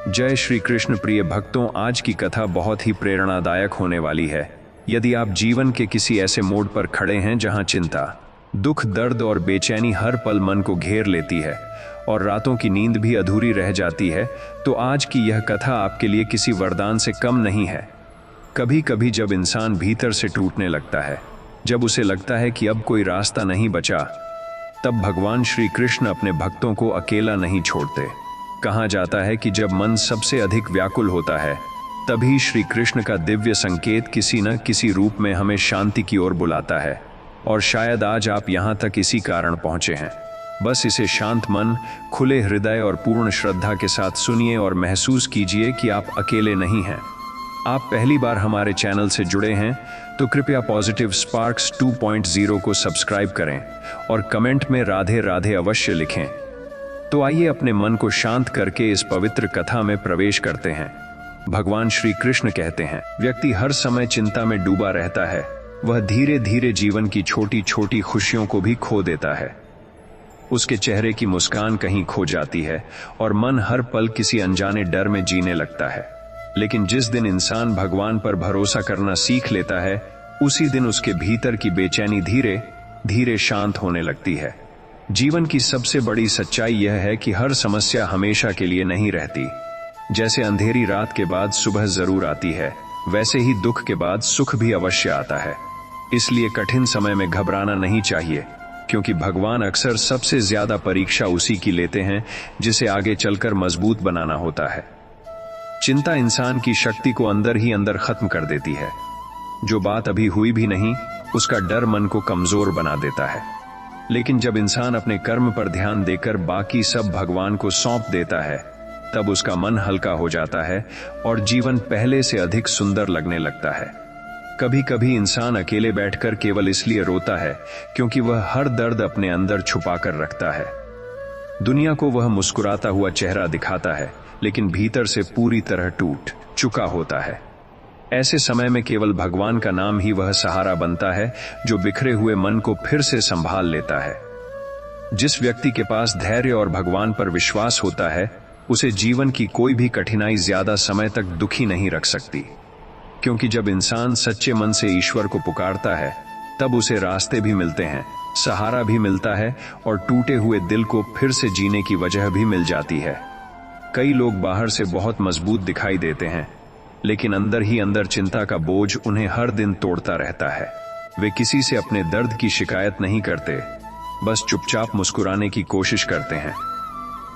जय श्री कृष्ण। प्रिय भक्तों, आज की कथा बहुत ही प्रेरणादायक होने वाली है। यदि आप जीवन के किसी ऐसे मोड़ पर खड़े हैं जहां चिंता, दुख, दर्द और बेचैनी हर पल मन को घेर लेती है और रातों की नींद भी अधूरी रह जाती है, तो आज की यह कथा आपके लिए किसी वरदान से कम नहीं है। कभी कभी जब इंसान भीतर से टूटने लगता है, जब उसे लगता है कि अब कोई रास्ता नहीं बचा, तब भगवान श्री कृष्ण अपने भक्तों को अकेला नहीं छोड़ते। कहा जाता है कि जब मन सबसे अधिक व्याकुल होता है, तभी श्री कृष्ण का दिव्य संकेत किसी न किसी रूप में हमें शांति की ओर बुलाता है। और शायद आज आप यहाँ तक इसी कारण पहुँचे हैं। बस इसे शांत मन, खुले हृदय और पूर्ण श्रद्धा के साथ सुनिए और महसूस कीजिए कि आप अकेले नहीं हैं। आप पहली बार हमारे चैनल से जुड़े हैं तो कृपया पॉजिटिव स्पार्क्स 2.0 को सब्सक्राइब करें और कमेंट में राधे राधे अवश्य लिखें। तो आइए अपने मन को शांत करके इस पवित्र कथा में प्रवेश करते हैं। भगवान श्री कृष्ण कहते हैं, व्यक्ति हर समय चिंता में डूबा रहता है। वह धीरे धीरे जीवन की छोटी छोटी खुशियों को भी खो देता है। उसके चेहरे की मुस्कान कहीं खो जाती है और मन हर पल किसी अनजाने डर में जीने लगता है। लेकिन जिस दिन इंसान भगवान पर भरोसा करना सीख लेता है, उसी दिन उसके भीतर की बेचैनी धीरे धीरे शांत होने लगती है। जीवन की सबसे बड़ी सच्चाई यह है कि हर समस्या हमेशा के लिए नहीं रहती। जैसे अंधेरी रात के बाद सुबह जरूर आती है, वैसे ही दुख के बाद सुख भी अवश्य आता है। इसलिए कठिन समय में घबराना नहीं चाहिए, क्योंकि भगवान अक्सर सबसे ज्यादा परीक्षा उसी की लेते हैं जिसे आगे चलकर मजबूत बनाना होता है। चिंता इंसान की शक्ति को अंदर ही अंदर खत्म कर देती है। जो बात अभी हुई भी नहीं, उसका डर मन को कमजोर बना देता है। लेकिन जब इंसान अपने कर्म पर ध्यान देकर बाकी सब भगवान को सौंप देता है, तब उसका मन हल्का हो जाता है और जीवन पहले से अधिक सुंदर लगने लगता है। कभी कभी इंसान अकेले बैठकर केवल इसलिए रोता है क्योंकि वह हर दर्द अपने अंदर छुपा कर रखता है। दुनिया को वह मुस्कुराता हुआ चेहरा दिखाता है, लेकिन भीतर से पूरी तरह टूट चुका होता है। ऐसे समय में केवल भगवान का नाम ही वह सहारा बनता है जो बिखरे हुए मन को फिर से संभाल लेता है। जिस व्यक्ति के पास धैर्य और भगवान पर विश्वास होता है, उसे जीवन की कोई भी कठिनाई ज्यादा समय तक दुखी नहीं रख सकती। क्योंकि जब इंसान सच्चे मन से ईश्वर को पुकारता है, तब उसे रास्ते भी मिलते हैं, सहारा भी मिलता है और टूटे हुए दिल को फिर से जीने की वजह भी मिल जाती है। कई लोग बाहर से बहुत मजबूत दिखाई देते हैं, लेकिन अंदर ही अंदर चिंता का बोझ उन्हें हर दिन तोड़ता रहता है। वे किसी से अपने दर्द की शिकायत नहीं करते, बस चुपचाप मुस्कुराने की कोशिश करते हैं।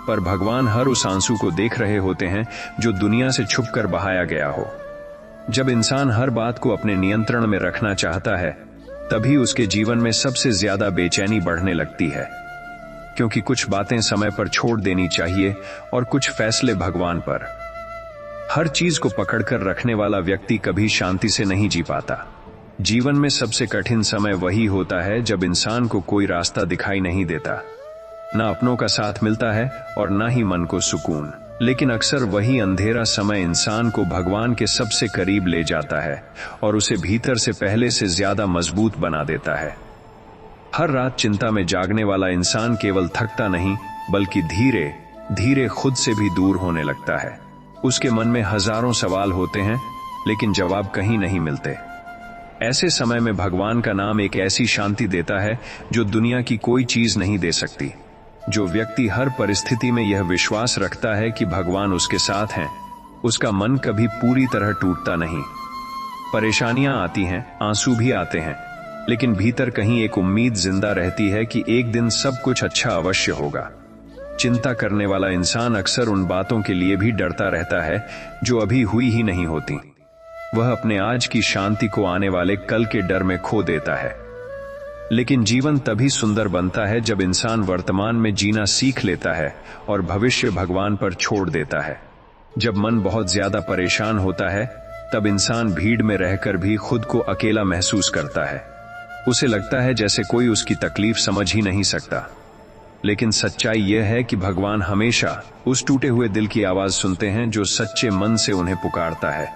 पर भगवान हर उस आंसू को देख रहे होते हैं जो दुनिया से छुपकर बहाया गया हो। जब इंसान हर बात को अपने नियंत्रण में रखना चाहता है, तभी उसके जीवन में सबसे ज्यादा बेचैनी बढ़ने लगती है। क्योंकि कुछ बातें समय पर छोड़ देनी चाहिए और कुछ फैसले भगवान पर। हर चीज को पकड़कर रखने वाला व्यक्ति कभी शांति से नहीं जी पाता। जीवन में सबसे कठिन समय वही होता है जब इंसान को कोई रास्ता दिखाई नहीं देता, ना अपनों का साथ मिलता है और ना ही मन को सुकून। लेकिन अक्सर वही अंधेरा समय इंसान को भगवान के सबसे करीब ले जाता है और उसे भीतर से पहले से ज्यादा मजबूत बना देता है। हर रात चिंता में जागने वाला इंसान केवल थकता नहीं, बल्कि धीरे धीरे खुद से भी दूर होने लगता है। उसके मन में हजारों सवाल होते हैं, लेकिन जवाब कहीं नहीं मिलते। ऐसे समय में भगवान का नाम एक ऐसी शांति देता है जो दुनिया की कोई चीज नहीं दे सकती। जो व्यक्ति हर परिस्थिति में यह विश्वास रखता है कि भगवान उसके साथ हैं, उसका मन कभी पूरी तरह टूटता नहीं। परेशानियां आती हैं, आंसू भी आते हैं, लेकिन भीतर कहीं एक उम्मीद जिंदा रहती है कि एक दिन सब कुछ अच्छा अवश्य होगा। चिंता करने वाला इंसान अक्सर उन बातों के लिए भी डरता रहता है जो अभी हुई ही नहीं होती। वह अपने आज की शांति को आने वाले कल के डर में खो देता है। लेकिन जीवन तभी सुंदर बनता है जब इंसान वर्तमान में जीना सीख लेता है और भविष्य भगवान पर छोड़ देता है। जब मन बहुत ज्यादा परेशान होता है, तब इंसान भीड़ में रहकर भी खुद को अकेला महसूस करता है। उसे लगता है जैसे कोई उसकी तकलीफ समझ ही नहीं सकता। लेकिन सच्चाई यह है कि भगवान हमेशा उस टूटे हुए दिल की आवाज सुनते हैं जो सच्चे मन से उन्हें पुकारता है।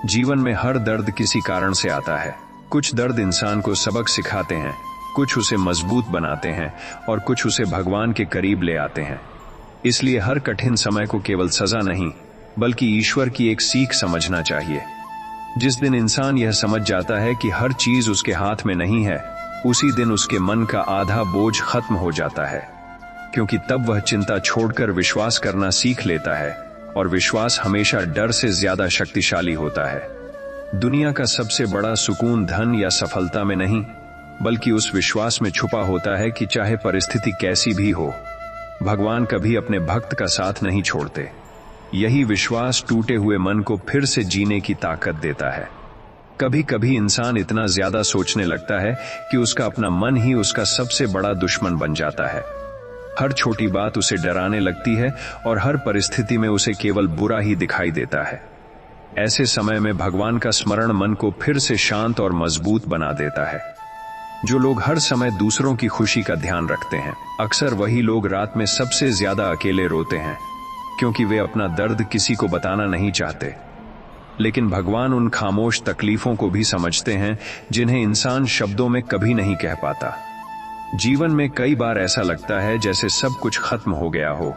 जीवन में हर दर्द किसी कारण से आता है। कुछ दर्द इंसान को सबक सिखाते हैं, कुछ उसे मजबूत बनाते हैं और कुछ उसे भगवान के करीब ले आते हैं। इसलिए हर कठिन समय को केवल सजा नहीं, बल्कि ईश्वर की एक सीख समझना चाहिए। जिस दिन इंसान यह समझ जाता है कि हर चीज उसके हाथ में नहीं है, उसी दिन उसके मन का आधा बोझ खत्म हो जाता है, क्योंकि तब वह चिंता छोड़कर विश्वास करना सीख लेता है, और विश्वास हमेशा डर से ज्यादा शक्तिशाली होता है। दुनिया का सबसे बड़ा सुकून धन या सफलता में नहीं, बल्कि उस विश्वास में छुपा होता है कि चाहे परिस्थिति कैसी भी हो, भगवान कभी अपने भक्त का साथ नहीं छोड़ते। यही विश्वास टूटे हुए मन को फिर से जीने की ताकत देता है। कभी कभी इंसान इतना ज्यादा सोचने लगता है कि उसका अपना मन ही उसका सबसे बड़ा दुश्मन बन जाता है। हर छोटी बात उसे डराने लगती है और हर परिस्थिति में उसे केवल बुरा ही दिखाई देता है। ऐसे समय में भगवान का स्मरण मन को फिर से शांत और मजबूत बना देता है। जो लोग हर समय दूसरों की खुशी का ध्यान रखते हैं, अक्सर वही लोग रात में सबसे ज्यादा अकेले रोते हैं, क्योंकि वे अपना दर्द किसी को बताना नहीं चाहते। लेकिन भगवान उन खामोश तकलीफों को भी समझते हैं जिन्हें इंसान शब्दों में कभी नहीं कह पाता। जीवन में कई बार ऐसा लगता है जैसे सब कुछ खत्म हो गया हो,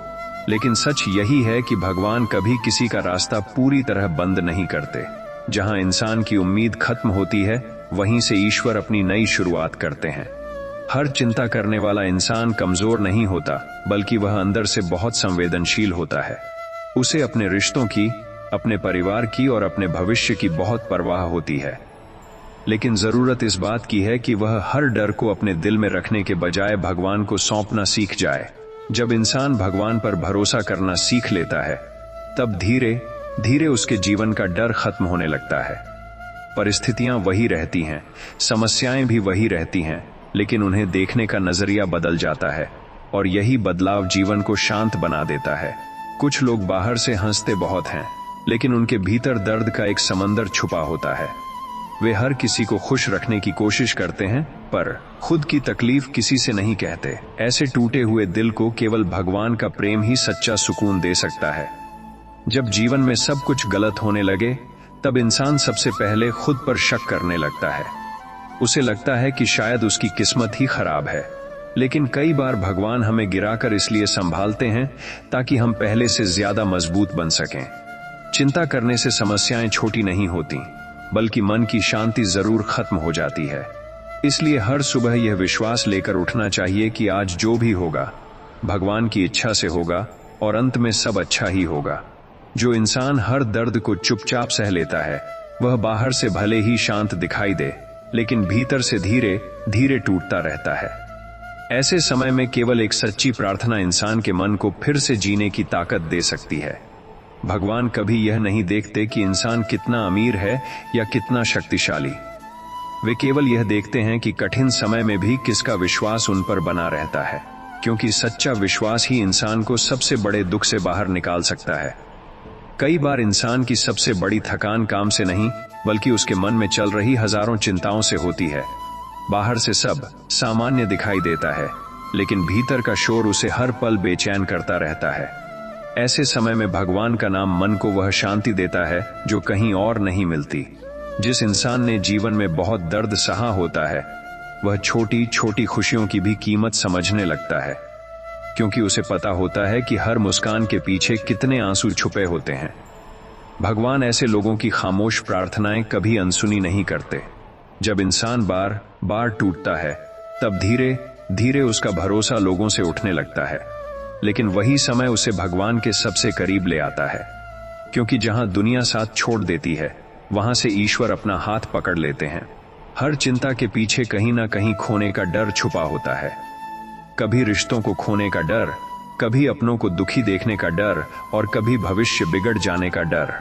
लेकिन सच यही है कि भगवान कभी किसी का रास्ता पूरी तरह बंद नहीं करते। जहां इंसान की उम्मीद खत्म होती है, वहीं से ईश्वर अपनी नई शुरुआत करते हैं। हर चिंता करने वाला इंसान कमजोर नहीं होता, बल्कि वह अंदर से बहुत संवेदनशील होता है। उसे अपने रिश्तों की, अपने परिवार की और अपने भविष्य की बहुत परवाह होती है। लेकिन जरूरत इस बात की है कि वह हर डर को अपने दिल में रखने के बजाय भगवान को सौंपना सीख जाए। जब इंसान भगवान पर भरोसा करना सीख लेता है, तब धीरे धीरे उसके जीवन का डर खत्म होने लगता है। परिस्थितियां वही रहती हैं, समस्याएं भी वही रहती हैं, लेकिन उन्हें देखने का नजरिया बदल जाता है, और यही बदलाव जीवन को शांत बना देता है। कुछ लोग बाहर से हंसते बहुत हैं, लेकिन उनके भीतर दर्द का एक समंदर छुपा होता है। वे हर किसी को खुश रखने की कोशिश करते हैं, पर खुद की तकलीफ किसी से नहीं कहते। ऐसे टूटे हुए दिल को केवल भगवान का प्रेम ही सच्चा सुकून दे सकता है। जब जीवन में सब कुछ गलत होने लगे, तब इंसान सबसे पहले खुद पर शक करने लगता है। उसे लगता है कि शायद उसकी किस्मत ही खराब है। लेकिन कई बार भगवान हमें गिराकर इसलिए संभालते हैं ताकि हम पहले से ज्यादा मजबूत बन सकें। चिंता करने से समस्याएं छोटी नहीं होती, बल्कि मन की शांति जरूर खत्म हो जाती है। इसलिए हर सुबह यह विश्वास लेकर उठना चाहिए कि आज जो भी होगा, भगवान की इच्छा से होगा और अंत में सब अच्छा ही होगा। जो इंसान हर दर्द को चुपचाप सह लेता है, वह बाहर से भले ही शांत दिखाई दे, लेकिन भीतर से धीरे धीरे टूटता रहता है। ऐसे समय में केवल एक सच्ची प्रार्थना इंसान के मन को फिर से जीने की ताकत दे सकती है। भगवान कभी यह नहीं देखते कि इंसान कितना अमीर है या कितना शक्तिशाली। वे केवल यह देखते हैं कि कठिन समय में भी किसका विश्वास उन पर बना रहता है, क्योंकि सच्चा विश्वास ही इंसान को सबसे बड़े दुख से बाहर निकाल सकता है। कई बार इंसान की सबसे बड़ी थकान काम से नहीं, बल्कि उसके मन में चल रही हजारों चिंताओं से होती है। बाहर से सब सामान्य दिखाई देता है, लेकिन भीतर का शोर उसे हर पल बेचैन करता रहता है। ऐसे समय में भगवान का नाम मन को वह शांति देता है जो कहीं और नहीं मिलती। जिस इंसान ने जीवन में बहुत दर्द सहा होता है, वह छोटी छोटी खुशियों की भी कीमत समझने लगता है, क्योंकि उसे पता होता है कि हर मुस्कान के पीछे कितने आंसू छुपे होते हैं। भगवान ऐसे लोगों की खामोश प्रार्थनाएं कभी अनसुनी नहीं करते। जब इंसान बार बार टूटता है, तब धीरे धीरे उसका भरोसा लोगों से उठने लगता है, लेकिन वही समय उसे भगवान के सबसे करीब ले आता है, क्योंकि जहां दुनिया साथ छोड़ देती है, वहां से ईश्वर अपना हाथ पकड़ लेते हैं। हर चिंता के पीछे कहीं ना कहीं खोने का डर छुपा होता है। कभी रिश्तों को खोने का डर, कभी अपनों को दुखी देखने का डर, और कभी भविष्य बिगड़ जाने का डर।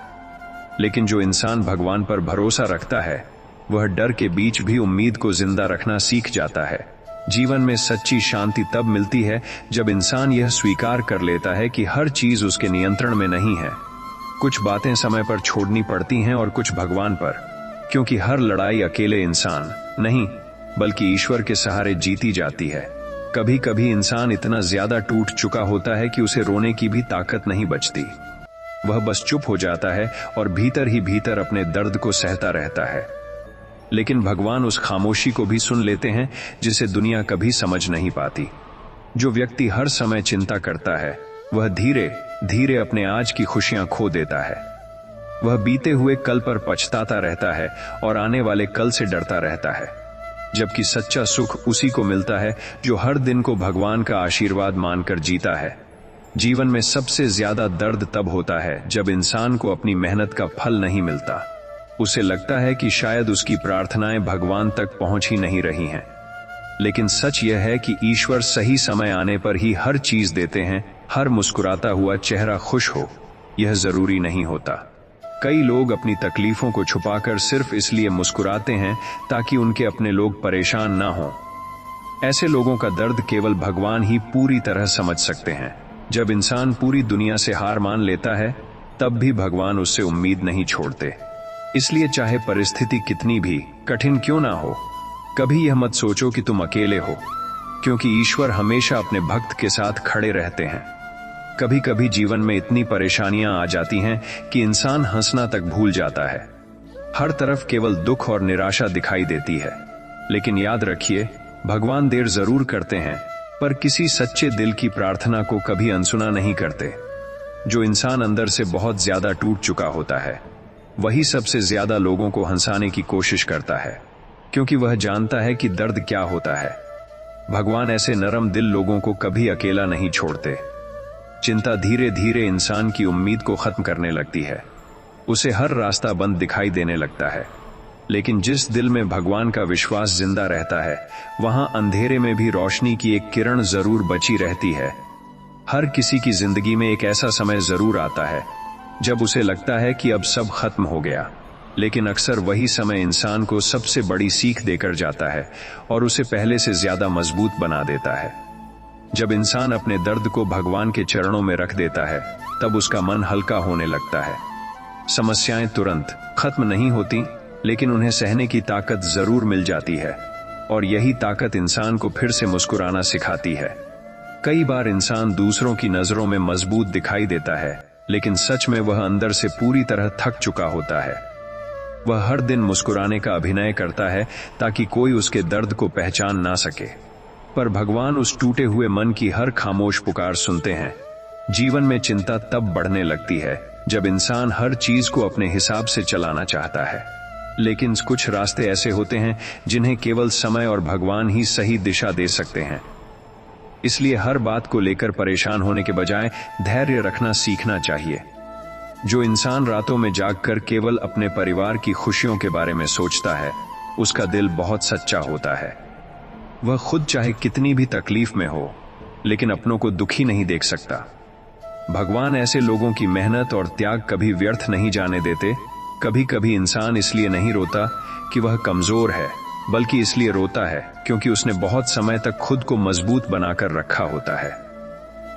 लेकिन जो इंसान भगवान पर भरोसा रखता है, वह डर के बीच भी उम्मीद को जिंदा रखना सीख जाता है। जीवन में सच्ची शांति तब मिलती है जब इंसान यह स्वीकार कर लेता है कि हर चीज उसके नियंत्रण में नहीं है। कुछ बातें समय पर छोड़नी पड़ती हैं और कुछ भगवान पर, क्योंकि हर लड़ाई अकेले इंसान नहीं, बल्कि ईश्वर के सहारे जीती जाती है। कभी कभी इंसान इतना ज्यादा टूट चुका होता है कि उसे रोने की भी ताकत नहीं बचती। वह बस चुप हो जाता है और भीतर ही भीतर अपने दर्द को सहता रहता है। लेकिन भगवान उस खामोशी को भी सुन लेते हैं, जिसे दुनिया कभी समझ नहीं पाती। जो व्यक्ति हर समय चिंता करता है, वह धीरे धीरे अपने आज की खुशियां खो देता है। वह बीते हुए कल पर पछताता रहता है और आने वाले कल से डरता रहता है। जबकि सच्चा सुख उसी को मिलता है जो हर दिन को भगवान का आशीर्वाद मानकर जीता है। जीवन में सबसे ज्यादा दर्द तब होता है जब इंसान को अपनी मेहनत का फल नहीं मिलता। उसे लगता है कि शायद उसकी प्रार्थनाएं भगवान तक पहुंच ही नहीं रही हैं। लेकिन सच यह है कि ईश्वर सही समय आने पर ही हर चीज देते हैं। हर मुस्कुराता हुआ चेहरा खुश हो, यह जरूरी नहीं होता। कई लोग अपनी तकलीफों को छुपाकर सिर्फ इसलिए मुस्कुराते हैं ताकि उनके अपने लोग परेशान ना हों। ऐसे लोगों का दर्द केवल भगवान ही पूरी तरह समझ सकते हैं। जब इंसान पूरी दुनिया से हार मान लेता है, तब भी भगवान उससे उम्मीद नहीं छोड़ते। इसलिए चाहे परिस्थिति कितनी भी कठिन क्यों ना हो, कभी यह मत सोचो कि तुम अकेले हो, क्योंकि ईश्वर हमेशा अपने भक्त के साथ खड़े रहते हैं। कभी कभी जीवन में इतनी परेशानियां आ जाती हैं कि इंसान हंसना तक भूल जाता है। हर तरफ केवल दुख और निराशा दिखाई देती है। लेकिन याद रखिए, भगवान देर जरूर करते हैं, पर किसी सच्चे दिल की प्रार्थना को कभी अनसुना नहीं करते। जो इंसान अंदर से बहुत ज्यादा टूट चुका होता है, वही सबसे ज्यादा लोगों को हंसाने की कोशिश करता है, क्योंकि वह जानता है कि दर्द क्या होता है। भगवान ऐसे नरम दिल लोगों को कभी अकेला नहीं छोड़ते। चिंता धीरे धीरे इंसान की उम्मीद को खत्म करने लगती है। उसे हर रास्ता बंद दिखाई देने लगता है। लेकिन जिस दिल में भगवान का विश्वास जिंदा रहता है, वहां अंधेरे में भी रोशनी की एक किरण जरूर बची रहती है। हर किसी की जिंदगी में एक ऐसा समय जरूर आता है जब उसे लगता है कि अब सब खत्म हो गया, लेकिन अक्सर वही समय इंसान को सबसे बड़ी सीख देकर जाता है और उसे पहले से ज्यादा मजबूत बना देता है। जब इंसान अपने दर्द को भगवान के चरणों में रख देता है, तब उसका मन हल्का होने लगता है। समस्याएं तुरंत खत्म नहीं होती, लेकिन उन्हें सहने की ताकत जरूर मिल जाती है, और यही ताकत इंसान को फिर से मुस्कुराना सिखाती है। कई बार इंसान दूसरों की नजरों में मजबूत दिखाई देता है, लेकिन सच में वह अंदर से पूरी तरह थक चुका होता है। वह हर दिन मुस्कुराने का अभिनय करता है ताकि कोई उसके दर्द को पहचान ना सके, पर भगवान उस टूटे हुए मन की हर खामोश पुकार सुनते हैं। जीवन में चिंता तब बढ़ने लगती है जब इंसान हर चीज को अपने हिसाब से चलाना चाहता है, लेकिन कुछ रास्ते ऐसे होते हैं जिन्हें केवल समय और भगवान ही सही दिशा दे सकते हैं। इसलिए हर बात को लेकर परेशान होने के बजाय धैर्य रखना सीखना चाहिए। जो इंसान रातों में जागकर केवल अपने परिवार की खुशियों के बारे में सोचता है, उसका दिल बहुत सच्चा होता है। वह खुद चाहे कितनी भी तकलीफ में हो, लेकिन अपनों को दुखी नहीं देख सकता। भगवान ऐसे लोगों की मेहनत और त्याग कभी व्यर्थ नहीं जाने देते। कभी कभी इंसान इसलिए नहीं रोता कि वह कमजोर है, बल्कि इसलिए रोता है क्योंकि उसने बहुत समय तक खुद को मजबूत बनाकर रखा होता है।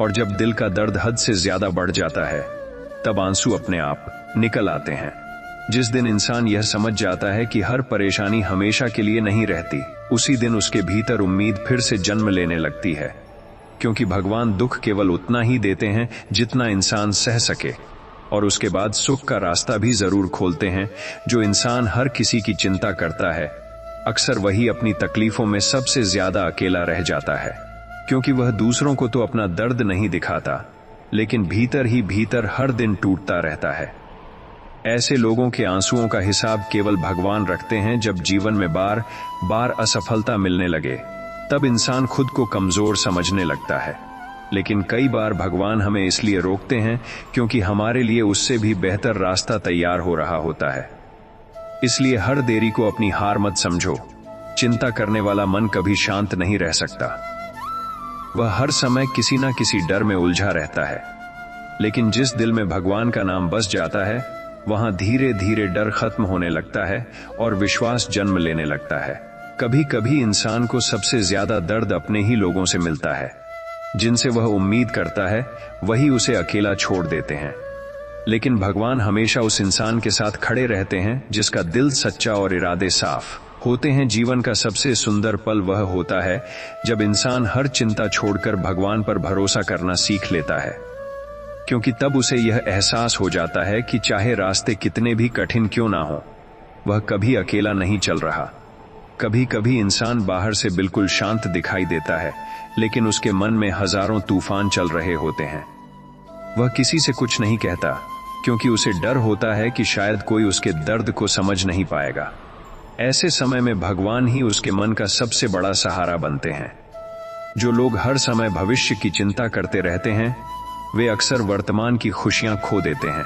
और जब दिल का दर्द हद से ज्यादा बढ़ जाता है, तब आंसू अपने आप निकल आते हैं। जिस दिन इंसान यह समझ जाता है कि हर परेशानी हमेशा के लिए नहीं रहती, उसी दिन उसके भीतर उम्मीद फिर से जन्म लेने लगती है। क्योंकि भगवान दुख केवल उतना ही देते हैं जितना इंसान सह सके, और उसके बाद सुख का रास्ता भी जरूर खोलते हैं। जो इंसान हर किसी की चिंता करता है, अक्सर वही अपनी तकलीफों में सबसे ज्यादा अकेला रह जाता है, क्योंकि वह दूसरों को तो अपना दर्द नहीं दिखाता, लेकिन भीतर ही भीतर हर दिन टूटता रहता है। ऐसे लोगों के आंसुओं का हिसाब केवल भगवान रखते हैं। जब जीवन में बार बार असफलता मिलने लगे, तब इंसान खुद को कमजोर समझने लगता है। लेकिन कई बार भगवान हमें इसलिए रोकते हैं क्योंकि हमारे लिए उससे भी बेहतर रास्ता तैयार हो रहा होता है। इसलिए हर देरी को अपनी हार मत समझो। चिंता करने वाला मन कभी शांत नहीं रह सकता। वह हर समय किसी न किसी डर में उलझा रहता है। लेकिन जिस दिल में भगवान का नाम बस जाता है, वहां धीरे धीरे डर खत्म होने लगता है और विश्वास जन्म लेने लगता है। कभी कभी इंसान को सबसे ज्यादा दर्द अपने ही लोगों से मिलता है। जिनसे वह उम्मीद करता है, वही उसे अकेला छोड़ देते हैं। लेकिन भगवान हमेशा उस इंसान के साथ खड़े रहते हैं जिसका दिल सच्चा और इरादे साफ होते हैं। जीवन का सबसे सुंदर पल वह होता है जब इंसान हर चिंता छोड़कर भगवान पर भरोसा करना सीख लेता है, क्योंकि तब उसे यह एहसास हो जाता है कि चाहे रास्ते कितने भी कठिन क्यों ना हो, वह कभी अकेला नहीं चल रहा। कभी कभी इंसान बाहर से बिल्कुल शांत दिखाई देता है, लेकिन उसके मन में हजारों तूफान चल रहे होते हैं। वह किसी से कुछ नहीं कहता, क्योंकि उसे डर होता है कि शायद कोई उसके दर्द को समझ नहीं पाएगा। ऐसे समय में भगवान ही उसके मन का सबसे बड़ा सहारा बनते हैं। जो लोग हर समय भविष्य की चिंता करते रहते हैं, वे अक्सर वर्तमान की खुशियां खो देते हैं।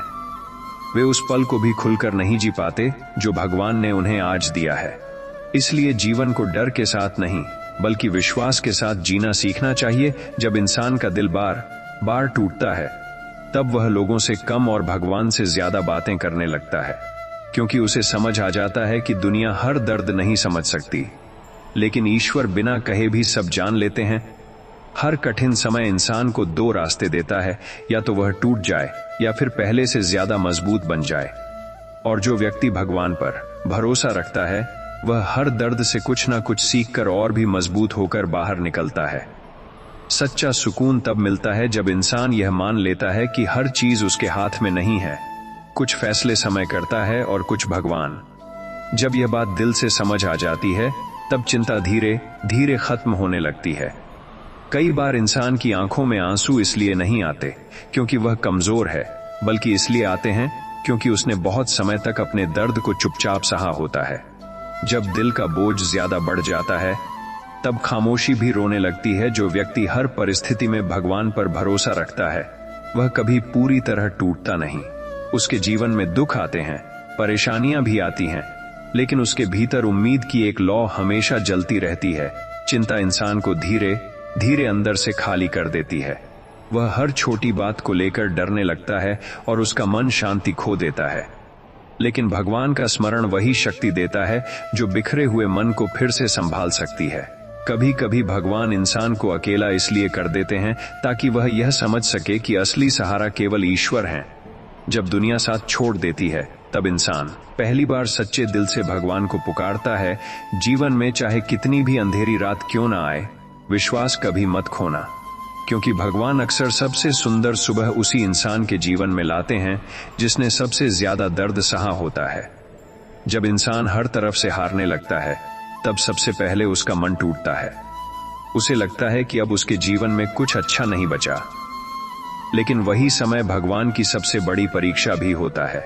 वे उस पल को भी खुलकर नहीं जी पाते जो भगवान ने उन्हें आज दिया है। इसलिए जीवन को डर के साथ नहीं, बल्कि विश्वास के साथ जीना सीखना चाहिए। जब इंसान का दिल बार बार टूटता है, तब वह लोगों से कम और भगवान से ज्यादा बातें करने लगता है, क्योंकि उसे समझ आ जाता है कि दुनिया हर दर्द नहीं समझ सकती, लेकिन ईश्वर बिना कहे भी सब जान लेते हैं। हर कठिन समय इंसान को दो रास्ते देता है, या तो वह टूट जाए या फिर पहले से ज्यादा मजबूत बन जाए। और जो व्यक्ति भगवान पर भरोसा रखता है, वह हर दर्द से कुछ ना कुछ सीखकर और भी मजबूत होकर बाहर निकलता है। सच्चा सुकून तब मिलता है जब इंसान यह मान लेता है कि हर चीज उसके हाथ में नहीं है। कुछ फैसले समय करता है और कुछ भगवान। जब यह बात दिल से समझ आ जाती है, तब चिंता धीरे धीरे खत्म होने लगती है। कई बार इंसान की आंखों में आंसू इसलिए नहीं आते क्योंकि वह कमजोर है, बल्कि इसलिए आते हैं क्योंकि उसने बहुत समय तक अपने दर्द को चुपचाप सहा होता है। जब दिल का बोझ ज्यादा बढ़ जाता है, तब खामोशी भी रोने लगती है। जो व्यक्ति हर परिस्थिति में भगवान पर भरोसा रखता है, वह कभी पूरी तरह टूटता नहीं। उसके जीवन में दुख आते हैं, परेशानियां भी आती हैं, लेकिन उसके भीतर उम्मीद की एक लौ हमेशा जलती रहती है। चिंता इंसान को धीरे धीरे अंदर से खाली कर देती है। वह हर छोटी बात को लेकर डरने लगता है और उसका मन शांति खो देता है। लेकिन भगवान का स्मरण वही शक्ति देता है जो बिखरे हुए मन को फिर से संभाल सकती है। कभी कभी भगवान इंसान को अकेला इसलिए कर देते हैं ताकि वह यह समझ सके कि असली सहारा केवल ईश्वर है। जब दुनिया साथ छोड़ देती है, तब इंसान पहली बार सच्चे दिल से भगवान को पुकारता है। जीवन में चाहे कितनी भी अंधेरी रात क्यों ना आए, विश्वास कभी मत खोना, क्योंकि भगवान अक्सर सबसे सुंदर सुबह उसी इंसान के जीवन में लाते हैं जिसने सबसे ज्यादा दर्द सहा होता है। जब इंसान हर तरफ से हारने लगता है, तब सबसे पहले उसका मन टूटता है। उसे लगता है कि अब उसके जीवन में कुछ अच्छा नहीं बचा। लेकिन वही समय भगवान की सबसे बड़ी परीक्षा भी होता है,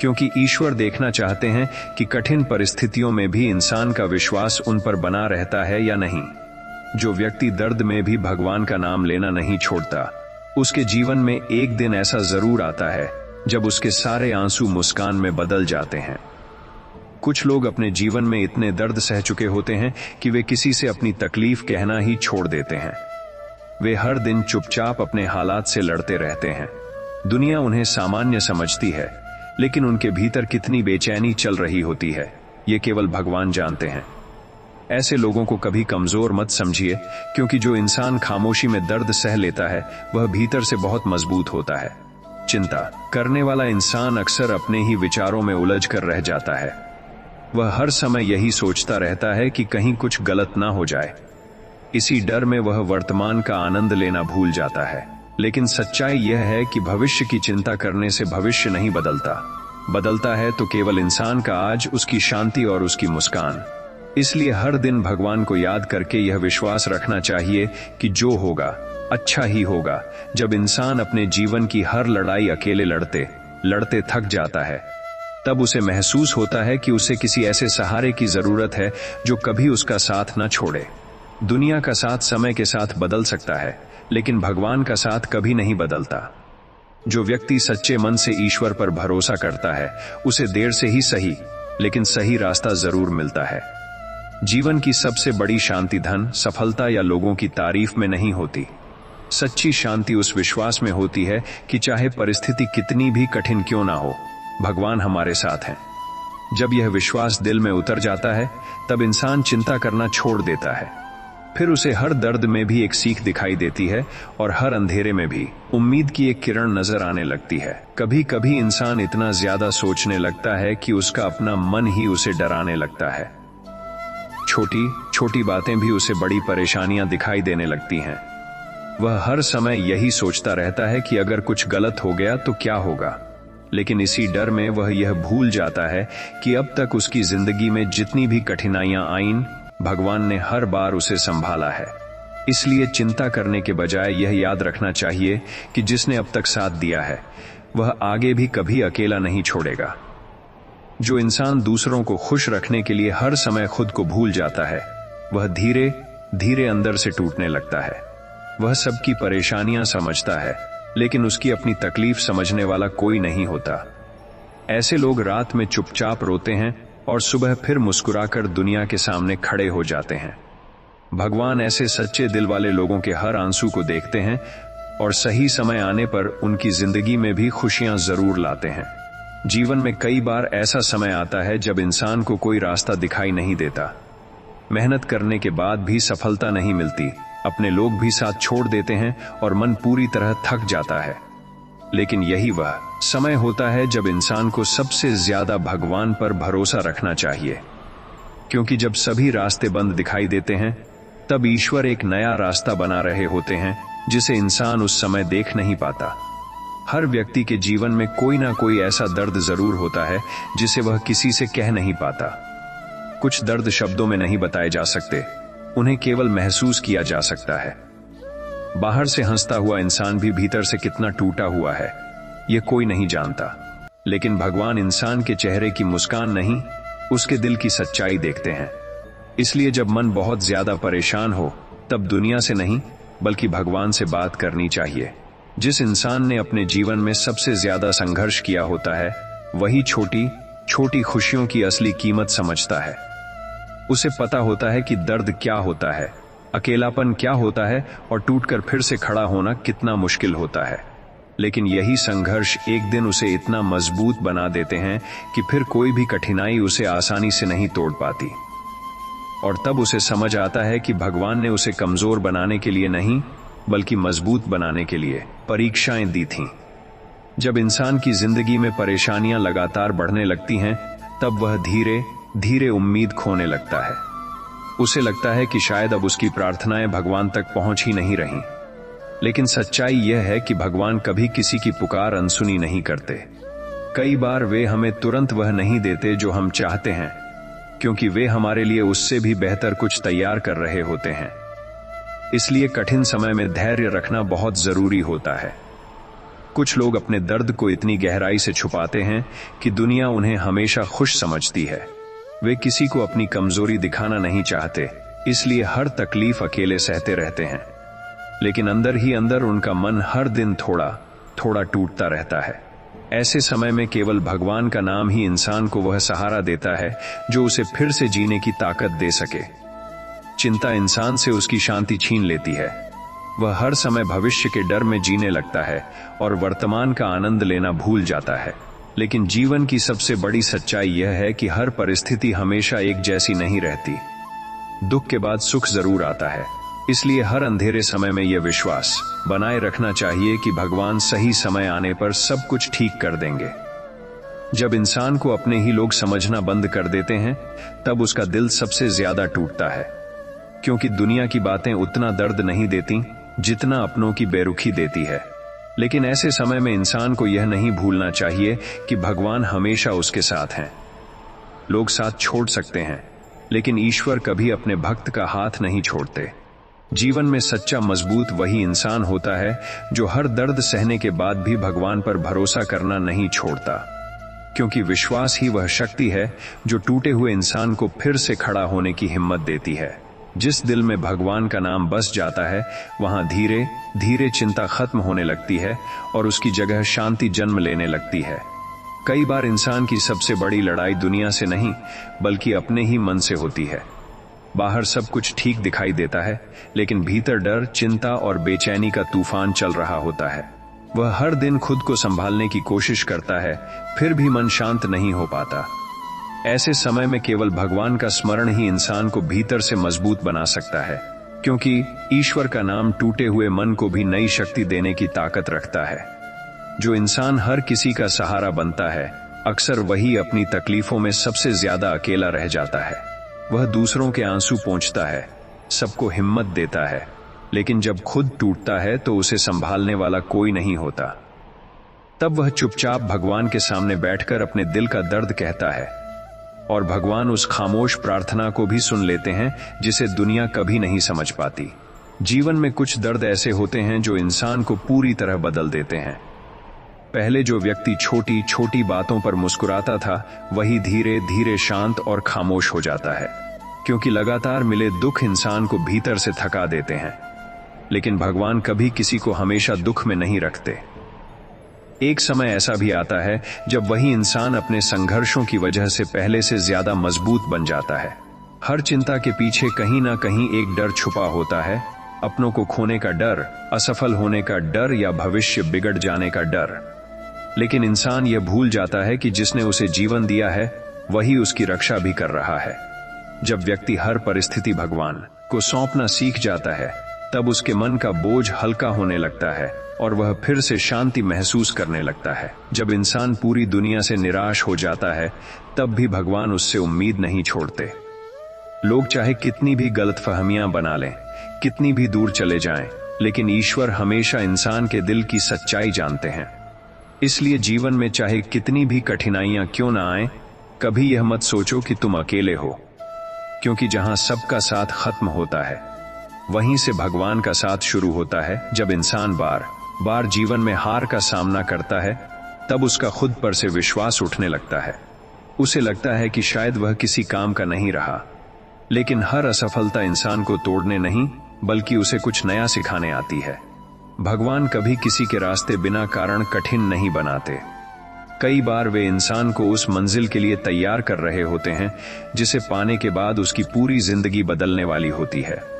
क्योंकि ईश्वर देखना चाहते हैं कि कठिन परिस्थितियों में भी इंसान का विश्वास उन पर बना रहता है या नहीं। जो व्यक्ति दर्द में भी भगवान का नाम लेना नहीं छोड़ता, उसके जीवन में एक दिन ऐसा जरूर आता है जब उसके सारे आंसू मुस्कान में बदल जाते हैं। कुछ लोग अपने जीवन में इतने दर्द सह चुके होते हैं कि वे किसी से अपनी तकलीफ कहना ही छोड़ देते हैं। वे हर दिन चुपचाप अपने हालात से लड़ते रहते हैं। दुनिया उन्हें सामान्य समझती है, लेकिन उनके भीतर कितनी बेचैनी चल रही होती है, ये केवल भगवान जानते हैं। ऐसे लोगों को कभी कमजोर मत समझिए, क्योंकि जो इंसान खामोशी में दर्द सह लेता है, वह भीतर से बहुत मजबूत होता है। चिंता करने वाला इंसान अक्सर अपने ही विचारों में उलझ कर रह जाता है। वह हर समय यही सोचता रहता है कि कहीं कुछ गलत ना हो जाए। इसी डर में वह वर्तमान का आनंद लेना भूल जाता है। लेकिन सच्चाई यह है कि भविष्य की चिंता करने से भविष्य नहीं बदलता है तो केवल इंसान का आज, उसकी शांति और उसकी मुस्कान। इसलिए हर दिन भगवान को याद करके यह विश्वास रखना चाहिए कि जो होगा अच्छा ही होगा। जब इंसान अपने जीवन की हर लड़ाई अकेले लड़ते लड़ते थक जाता है, तब उसे महसूस होता है कि उसे किसी ऐसे सहारे की जरूरत है जो कभी उसका साथ न छोड़े। दुनिया का साथ समय के साथ बदल सकता है, लेकिन भगवान का साथ कभी नहीं बदलता। जो व्यक्ति सच्चे मन से ईश्वर पर भरोसा करता है, उसे देर से ही सही, लेकिन सही रास्ता जरूर मिलता है। जीवन की सबसे बड़ी शांति धन, सफलता या लोगों की तारीफ में नहीं होती। सच्ची शांति उस विश्वास में होती है कि चाहे परिस्थिति कितनी भी कठिन क्यों ना हो, भगवान हमारे साथ हैं। जब यह विश्वास दिल में उतर जाता है, तब इंसान चिंता करना छोड़ देता है। फिर उसे हर दर्द में भी एक सीख दिखाई देती है और हर अंधेरे में भी उम्मीद की एक किरण नजर आने लगती है। कभी कभी इंसान इतना ज्यादा सोचने लगता है कि उसका अपना मन ही उसे डराने लगता है। छोटी छोटी बातें भी उसे बड़ी परेशानियां दिखाई देने लगती हैं। वह हर समय यही सोचता रहता है कि अगर कुछ गलत हो गया तो क्या होगा। लेकिन इसी डर में वह यह भूल जाता है कि अब तक उसकी जिंदगी में जितनी भी कठिनाइयां आईं, भगवान ने हर बार उसे संभाला है। इसलिए चिंता करने के बजाय यह याद रखना चाहिए कि जिसने अब तक साथ दिया है वह आगे भी कभी अकेला नहीं छोड़ेगा। जो इंसान दूसरों को खुश रखने के लिए हर समय खुद को भूल जाता है वह धीरे धीरे अंदर से टूटने लगता है। वह सबकी परेशानियां समझता है लेकिन उसकी अपनी तकलीफ समझने वाला कोई नहीं होता। ऐसे लोग रात में चुपचाप रोते हैं और सुबह फिर मुस्कुराकर दुनिया के सामने खड़े हो जाते हैं। भगवान ऐसे सच्चे दिल वाले लोगों के हर आंसू को देखते हैं और सही समय आने पर उनकी जिंदगी में भी खुशियां जरूर लाते हैं। जीवन में कई बार ऐसा समय आता है जब इंसान को कोई रास्ता दिखाई नहीं देता। मेहनत करने के बाद भी सफलता नहीं मिलती, अपने लोग भी साथ छोड़ देते हैं और मन पूरी तरह थक जाता है। लेकिन यही वह समय होता है जब इंसान को सबसे ज्यादा भगवान पर भरोसा रखना चाहिए, क्योंकि जब सभी रास्ते बंद दिखाई देते हैं तब ईश्वर एक नया रास्ता बना रहे होते हैं जिसे इंसान उस समय देख नहीं पाता। हर व्यक्ति के जीवन में कोई ना कोई ऐसा दर्द जरूर होता है जिसे वह किसी से कह नहीं पाता। कुछ दर्द शब्दों में नहीं बताए जा सकते, उन्हें केवल महसूस किया जा सकता है। बाहर से हंसता हुआ इंसान भी भीतर से कितना टूटा हुआ है यह कोई नहीं जानता। लेकिन भगवान इंसान के चेहरे की मुस्कान नहीं, उसके दिल की सच्चाई देखते हैं। इसलिए जब मन बहुत ज्यादा परेशान हो तब दुनिया से नहीं बल्कि भगवान से बात करनी चाहिए। जिस इंसान ने अपने जीवन में सबसे ज्यादा संघर्ष किया होता है वही छोटी छोटी खुशियों की असली कीमत समझता है। उसे पता होता है कि दर्द क्या होता है, अकेलापन क्या होता है और टूटकर फिर से खड़ा होना कितना मुश्किल होता है। लेकिन यही संघर्ष एक दिन उसे इतना मजबूत बना देते हैं कि फिर कोई भी कठिनाई उसे आसानी से नहीं तोड़ पाती। और तब उसे समझ आता है कि भगवान ने उसे कमजोर बनाने के लिए नहीं बल्कि मजबूत बनाने के लिए परीक्षाएं दी थीं। जब इंसान की जिंदगी में परेशानियां लगातार बढ़ने लगती हैं तब वह धीरे धीरे उम्मीद खोने लगता है। उसे लगता है कि शायद अब उसकी प्रार्थनाएं भगवान तक पहुंच ही नहीं रहीं। लेकिन सच्चाई यह है कि भगवान कभी किसी की पुकार अनसुनी नहीं करते। कई बार वे हमें तुरंत वह नहीं देते जो हम चाहते हैं, क्योंकि वे हमारे लिए उससे भी बेहतर कुछ तैयार कर रहे होते हैं। इसलिए कठिन समय में धैर्य रखना बहुत जरूरी होता है। कुछ लोग अपने दर्द को इतनी गहराई से छुपाते हैं कि दुनिया उन्हें हमेशा खुश समझती है। वे किसी को अपनी कमजोरी दिखाना नहीं चाहते, इसलिए हर तकलीफ अकेले सहते रहते हैं। लेकिन अंदर ही अंदर उनका मन हर दिन थोड़ा थोड़ा टूटता रहता है। ऐसे समय में केवल भगवान का नाम ही इंसान को वह सहारा देता है जो उसे फिर से जीने की ताकत दे सके। चिंता इंसान से उसकी शांति छीन लेती है। वह हर समय भविष्य के डर में जीने लगता है और वर्तमान का आनंद लेना भूल जाता है। लेकिन जीवन की सबसे बड़ी सच्चाई यह है कि हर परिस्थिति हमेशा एक जैसी नहीं रहती। दुख के बाद सुख जरूर आता है। इसलिए हर अंधेरे समय में यह विश्वास बनाए रखना चाहिए कि भगवान सही समय आने पर सब कुछ ठीक कर देंगे। जब इंसान को अपने ही लोग समझना बंद कर देते हैं तब उसका दिल सबसे ज्यादा टूटता है, क्योंकि दुनिया की बातें उतना दर्द नहीं देती जितना अपनों की बेरुखी देती है। लेकिन ऐसे समय में इंसान को यह नहीं भूलना चाहिए कि भगवान हमेशा उसके साथ हैं। लोग साथ छोड़ सकते हैं, लेकिन ईश्वर कभी अपने भक्त का हाथ नहीं छोड़ते। जीवन में सच्चा मजबूत वही इंसान होता है जो हर दर्द सहने के बाद भी भगवान पर भरोसा करना नहीं छोड़ता, क्योंकि विश्वास ही वह शक्ति है जो टूटे हुए इंसान को फिर से खड़ा होने की हिम्मत देती है। जिस दिल में भगवान का नाम बस जाता है वहां धीरे धीरे चिंता खत्म होने लगती है और उसकी जगह शांति जन्म लेने लगती है। कई बार इंसान की सबसे बड़ी लड़ाई दुनिया से नहीं बल्कि अपने ही मन से होती है। बाहर सब कुछ ठीक दिखाई देता है, लेकिन भीतर डर, चिंता और बेचैनी का तूफान चल रहा होता है। वह हर दिन खुद को संभालने की कोशिश करता है, फिर भी मन शांत नहीं हो पाता। ऐसे समय में केवल भगवान का स्मरण ही इंसान को भीतर से मजबूत बना सकता है, क्योंकि ईश्वर का नाम टूटे हुए मन को भी नई शक्ति देने की ताकत रखता है। जो इंसान हर किसी का सहारा बनता है, अक्सर वही अपनी तकलीफों में सबसे ज्यादा अकेला रह जाता है। वह दूसरों के आंसू पोंछता है, सबको हिम्मत देता है, लेकिन जब खुद टूटता है तो उसे संभालने वाला कोई नहीं होता। तब वह चुपचाप भगवान के सामने बैठकर अपने दिल का दर्द कहता है, और भगवान उस खामोश प्रार्थना को भी सुन लेते हैं जिसे दुनिया कभी नहीं समझ पाती। जीवन में कुछ दर्द ऐसे होते हैं जो इंसान को पूरी तरह बदल देते हैं। पहले जो व्यक्ति छोटी छोटी बातों पर मुस्कुराता था, वही धीरे धीरे शांत और खामोश हो जाता है, क्योंकि लगातार मिले दुख इंसान को भीतर से थका देते हैं। लेकिन भगवान कभी किसी को हमेशा दुख में नहीं रखते। एक समय ऐसा भी आता है जब वही इंसान अपने संघर्षों की वजह से पहले से ज्यादा मजबूत बन जाता है। हर चिंता के पीछे कहीं ना कहीं एक डर छुपा होता है, अपनों को खोने का डर, असफल होने का डर या भविष्य बिगड़ जाने का डर। लेकिन इंसान यह भूल जाता है कि जिसने उसे जीवन दिया है वही उसकी रक्षा भी कर रहा है। जब व्यक्ति हर परिस्थिति भगवान को सौंपना सीख जाता है, तब उसके मन का बोझ हल्का होने लगता है और वह फिर से शांति महसूस करने लगता है। जब इंसान पूरी दुनिया से निराश हो जाता है, तब भी भगवान उससे उम्मीद नहीं छोड़ते। लोग चाहे कितनी भी गलतफहमियां बना लें, कितनी भी दूर चले जाएं, लेकिन ईश्वर हमेशा इंसान के दिल की सच्चाई जानते हैं। इसलिए जीवन में चाहे कितनी भी कठिनाइयां क्यों ना आए, कभी यह मत सोचो कि तुम अकेले हो, क्योंकि जहां सबका साथ खत्म होता है, वहीं से भगवान का साथ शुरू होता है। जब इंसान बार बार जीवन में हार का सामना करता है, तब उसका खुद पर से विश्वास उठने लगता है। उसे लगता है कि शायद वह किसी काम का नहीं रहा। लेकिन हर असफलता इंसान को तोड़ने नहीं, बल्कि उसे कुछ नया सिखाने आती है। भगवान कभी किसी के रास्ते बिना कारण कठिन नहीं बनाते। कई बार वे इंसान को उस मंजिल के लिए तैयार कर रहे होते हैं जिसे पाने के बाद उसकी पूरी जिंदगी बदलने वाली होती है।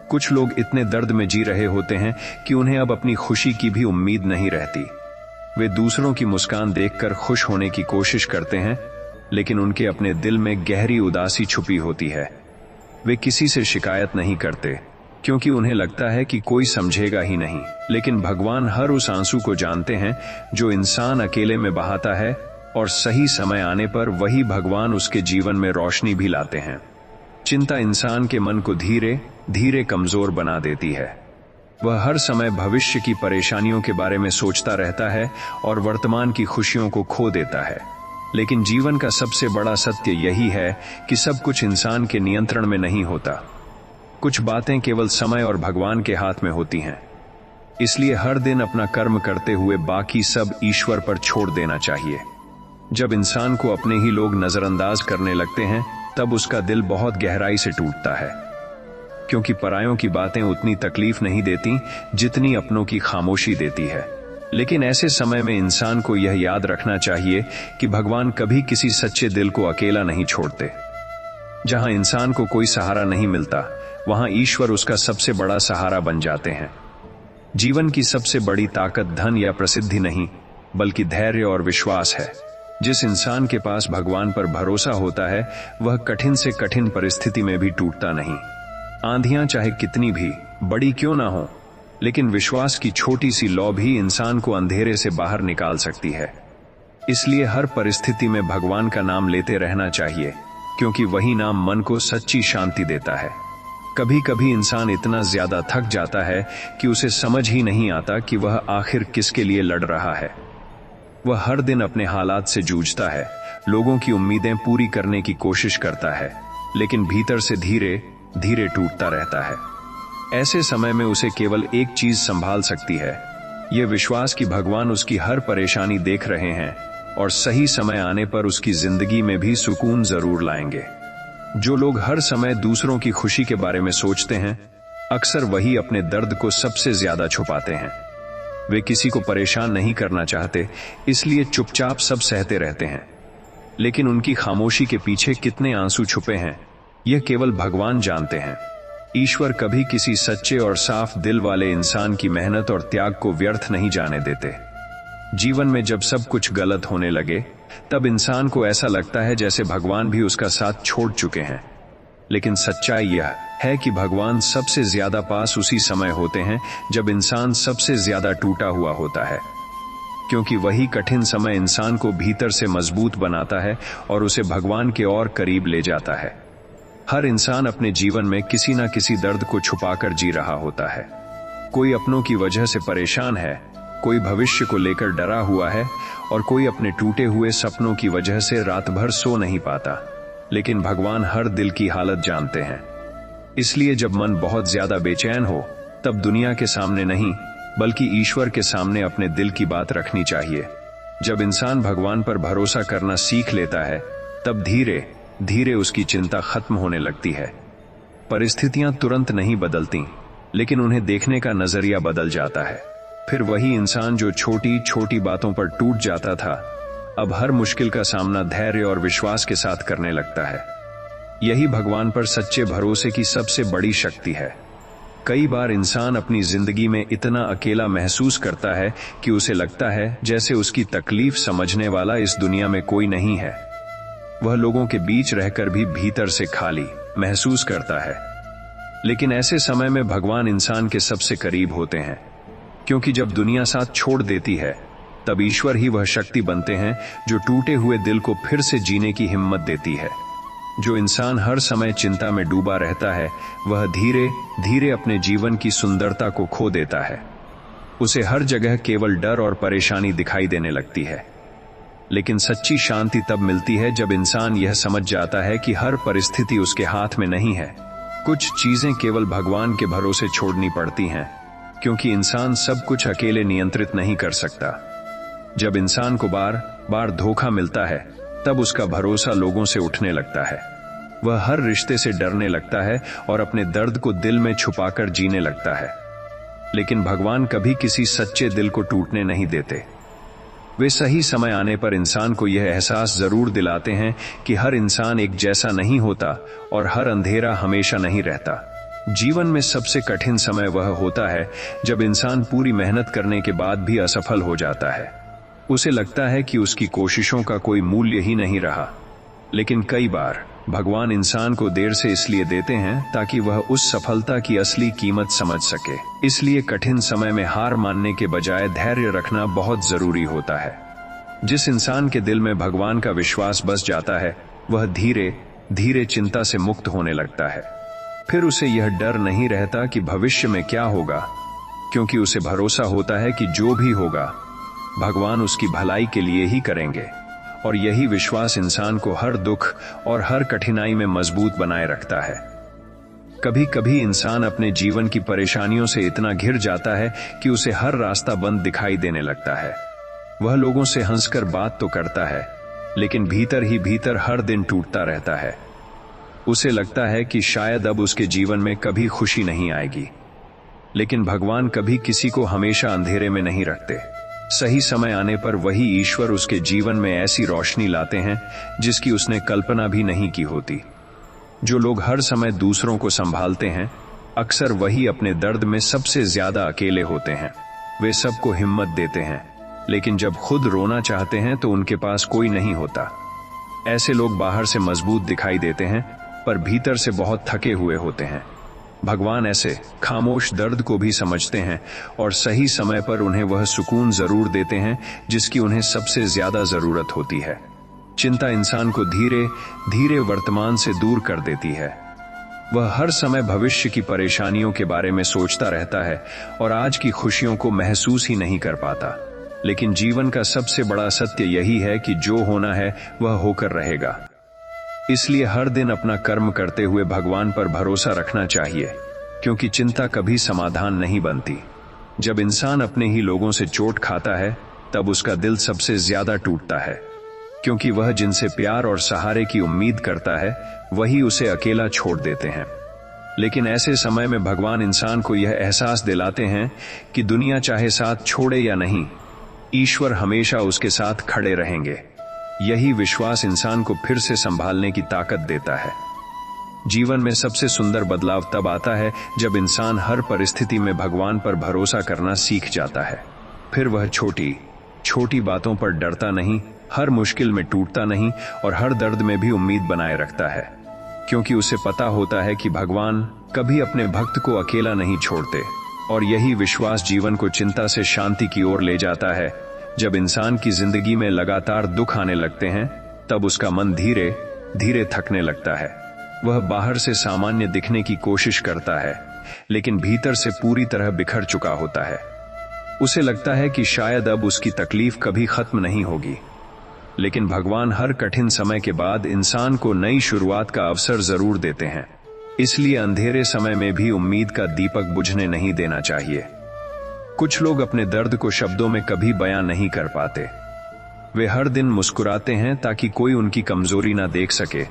कुछ लोग इतने दर्द में जी रहे होते हैं कि उन्हें अब अपनी खुशी की भी उम्मीद नहीं रहती। वे दूसरों की मुस्कान देखकर खुश होने की कोशिश करते हैं, लेकिन उनके अपने दिल में गहरी उदासी छुपी होती है। वे किसी से शिकायत नहीं करते, क्योंकि उन्हें लगता है कि कोई समझेगा ही नहीं। लेकिन भगवान हर उस आंसू को जानते हैं जो इंसान अकेले में बहाता है, और सही समय आने पर वही भगवान उसके जीवन में रोशनी भी लाते हैं। चिंता इंसान के मन को धीरे धीरे कमजोर बना देती है। वह हर समय भविष्य की परेशानियों के बारे में सोचता रहता है और वर्तमान की खुशियों को खो देता है। लेकिन जीवन का सबसे बड़ा सत्य यही है कि सब कुछ इंसान के नियंत्रण में नहीं होता। कुछ बातें केवल समय और भगवान के हाथ में होती हैं। इसलिए हर दिन अपना कर्म करते हुए बाकी सब ईश्वर पर छोड़ देना चाहिए। जब इंसान को अपने ही लोग नजरअंदाज करने लगते हैं, तब उसका दिल बहुत गहराई से टूटता है, क्योंकि परायों की बातें उतनी तकलीफ नहीं देती जितनी अपनों की खामोशी देती है। लेकिन ऐसे समय में इंसान को यह याद रखना चाहिए कि भगवान कभी किसी सच्चे दिल को अकेला नहीं छोड़ते। जहां इंसान को कोई सहारा नहीं मिलता, वहां ईश्वर उसका सबसे बड़ा सहारा बन जाते हैं। जीवन की सबसे बड़ी ताकत धन या प्रसिद्धि नहीं, बल्कि धैर्य और विश्वास है। जिस इंसान के पास भगवान पर भरोसा होता है, वह कठिन से कठिन परिस्थिति में भी टूटता नहीं। आंधियां चाहे कितनी भी बड़ी क्यों ना हो, लेकिन विश्वास की छोटी सी लौ भी इंसान को अंधेरे से बाहर निकाल सकती है। इसलिए हर परिस्थिति में भगवान का नाम लेते रहना चाहिए, क्योंकि वही नाम मन को सच्ची शांति देता है। कभी कभी इंसान इतना ज्यादा थक जाता है कि उसे समझ ही नहीं आता कि वह आखिर किसके लिए लड़ रहा है। वह हर दिन अपने हालात से जूझता है, लोगों की उम्मीदें पूरी करने की कोशिश करता है, लेकिन भीतर से धीरे धीरे टूटता रहता है। ऐसे समय में उसे केवल एक चीज संभाल सकती है, यह विश्वास कि भगवान उसकी हर परेशानी देख रहे हैं और सही समय आने पर उसकी जिंदगी में भी सुकून जरूर लाएंगे। जो लोग हर समय दूसरों की खुशी के बारे में सोचते हैं, अक्सर वही अपने दर्द को सबसे ज्यादा छुपाते हैं। वे किसी को परेशान नहीं करना चाहते, इसलिए चुपचाप सब सहते रहते हैं। लेकिन उनकी खामोशी के पीछे कितने आंसू छुपे हैं, यह केवल भगवान जानते हैं। ईश्वर कभी किसी सच्चे और साफ दिल वाले इंसान की मेहनत और त्याग को व्यर्थ नहीं जाने देते। जीवन में जब सब कुछ गलत होने लगे, तब इंसान को ऐसा लगता है जैसे भगवान भी उसका साथ छोड़ चुके हैं। लेकिन सच्चाई यह है कि भगवान सबसे ज्यादा पास उसी समय होते हैं जब इंसान सबसे ज्यादा टूटा हुआ होता है, क्योंकि वही कठिन समय इंसान को भीतर से मजबूत बनाता है और उसे भगवान के और करीब ले जाता है। हर इंसान अपने जीवन में किसी न किसी दर्द को छुपाकर जी रहा होता है। कोई अपनों की वजह से परेशान है, कोई भविष्य को लेकर डरा हुआ है, और कोई अपने टूटे हुए सपनों की वजह से रात भर सो नहीं पाता। लेकिन भगवान हर दिल की हालत जानते हैं। इसलिए जब मन बहुत ज्यादा बेचैन हो तब दुनिया के सामने नहीं बल्कि ईश्वर के सामने अपने दिल की बात रखनी चाहिए। जब इंसान भगवान पर भरोसा करना सीख लेता है तब धीरे धीरे उसकी चिंता खत्म होने लगती है। परिस्थितियां तुरंत नहीं बदलती, लेकिन उन्हें देखने का नजरिया बदल जाता है। फिर वही इंसान जो छोटी छोटी बातों पर टूट जाता था, अब हर मुश्किल का सामना धैर्य और विश्वास के साथ करने लगता है। यही भगवान पर सच्चे भरोसे की सबसे बड़ी शक्ति है। कई बार इंसान अपनी जिंदगी में इतना अकेला महसूस करता है कि उसे लगता है जैसे उसकी तकलीफ समझने वाला इस दुनिया में कोई नहीं है। वह लोगों के बीच रहकर भी भीतर से खाली महसूस करता है। लेकिन ऐसे समय में भगवान इंसान के सबसे करीब होते हैं, क्योंकि जब दुनिया साथ छोड़ देती है तब ईश्वर ही वह शक्ति बनते हैं जो टूटे हुए दिल को फिर से जीने की हिम्मत देती है। जो इंसान हर समय चिंता में डूबा रहता है वह धीरे धीरे अपने जीवन की सुंदरता को खो देता है। उसे हर जगह केवल डर और परेशानी दिखाई देने लगती है। लेकिन सच्ची शांति तब मिलती है जब इंसान यह समझ जाता है कि हर परिस्थिति उसके हाथ में नहीं है। कुछ चीजें केवल भगवान के भरोसे छोड़नी पड़ती हैं, क्योंकि इंसान सब कुछ अकेले नियंत्रित नहीं कर सकता। जब इंसान को बार बार धोखा मिलता है तब उसका भरोसा लोगों से उठने लगता है। वह हर रिश्ते से डरने लगता है और अपने दर्द को दिल में छुपाकर जीने लगता है। लेकिन भगवान कभी किसी सच्चे दिल को टूटने नहीं देते। वे सही समय आने पर इंसान को यह एहसास जरूर दिलाते हैं कि हर इंसान एक जैसा नहीं होता और हर अंधेरा हमेशा नहीं रहता। जीवन में सबसे कठिन समय वह होता है जब इंसान पूरी मेहनत करने के बाद भी असफल हो जाता है। उसे लगता है कि उसकी कोशिशों का कोई मूल्य ही नहीं रहा। लेकिन कई बार भगवान इंसान को देर से इसलिए देते हैं ताकि वह उस सफलता की असली कीमत समझ सके। इसलिए कठिन समय में हार मानने के बजाय धैर्य रखना बहुत जरूरी होता है। जिस इंसान के दिल में भगवान का विश्वास बस जाता है वह धीरे धीरे चिंता से मुक्त होने लगता है। फिर उसे यह डर नहीं रहता कि भविष्य में क्या होगा, क्योंकि उसे भरोसा होता है कि जो भी होगा भगवान उसकी भलाई के लिए ही करेंगे। और यही विश्वास इंसान को हर दुख और हर कठिनाई में मजबूत बनाए रखता है। कभी कभी इंसान अपने जीवन की परेशानियों से इतना घिर जाता है कि उसे हर रास्ता बंद दिखाई देने लगता है। वह लोगों से हंसकर बात तो करता है, लेकिन भीतर ही भीतर हर दिन टूटता रहता है। उसे लगता है कि शायद अब उसके जीवन में कभी खुशी नहीं आएगी। लेकिन भगवान कभी किसी को हमेशा अंधेरे में नहीं रखते। सही समय आने पर वही ईश्वर उसके जीवन में ऐसी रोशनी लाते हैं जिसकी उसने कल्पना भी नहीं की होती। जो लोग हर समय दूसरों को संभालते हैं अक्सर वही अपने दर्द में सबसे ज्यादा अकेले होते हैं। वे सबको हिम्मत देते हैं, लेकिन जब खुद रोना चाहते हैं तो उनके पास कोई नहीं होता। ऐसे लोग बाहर से मजबूत दिखाई देते हैं पर भीतर से बहुत थके हुए होते हैं। भगवान ऐसे खामोश दर्द को भी समझते हैं और सही समय पर उन्हें वह सुकून जरूर देते हैं जिसकी उन्हें सबसे ज्यादा जरूरत होती है। चिंता इंसान को धीरे धीरे वर्तमान से दूर कर देती है। वह हर समय भविष्य की परेशानियों के बारे में सोचता रहता है और आज की खुशियों को महसूस ही नहीं कर पाता। लेकिन जीवन का सबसे बड़ा सत्य यही है कि जो होना है वह होकर रहेगा। इसलिए हर दिन अपना कर्म करते हुए भगवान पर भरोसा रखना चाहिए, क्योंकि चिंता कभी समाधान नहीं बनती। जब इंसान अपने ही लोगों से चोट खाता है तब उसका दिल सबसे ज्यादा टूटता है, क्योंकि वह जिनसे प्यार और सहारे की उम्मीद करता है वही उसे अकेला छोड़ देते हैं। लेकिन ऐसे समय में भगवान इंसान को यह एहसास दिलाते हैं कि दुनिया चाहे साथ छोड़े या नहीं, ईश्वर हमेशा उसके साथ खड़े रहेंगे। यही विश्वास इंसान को फिर से संभालने की ताकत देता है। जीवन में सबसे सुंदर बदलाव तब आता है जब इंसान हर परिस्थिति में भगवान पर भरोसा करना सीख जाता है। फिर वह छोटी छोटी बातों पर डरता नहीं, हर मुश्किल में टूटता नहीं और हर दर्द में भी उम्मीद बनाए रखता है, क्योंकि उसे पता होता है कि भगवान कभी अपने भक्त को अकेला नहीं छोड़ते। और यही विश्वास जीवन को चिंता से शांति की ओर ले जाता है। जब इंसान की जिंदगी में लगातार दुख आने लगते हैं तब उसका मन धीरे धीरे थकने लगता है। वह बाहर से सामान्य दिखने की कोशिश करता है, लेकिन भीतर से पूरी तरह बिखर चुका होता है। उसे लगता है कि शायद अब उसकी तकलीफ कभी खत्म नहीं होगी। लेकिन भगवान हर कठिन समय के बाद इंसान को नई शुरुआत का अवसर जरूर देते हैं। इसलिए अंधेरे समय में भी उम्मीद का दीपक बुझने नहीं देना चाहिए। कुछ लोग अपने दर्द को शब्दों में कभी बयां नहीं कर पाते। वे हर दिन मुस्कुराते हैं ताकि कोई उनकी कमजोरी ना देख सके,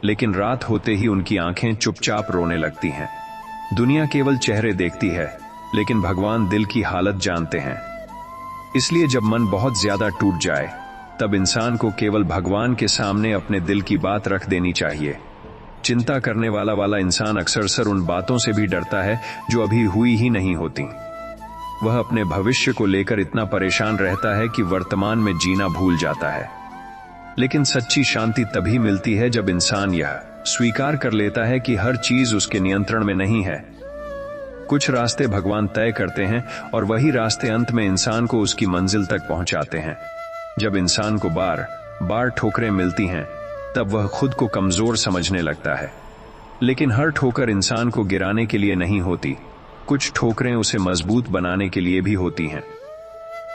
लेकिन रात होते ही उनकी आंखें चुपचाप रोने लगती हैं। दुनिया केवल चेहरे देखती है, लेकिन भगवान दिल की हालत जानते हैं। इसलिए जब मन बहुत ज्यादा टूट जाए, तब इंसान को केवल भगवान के सामने अपने दिल की बात रख देनी चाहिए। चिंता करने वाला इंसान अक्सर उन बातों से भी डरता है जो अभी हुई ही नहीं होती। वह अपने भविष्य को लेकर इतना परेशान रहता है कि वर्तमान में जीना भूल जाता है। लेकिन सच्ची शांति तभी मिलती है जब इंसान यह स्वीकार कर लेता है कि हर चीज उसके नियंत्रण में नहीं है। कुछ रास्ते भगवान तय करते हैं और वही रास्ते अंत में इंसान को उसकी मंजिल तक पहुंचाते हैं। जब इंसान को बार बार ठोकरें मिलती हैं, तब वह खुद को कमजोर समझने लगता है। लेकिन हर ठोकर इंसान को गिराने के लिए नहीं होती, कुछ ठोकरें उसे मजबूत बनाने के लिए भी होती हैं।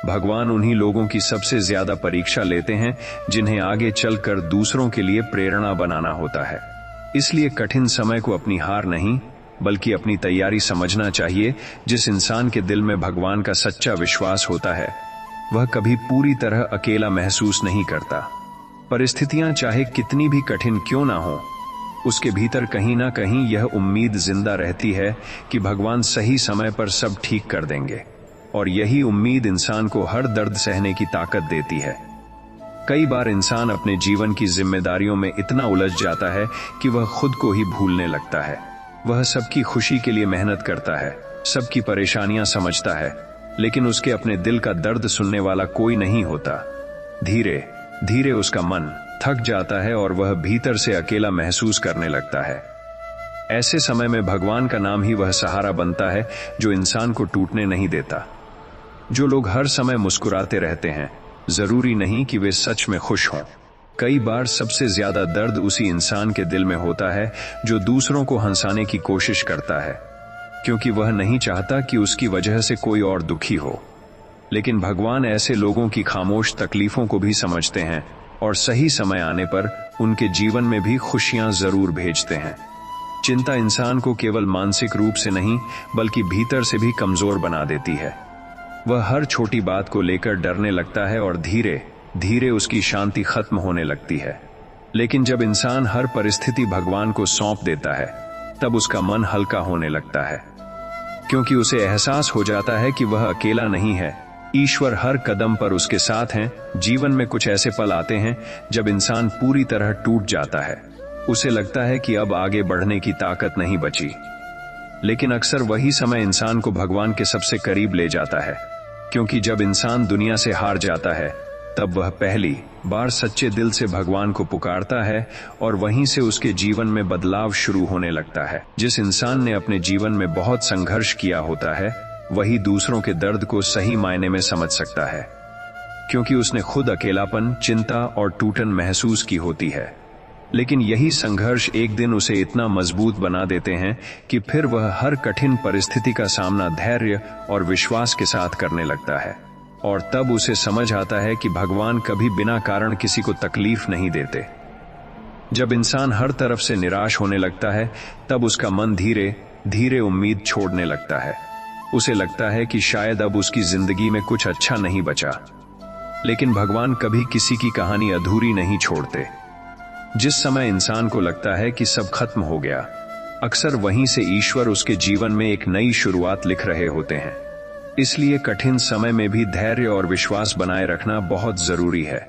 भगवान उन्हीं लोगों की सबसे ज्यादा परीक्षा लेते हैं जिन्हें आगे चलकर दूसरों के लिए प्रेरणा बनाना होता है। इसलिए कठिन समय को अपनी हार नहीं, बल्कि अपनी तैयारी समझना चाहिए। जिस इंसान के दिल में भगवान का सच्चा विश्वास होता है, वह कभी पूरी तरह अकेला महसूस नहीं करता। परिस्थितियां चाहे कितनी भी कठिन क्यों ना हो, उसके भीतर कहीं ना कहीं यह उम्मीद जिंदा रहती है कि भगवान सही समय पर सब ठीक कर देंगे। और यही उम्मीद इंसान को हर दर्द सहने की ताकत देती है। कई बार इंसान अपने जीवन की जिम्मेदारियों में इतना उलझ जाता है कि वह खुद को ही भूलने लगता है। वह सबकी खुशी के लिए मेहनत करता है, सबकी परेशानियां समझता है, लेकिन उसके अपने दिल का दर्द सुनने वाला कोई नहीं होता। धीरे धीरे उसका मन थक जाता है और वह भीतर से अकेला महसूस करने लगता है। ऐसे समय में भगवान का नाम ही वह सहारा बनता है जो इंसान को टूटने नहीं देता। जो लोग हर समय मुस्कुराते रहते हैं, जरूरी नहीं कि वे सच में खुश हों। कई बार सबसे ज्यादा दर्द उसी इंसान के दिल में होता है जो दूसरों को हंसाने की कोशिश करता है, क्योंकि वह नहीं चाहता कि उसकी वजह से कोई और दुखी हो। लेकिन भगवान ऐसे लोगों की खामोश तकलीफों को भी समझते हैं और सही समय आने पर उनके जीवन में भी खुशियां जरूर भेजते हैं। चिंता इंसान को केवल मानसिक रूप से नहीं, बल्कि भीतर से भी कमजोर बना देती है। वह हर छोटी बात को लेकर डरने लगता है और धीरे धीरे उसकी शांति खत्म होने लगती है। लेकिन जब इंसान हर परिस्थिति भगवान को सौंप देता है, तब उसका मन हल्का होने लगता है, क्योंकि उसे एहसास हो जाता है कि वह अकेला नहीं है। ईश्वर हर कदम पर उसके साथ हैं। जीवन में कुछ ऐसे पल आते हैं जब इंसान पूरी तरह टूट जाता है। उसे लगता है कि अब आगे बढ़ने की ताकत नहीं बची। लेकिन अक्सर वही समय इंसान को भगवान के सबसे करीब ले जाता है, क्योंकि जब इंसान दुनिया से हार जाता है, तब वह पहली बार सच्चे दिल से भगवान को पुकारता है और वहीं से उसके जीवन में बदलाव शुरू होने लगता है। जिस इंसान ने अपने जीवन में बहुत संघर्ष किया होता है, वही दूसरों के दर्द को सही मायने में समझ सकता है, क्योंकि उसने खुद अकेलापन, चिंता और टूटन महसूस की होती है। लेकिन यही संघर्ष एक दिन उसे इतना मजबूत बना देते हैं कि फिर वह हर कठिन परिस्थिति का सामना धैर्य और विश्वास के साथ करने लगता है। और तब उसे समझ आता है कि भगवान कभी बिना कारण किसी को तकलीफ नहीं देते। जब इंसान हर तरफ से निराश होने लगता है, तब उसका मन धीरे धीरे उम्मीद छोड़ने लगता है। उसे लगता है कि शायद अब उसकी जिंदगी में कुछ अच्छा नहीं बचा। लेकिन भगवान कभी किसी की कहानी अधूरी नहीं छोड़ते। जिस समय इंसान को लगता है कि सब खत्म हो गया, अक्सर वहीं से ईश्वर उसके जीवन में एक नई शुरुआत लिख रहे होते हैं। इसलिए कठिन समय में भी धैर्य और विश्वास बनाए रखना बहुत जरूरी है।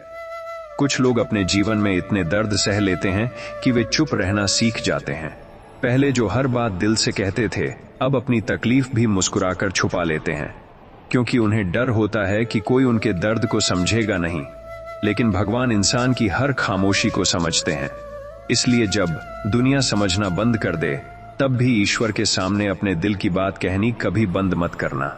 कुछ लोग अपने जीवन में इतने दर्द सह लेते हैं कि वे चुप रहना सीख जाते हैं। पहले जो हर बात दिल से कहते थे, अब अपनी तकलीफ भी मुस्कुराकर छुपा लेते हैं, क्योंकि उन्हें डर होता है कि कोई उनके दर्द को समझेगा नहीं। लेकिन भगवान इंसान की हर खामोशी को समझते हैं। इसलिए जब दुनिया समझना बंद कर दे, तब भी ईश्वर के सामने अपने दिल की बात कहनी कभी बंद मत करना।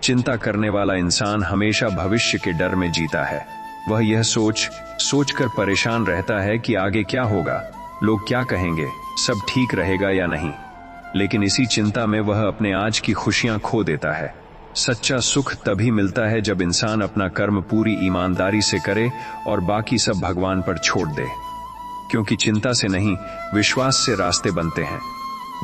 चिंता करने वाला इंसान हमेशा भविष्य के डर में जीता है। वह यह सोच कर परेशान रहता है कि आगे क्या होगा, लोग क्या कहेंगे, सब ठीक रहेगा या नहीं। लेकिन इसी चिंता में वह अपने आज की खुशियां खो देता है। सच्चा सुख तभी मिलता है जब इंसान अपना कर्म पूरी ईमानदारी से करे और बाकी सब भगवान पर छोड़ दे, क्योंकि चिंता से नहीं, विश्वास से रास्ते बनते हैं।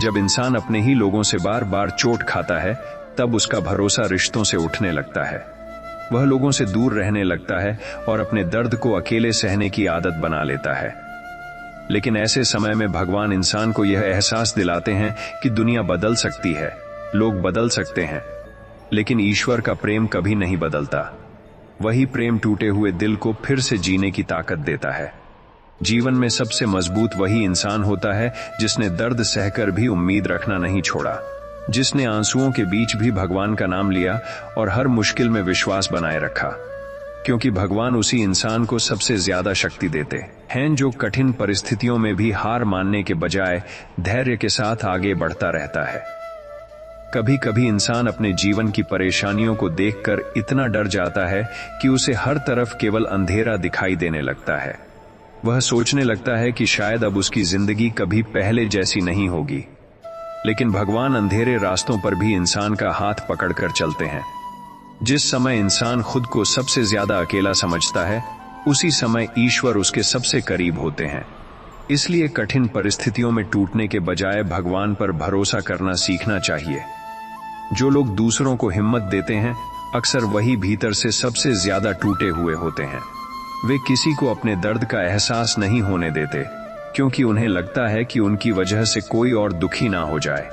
जब इंसान अपने ही लोगों से बार बार चोट खाता है, तब उसका भरोसा रिश्तों से उठने लगता है। वह लोगों से दूर रहने लगता है और अपने दर्द को अकेले सहने की आदत बना लेता है। लेकिन ऐसे समय में भगवान इंसान को यह एहसास दिलाते हैं कि दुनिया बदल सकती है, लोग बदल सकते हैं, लेकिन ईश्वर का प्रेम कभी नहीं बदलता। वही प्रेम टूटे हुए दिल को फिर से जीने की ताकत देता है। जीवन में सबसे मजबूत वही इंसान होता है जिसने दर्द सहकर भी उम्मीद रखना नहीं छोड़ा, जिसने आंसुओं के बीच भी भगवान का नाम लिया और हर मुश्किल में विश्वास बनाए रखा। क्योंकि भगवान उसी इंसान को सबसे ज्यादा शक्ति देते हैं जो कठिन परिस्थितियों में भी हार मानने के बजाय धैर्य के साथ आगे बढ़ता रहता है। कभी कभी इंसान अपने जीवन की परेशानियों को देखकर इतना डर जाता है कि उसे हर तरफ केवल अंधेरा दिखाई देने लगता है। वह सोचने लगता है कि शायद अब उसकी जिंदगी कभी पहले जैसी नहीं होगी। लेकिन भगवान अंधेरे रास्तों पर भी इंसान का हाथ पकड़कर चलते हैं। जिस समय इंसान खुद को सबसे ज्यादा अकेला समझता है, उसी समय ईश्वर उसके सबसे करीब होते हैं। इसलिए कठिन परिस्थितियों में टूटने के बजाय भगवान पर भरोसा करना सीखना चाहिए। जो लोग दूसरों को हिम्मत देते हैं, अक्सर वही भीतर से सबसे ज्यादा टूटे हुए होते हैं। वे किसी को अपने दर्द का एहसास नहीं होने देते, क्योंकि उन्हें लगता है कि उनकी वजह से कोई और दुखी ना हो जाए।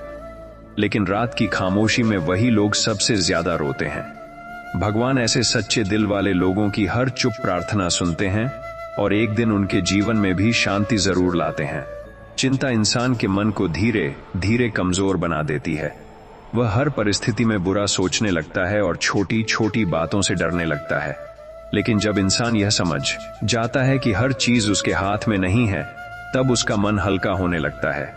लेकिन रात की खामोशी में वही लोग सबसे ज्यादा रोते हैं। भगवान ऐसे सच्चे दिल वाले लोगों की हर चुप प्रार्थना सुनते हैं और एक दिन उनके जीवन में भी शांति जरूर लाते हैं। चिंता इंसान के मन को धीरे धीरे कमजोर बना देती है। वह हर परिस्थिति में बुरा सोचने लगता है और छोटी छोटी बातों से डरने लगता है। लेकिन जब इंसान यह समझ जाता है कि हर चीज उसके हाथ में नहीं है, तब उसका मन हल्का होने लगता है,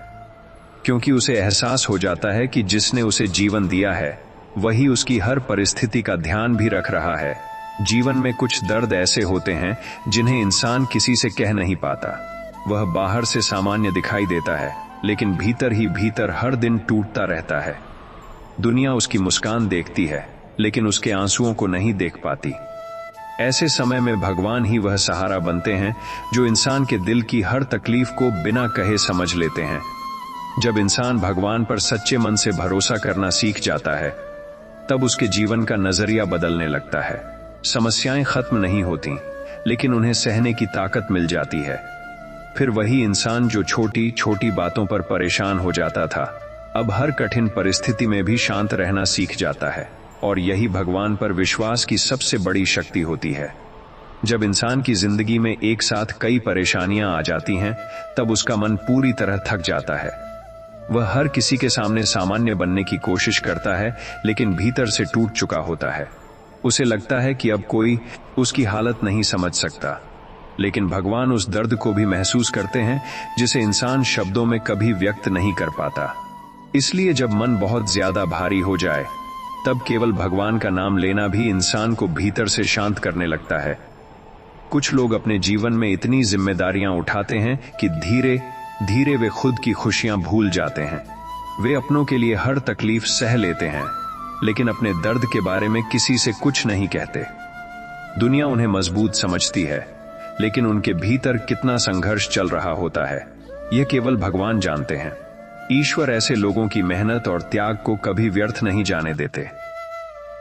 क्योंकि उसे एहसास हो जाता है कि जिसने उसे जीवन दिया है वही उसकी हर परिस्थिति का ध्यान भी रख रहा है। जीवन में कुछ दर्द ऐसे होते हैं जिन्हें इंसान किसी से कह नहीं पाता। वह बाहर से सामान्य दिखाई देता है, लेकिन भीतर ही भीतर हर दिन टूटता रहता है। दुनिया उसकी मुस्कान देखती है, लेकिन उसके आंसुओं को नहीं देख पाती। ऐसे समय में भगवान ही वह सहारा बनते हैं जो इंसान के दिल की हर तकलीफ को बिना कहे समझ लेते हैं। जब इंसान भगवान पर सच्चे मन से भरोसा करना सीख जाता है, तब उसके जीवन का नजरिया बदलने लगता है। समस्याएं खत्म नहीं होती, लेकिन उन्हें सहने की ताकत मिल जाती है। फिर वही इंसान जो छोटी छोटी बातों पर परेशान हो जाता था, अब हर कठिन परिस्थिति में भी शांत रहना सीख जाता है। और यही भगवान पर विश्वास की सबसे बड़ी शक्ति होती है। जब इंसान की जिंदगी में एक साथ कई परेशानियां आ जाती हैं, तब उसका मन पूरी तरह थक जाता है। वह हर किसी के सामने सामान्य बनने की कोशिश करता है, लेकिन भीतर से टूट चुका होता है। उसे लगता है कि अब कोई उसकी हालत नहीं समझ सकता। लेकिन भगवान उस दर्द को भी महसूस करते हैं जिसे इंसान शब्दों में कभी व्यक्त नहीं कर पाता। इसलिए जब मन बहुत ज्यादा भारी हो जाए, तब केवल भगवान का नाम लेना भी इंसान को भीतर से शांत करने लगता है। कुछ लोग अपने जीवन में इतनी जिम्मेदारियां उठाते हैं कि धीरे धीरे वे खुद की खुशियां भूल जाते हैं। वे अपनों के लिए हर तकलीफ सह लेते हैं, लेकिन अपने दर्द के बारे में किसी से कुछ नहीं कहते। दुनिया उन्हें मजबूत समझती है, लेकिन उनके भीतर कितना संघर्ष चल रहा होता है, यह केवल भगवान जानते हैं। ईश्वर ऐसे लोगों की मेहनत और त्याग को कभी व्यर्थ नहीं जाने देते।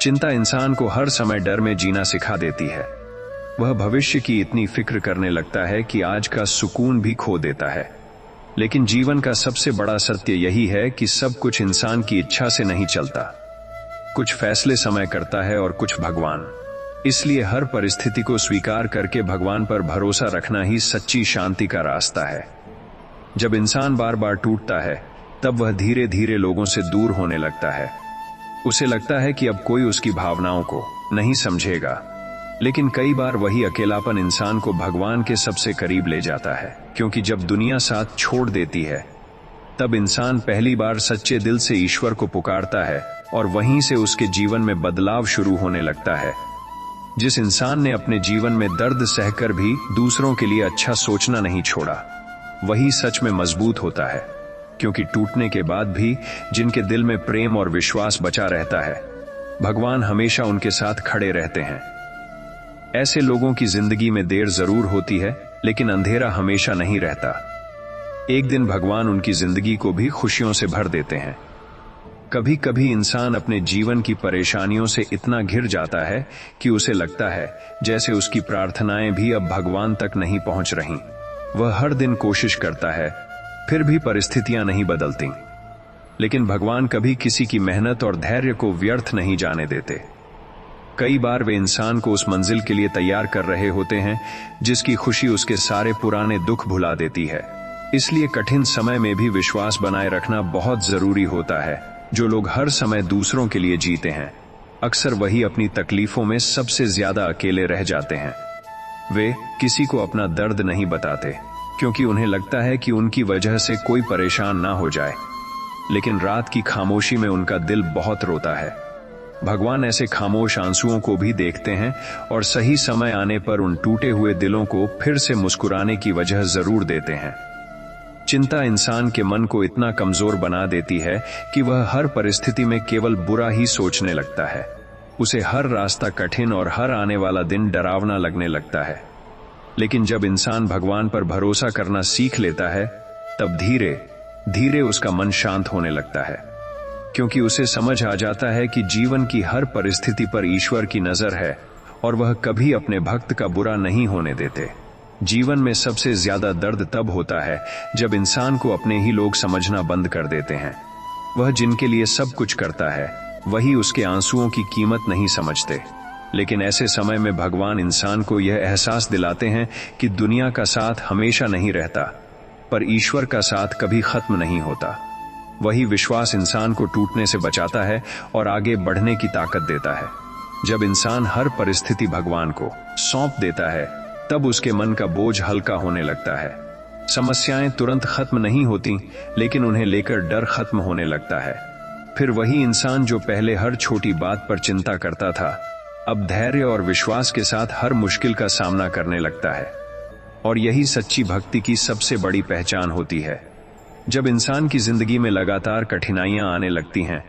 चिंता इंसान को हर समय डर में जीना सिखा देती है। वह भविष्य की इतनी फिक्र करने लगता है कि आज का सुकून भी खो देता है। लेकिन जीवन का सबसे बड़ा सत्य यही है कि सब कुछ इंसान की इच्छा से नहीं चलता। कुछ फैसले समय करता है और कुछ भगवान। इसलिए हर परिस्थिति को स्वीकार करके भगवान पर भरोसा रखना ही सच्ची शांति का रास्ता है। जब इंसान बार बार टूटता है, तब वह धीरे धीरे लोगों से दूर होने लगता है। उसे लगता है कि अब कोई उसकी भावनाओं को नहीं समझेगा। लेकिन कई बार वही अकेलापन इंसान को भगवान के सबसे करीब ले जाता है, क्योंकि जब दुनिया साथ छोड़ देती है, तब इंसान पहली बार सच्चे दिल से ईश्वर को पुकारता है और वहीं से उसके जीवन में बदलाव शुरू होने लगता है। जिस इंसान ने अपने जीवन में दर्द सहकर भी दूसरों के लिए अच्छा सोचना नहीं छोड़ा, वही सच में मजबूत होता है। क्योंकि टूटने के बाद भी जिनके दिल में प्रेम और विश्वास बचा रहता है, भगवान हमेशा उनके साथ खड़े रहते हैं। ऐसे लोगों की जिंदगी में देर जरूर होती है, लेकिन अंधेरा हमेशा नहीं रहता। एक दिन भगवान उनकी जिंदगी को भी खुशियों से भर देते हैं। कभी कभी इंसान अपने जीवन की परेशानियों से इतना घिर जाता है कि उसे लगता है जैसे उसकी प्रार्थनाएं भी अब भगवान तक नहीं पहुंच रहीं। वह हर दिन कोशिश करता है, फिर भी परिस्थितियां नहीं बदलती। लेकिन भगवान कभी किसी की मेहनत और धैर्य को व्यर्थ नहीं जाने देते। कई बार वे इंसान को उस मंजिल के लिए तैयार कर रहे होते हैं जिसकी खुशी उसके सारे पुराने दुख भुला देती है। इसलिए कठिन समय में भी विश्वास बनाए रखना बहुत जरूरी होता है। जो लोग हर समय दूसरों के लिए जीते हैं, अक्सर वही अपनी तकलीफों में सबसे ज्यादा अकेले रह जाते हैं। वे किसी को अपना दर्द नहीं बताते क्योंकि उन्हें लगता है कि उनकी वजह से कोई परेशान ना हो जाए। लेकिन रात की खामोशी में उनका दिल बहुत रोता है। भगवान ऐसे खामोश आंसुओं को भी देखते हैं और सही समय आने पर उन टूटे हुए दिलों को फिर से मुस्कुराने की वजह जरूर देते हैं। चिंता इंसान के मन को इतना कमजोर बना देती है कि वह हर परिस्थिति में केवल बुरा ही सोचने लगता है। उसे हर रास्ता कठिन और हर आने वाला दिन डरावना लगने लगता है। लेकिन जब इंसान भगवान पर भरोसा करना सीख लेता है, तब धीरे धीरे उसका मन शांत होने लगता है, क्योंकि उसे समझ आ जाता है कि जीवन की हर परिस्थिति पर ईश्वर की नजर है और वह कभी अपने भक्त का बुरा नहीं होने देते। जीवन में सबसे ज्यादा दर्द तब होता है जब इंसान को अपने ही लोग समझना बंद कर देते हैं। वह जिनके लिए सब कुछ करता है, वही उसके आंसुओं की कीमत नहीं समझते। लेकिन ऐसे समय में भगवान इंसान को यह एहसास दिलाते हैं कि दुनिया का साथ हमेशा नहीं रहता, पर ईश्वर का साथ कभी खत्म नहीं होता। वही विश्वास इंसान को टूटने से बचाता है और आगे बढ़ने की ताकत देता है। जब इंसान हर परिस्थिति भगवान को सौंप देता है, तब उसके मन का बोझ हल्का होने लगता है। समस्याएं तुरंत खत्म नहीं होती, लेकिन उन्हें लेकर डर खत्म होने लगता है। फिर वही इंसान जो पहले हर छोटी बात पर चिंता करता था, अब धैर्य और विश्वास के साथ हर मुश्किल का सामना करने लगता है। और यही सच्ची भक्ति की सबसे बड़ी पहचान होती है। जब इंसान की जिंदगी में लगातार कठिनाइयां आने लगती हैं,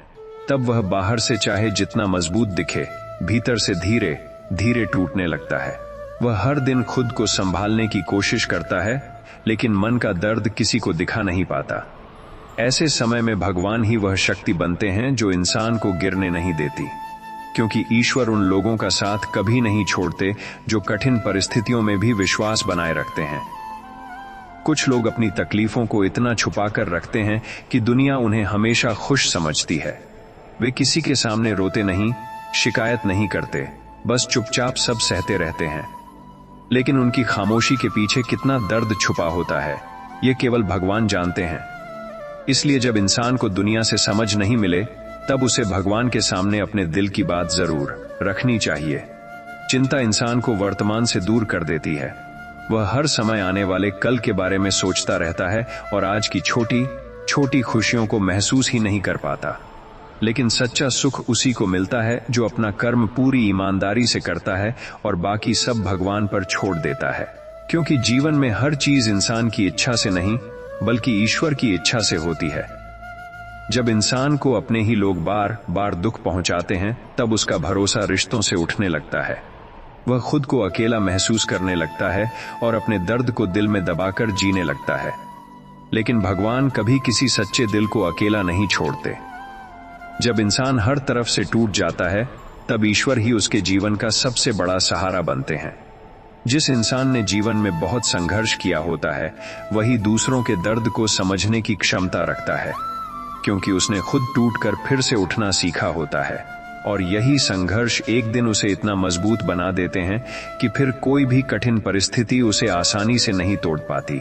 तब वह बाहर से चाहे जितना मजबूत दिखे, भीतर से धीरे धीरे टूटने लगता है। वह हर दिन खुद को संभालने की कोशिश करता है, लेकिन मन का दर्द किसी को दिखा नहीं पाता। ऐसे समय में भगवान ही वह शक्ति बनते हैं जो इंसान को गिरने नहीं देती, क्योंकि ईश्वर उन लोगों का साथ कभी नहीं छोड़ते जो कठिन परिस्थितियों में भी विश्वास बनाए रखते हैं। कुछ लोग अपनी तकलीफों को इतना छुपा कर रखते हैं कि दुनिया उन्हें हमेशा खुश समझती है। वे किसी के सामने रोते नहीं, शिकायत नहीं करते, बस चुपचाप सब सहते रहते हैं। लेकिन उनकी खामोशी के पीछे कितना दर्द छुपा होता है, ये केवल भगवान जानते हैं। इसलिए जब इंसान को दुनिया से समझ नहीं मिले, तब उसे भगवान के सामने अपने दिल की बात जरूर रखनी चाहिए। चिंता इंसान को वर्तमान से दूर कर देती है। वह हर समय आने वाले कल के बारे में सोचता रहता है और आज की छोटी छोटी खुशियों को महसूस ही नहीं कर पाता। लेकिन सच्चा सुख उसी को मिलता है जो अपना कर्म पूरी ईमानदारी से करता है और बाकी सब भगवान पर छोड़ देता है। क्योंकि जीवन में हर चीज इंसान की इच्छा से नहीं, बल्कि ईश्वर की इच्छा से होती है। जब इंसान को अपने ही लोग बार बार दुख पहुंचाते हैं, तब उसका भरोसा रिश्तों से उठने लगता है। वह खुद को अकेला महसूस करने लगता है और अपने दर्द को दिल में दबाकर जीने लगता है। लेकिन भगवान कभी किसी सच्चे दिल को अकेला नहीं छोड़ते। जब इंसान हर तरफ से टूट जाता है, तब ईश्वर ही उसके जीवन का सबसे बड़ा सहारा बनते हैं। जिस इंसान ने जीवन में बहुत संघर्ष किया होता है, वही दूसरों के दर्द को समझने की क्षमता रखता है, क्योंकि उसने खुद टूटकर फिर से उठना सीखा होता है। और यही संघर्ष एक दिन उसे इतना मजबूत बना देते हैं कि फिर कोई भी कठिन परिस्थिति उसे आसानी से नहीं तोड़ पाती।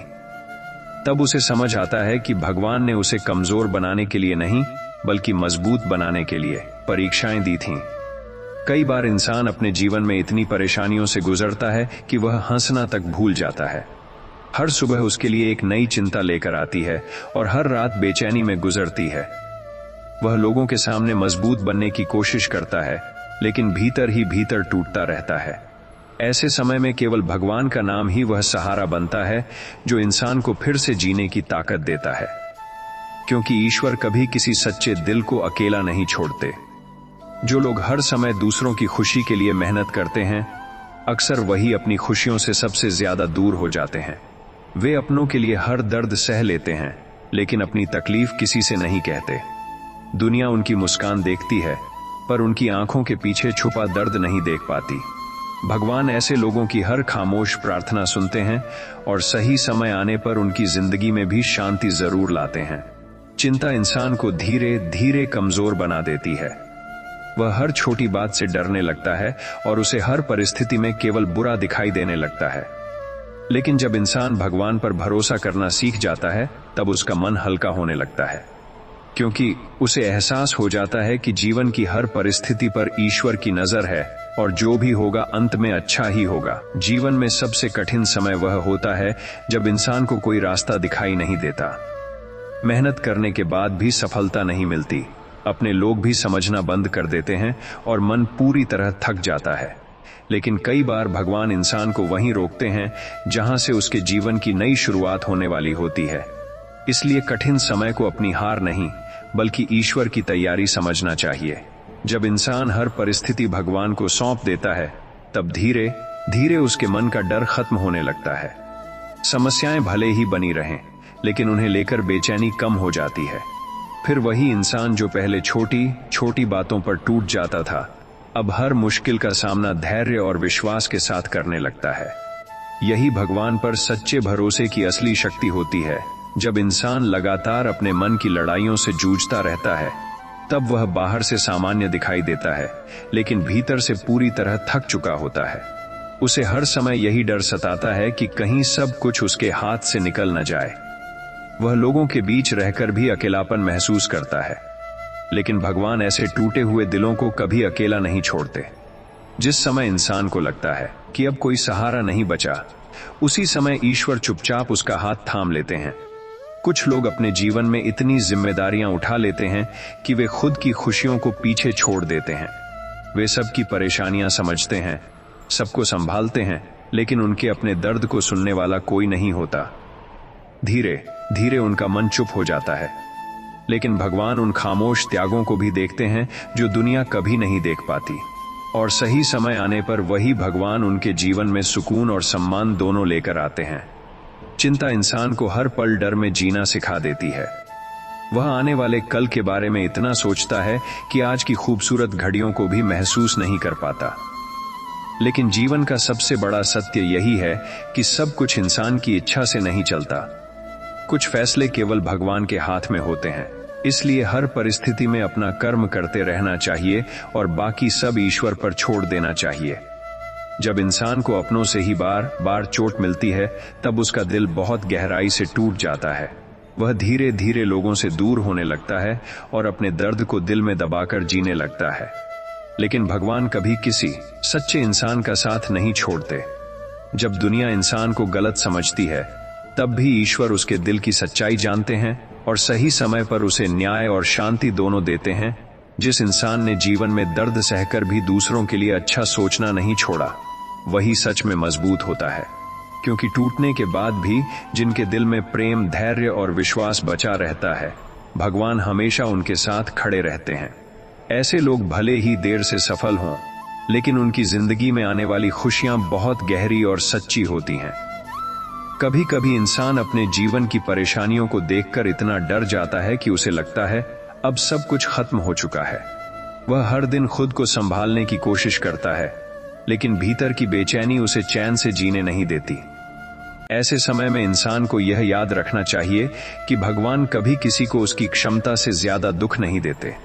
तब उसे समझ आता है कि भगवान ने उसे कमजोर बनाने के लिए नहीं, बल्कि मजबूत बनाने के लिए परीक्षाएं दी थीं। कई बार इंसान अपने जीवन में इतनी परेशानियों से गुजरता है कि वह हंसना तक भूल जाता है। हर सुबह उसके लिए एक नई चिंता लेकर आती है और हर रात बेचैनी में गुजरती है। वह लोगों के सामने मजबूत बनने की कोशिश करता है, लेकिन भीतर ही भीतर टूटता रहता है। ऐसे समय में केवल भगवान का नाम ही वह सहारा बनता है जो इंसान को फिर से जीने की ताकत देता है। क्योंकि ईश्वर कभी किसी सच्चे दिल को अकेला नहीं छोड़ते। जो लोग हर समय दूसरों की खुशी के लिए मेहनत करते हैं, अक्सर वही अपनी खुशियों से सबसे ज्यादा दूर हो जाते हैं। वे अपनों के लिए हर दर्द सह लेते हैं, लेकिन अपनी तकलीफ किसी से नहीं कहते। दुनिया उनकी मुस्कान देखती है, पर उनकी आंखों के पीछे छुपा दर्द नहीं देख पाती। भगवान ऐसे लोगों की हर खामोश प्रार्थना सुनते हैं और सही समय आने पर उनकी जिंदगी में भी शांति जरूर लाते हैं। चिंता इंसान को धीरे धीरे कमजोर बना देती है। वह हर छोटी बात से डरने लगता है और उसे हर परिस्थिति में केवल बुरा दिखाई देने लगता है। लेकिन जब इंसान भगवान पर भरोसा करना सीख जाता है, तब उसका मन हल्का होने लगता है, क्योंकि उसे एहसास हो जाता है कि जीवन की हर परिस्थिति पर ईश्वर की नजर है और जो भी होगा अंत में अच्छा ही होगा। जीवन में सबसे कठिन समय वह होता है जब इंसान को कोई रास्ता दिखाई नहीं देता। मेहनत करने के बाद भी सफलता नहीं मिलती, अपने लोग भी समझना बंद कर देते हैं और मन पूरी तरह थक जाता है। लेकिन कई बार भगवान इंसान को वहीं रोकते हैं जहां से उसके जीवन की नई शुरुआत होने वाली होती है। इसलिए कठिन समय को अपनी हार नहीं, बल्कि ईश्वर की तैयारी समझना चाहिए। जब इंसान हर परिस्थिति भगवान को सौंप देता है, तब धीरे धीरे उसके मन का डर खत्म होने लगता है। समस्याएं भले ही बनी रहें, लेकिन उन्हें लेकर बेचैनी कम हो जाती है। फिर वही इंसान जो पहले छोटी छोटी बातों पर टूट जाता था, अब हर मुश्किल का सामना धैर्य और विश्वास के साथ करने लगता है। यही भगवान पर सच्चे भरोसे की असली शक्ति होती है। जब इंसान लगातार अपने मन की लड़ाइयों से जूझता रहता है, तब वह बाहर से सामान्य दिखाई देता है, लेकिन भीतर से पूरी तरह थक चुका होता है। उसे हर समय यही डर सताता है कि कहीं सब कुछ उसके हाथ से निकल न जाए। वह लोगों के बीच रहकर भी अकेलापन महसूस करता है, लेकिन भगवान ऐसे टूटे हुए दिलों को कभी अकेला नहीं छोड़ते। जिस समय इंसान को लगता है कि अब कोई सहारा नहीं बचा, उसी समय ईश्वर चुपचाप उसका हाथ थाम लेते हैं। कुछ लोग अपने जीवन में इतनी जिम्मेदारियां उठा लेते हैं कि वे खुद की खुशियों को पीछे छोड़ देते हैं। वे सबकी परेशानियां समझते हैं, सबको संभालते हैं, लेकिन उनके अपने दर्द को सुनने वाला कोई नहीं होता। धीरे धीरे उनका मन चुप हो जाता है। लेकिन भगवान उन खामोश त्यागों को भी देखते हैं जो दुनिया कभी नहीं देख पाती, और सही समय आने पर वही भगवान उनके जीवन में सुकून और सम्मान दोनों लेकर आते हैं। चिंता इंसान को हर पल डर में जीना सिखा देती है। वह आने वाले कल के बारे में इतना सोचता है कि आज की खूबसूरत घड़ियों को भी महसूस नहीं कर पाता। लेकिन जीवन का सबसे बड़ा सत्य यही है कि सब कुछ इंसान की इच्छा से नहीं चलता। कुछ फैसले केवल भगवान के हाथ में होते हैं। इसलिए हर परिस्थिति में अपना कर्म करते रहना चाहिए और बाकी सब ईश्वर पर छोड़ देना चाहिए। जब इंसान को अपनों से ही बार बार चोट मिलती है, तब उसका दिल बहुत गहराई से टूट जाता है। वह धीरे धीरे लोगों से दूर होने लगता है और अपने दर्द को दिल में दबाकर जीने लगता है। लेकिन भगवान कभी किसी सच्चे इंसान का साथ नहीं छोड़ते। जब दुनिया इंसान को गलत समझती है, तब भी ईश्वर उसके दिल की सच्चाई जानते हैं और सही समय पर उसे न्याय और शांति दोनों देते हैं। जिस इंसान ने जीवन में दर्द सहकर भी दूसरों के लिए अच्छा सोचना नहीं छोड़ा, वही सच में मजबूत होता है। क्योंकि टूटने के बाद भी जिनके दिल में प्रेम, धैर्य और विश्वास बचा रहता है, भगवान हमेशा उनके साथ खड़े रहते हैं। ऐसे लोग भले ही देर से सफल हों, लेकिन उनकी जिंदगी में आने वाली खुशियां बहुत गहरी और सच्ची होती हैं। कभी कभी इंसान अपने जीवन की परेशानियों को देखकर इतना डर जाता है कि उसे लगता है अब सब कुछ खत्म हो चुका है। वह हर दिन खुद को संभालने की कोशिश करता है, लेकिन भीतर की बेचैनी उसे चैन से जीने नहीं देती। ऐसे समय में इंसान को यह याद रखना चाहिए कि भगवान कभी किसी को उसकी क्षमता से ज्यादा दुख नहीं देते।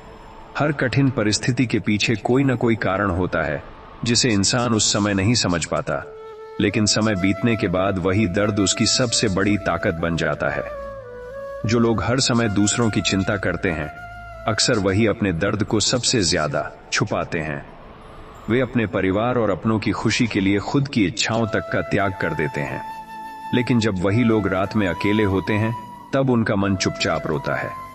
हर कठिन परिस्थिति के पीछे कोई न कोई कारण होता है जिसे इंसान उस समय नहीं समझ पाता, लेकिन समय बीतने के बाद वही दर्द उसकी सबसे बड़ी ताकत बन जाता है। जो लोग हर समय दूसरों की चिंता करते हैं, अक्सर वही अपने दर्द को सबसे ज्यादा छुपाते हैं। वे अपने परिवार और अपनों की खुशी के लिए खुद की इच्छाओं तक का त्याग कर देते हैं। लेकिन जब वही लोग रात में अकेले होते हैं, तब उनका मन चुपचाप रोता है।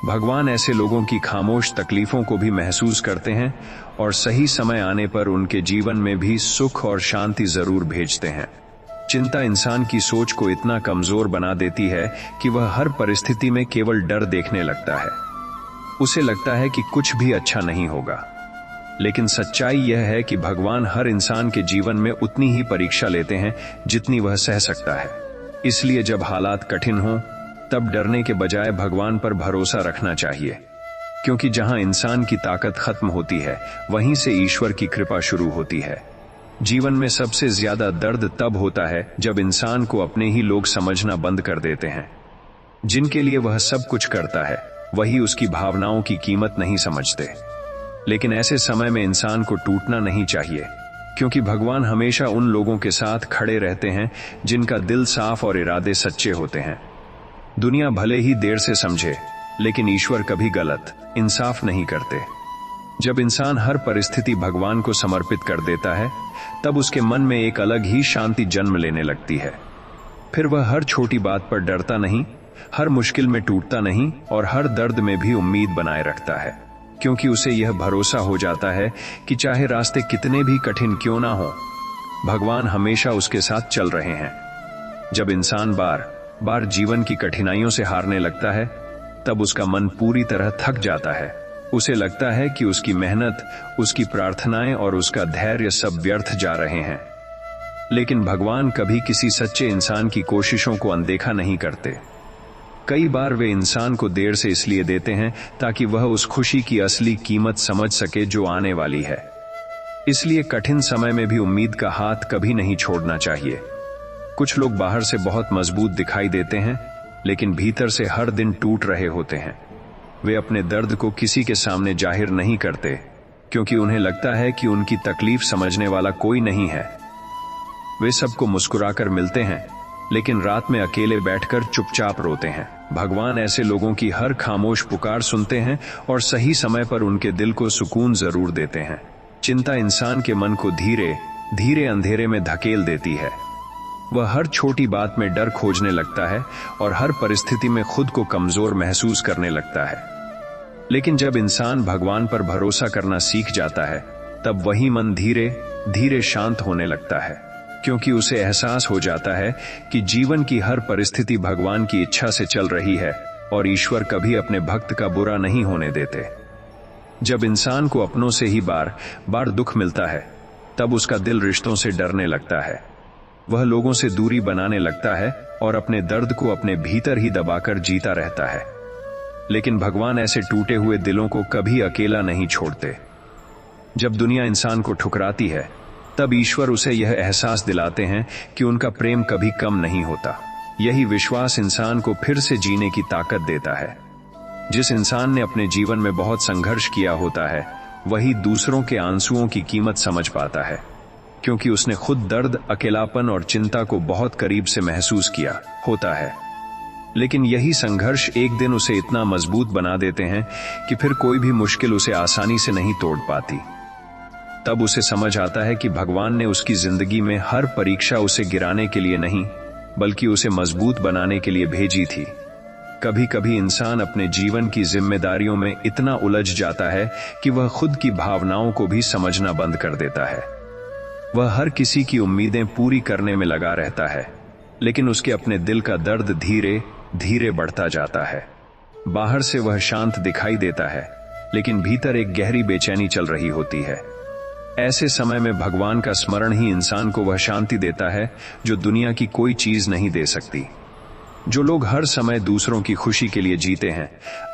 भगवान ऐसे लोगों की खामोश तकलीफों को भी महसूस करते हैं और सही समय आने पर उनके जीवन में भी सुख और शांति जरूर भेजते हैं। चिंता इंसान की सोच को इतना कमजोर बना देती है कि वह हर परिस्थिति में केवल डर देखने लगता है। उसे लगता है कि कुछ भी अच्छा नहीं होगा। लेकिन सच्चाई यह है कि भगवान हर इंसान के जीवन में उतनी ही परीक्षा लेते हैं जितनी वह सह सकता है। इसलिए जब हालात कठिन हों तब डरने के बजाय भगवान पर भरोसा रखना चाहिए, क्योंकि जहां इंसान की ताकत खत्म होती है वहीं से ईश्वर की कृपा शुरू होती है। जीवन में सबसे ज्यादा दर्द तब होता है जब इंसान को अपने ही लोग समझना बंद कर देते हैं। जिनके लिए वह सब कुछ करता है वही उसकी भावनाओं की कीमत नहीं समझते। लेकिन ऐसे समय में इंसान को टूटना नहीं चाहिए, क्योंकि भगवान हमेशा उन लोगों के साथ खड़े रहते हैं जिनका दिल साफ और इरादे सच्चे होते हैं। दुनिया भले ही देर से समझे, लेकिन ईश्वर कभी गलत इंसाफ नहीं करते। जब इंसान हर परिस्थिति भगवान को समर्पित कर देता है तब उसके मन में एक अलग ही शांति जन्म लेने लगती है। फिर वह हर छोटी बात पर डरता नहीं, हर मुश्किल में टूटता नहीं और हर दर्द में भी उम्मीद बनाए रखता है, क्योंकि उसे यह भरोसा हो जाता है कि चाहे रास्ते कितने भी कठिन क्यों ना हो, भगवान हमेशा उसके साथ चल रहे हैं। जब इंसान बार बार जीवन की कठिनाइयों से हारने लगता है तब उसका मन पूरी तरह थक जाता है। उसे लगता है कि उसकी मेहनत, उसकी प्रार्थनाएं और उसका धैर्य सब व्यर्थ जा रहे हैं। लेकिन भगवान कभी किसी सच्चे इंसान की कोशिशों को अनदेखा नहीं करते। कई बार वे इंसान को देर से इसलिए देते हैं ताकि वह उस खुशी की असली कीमत समझ सके जो आने वाली है। इसलिए कठिन समय में भी उम्मीद का हाथ कभी नहीं छोड़ना चाहिए। कुछ लोग बाहर से बहुत मजबूत दिखाई देते हैं, लेकिन भीतर से हर दिन टूट रहे होते हैं। वे अपने दर्द को किसी के सामने जाहिर नहीं करते, क्योंकि उन्हें लगता है कि उनकी तकलीफ समझने वाला कोई नहीं है। वे सबको मुस्कुराकर मिलते हैं, लेकिन रात में अकेले बैठकर चुपचाप रोते हैं। भगवान ऐसे लोगों की हर खामोश पुकार सुनते हैं और सही समय पर उनके दिल को सुकून जरूर देते हैं। चिंता इंसान के मन को धीरे धीरे अंधेरे में धकेल देती है। वह हर छोटी बात में डर खोजने लगता है और हर परिस्थिति में खुद को कमजोर महसूस करने लगता है। लेकिन जब इंसान भगवान पर भरोसा करना सीख जाता है तब वही मन धीरे धीरे शांत होने लगता है, क्योंकि उसे एहसास हो जाता है कि जीवन की हर परिस्थिति भगवान की इच्छा से चल रही है और ईश्वर कभी अपने भक्त का बुरा नहीं होने देते। जब इंसान को अपनों से ही बार बार दुख मिलता है तब उसका दिल रिश्तों से डरने लगता है। वह लोगों से दूरी बनाने लगता है और अपने दर्द को अपने भीतर ही दबाकर जीता रहता है। लेकिन भगवान ऐसे टूटे हुए दिलों को कभी अकेला नहीं छोड़ते। जब दुनिया इंसान को ठुकराती है तब ईश्वर उसे यह एहसास दिलाते हैं कि उनका प्रेम कभी कम नहीं होता। यही विश्वास इंसान को फिर से जीने की ताकत देता है। जिस इंसान ने अपने जीवन में बहुत संघर्ष किया होता है वही दूसरों के आंसुओं की कीमत समझ पाता है, क्योंकि उसने खुद दर्द, अकेलापन और चिंता को बहुत करीब से महसूस किया होता है। लेकिन यही संघर्ष एक दिन उसे इतना मजबूत बना देते हैं कि फिर कोई भी मुश्किल उसे आसानी से नहीं तोड़ पाती। तब उसे समझ आता है कि भगवान ने उसकी जिंदगी में हर परीक्षा उसे गिराने के लिए नहीं, बल्कि उसे मजबूत बनाने के लिए भेजी थी। कभी कभी इंसान अपने जीवन की जिम्मेदारियों में इतना उलझ जाता है कि वह खुद की भावनाओं को भी समझना बंद कर देता है। वह हर किसी की उम्मीदें पूरी करने में लगा रहता है, लेकिन उसके अपने दिल का दर्द धीरे धीरे बढ़ता जाता है। बाहर से वह शांत दिखाई देता है, लेकिन भीतर एक गहरी बेचैनी चल रही होती है। ऐसे समय में भगवान का स्मरण ही इंसान को वह शांति देता है जो दुनिया की कोई चीज नहीं दे सकती। जो लोग हर समय दूसरों की खुशी के लिए जीते हैं,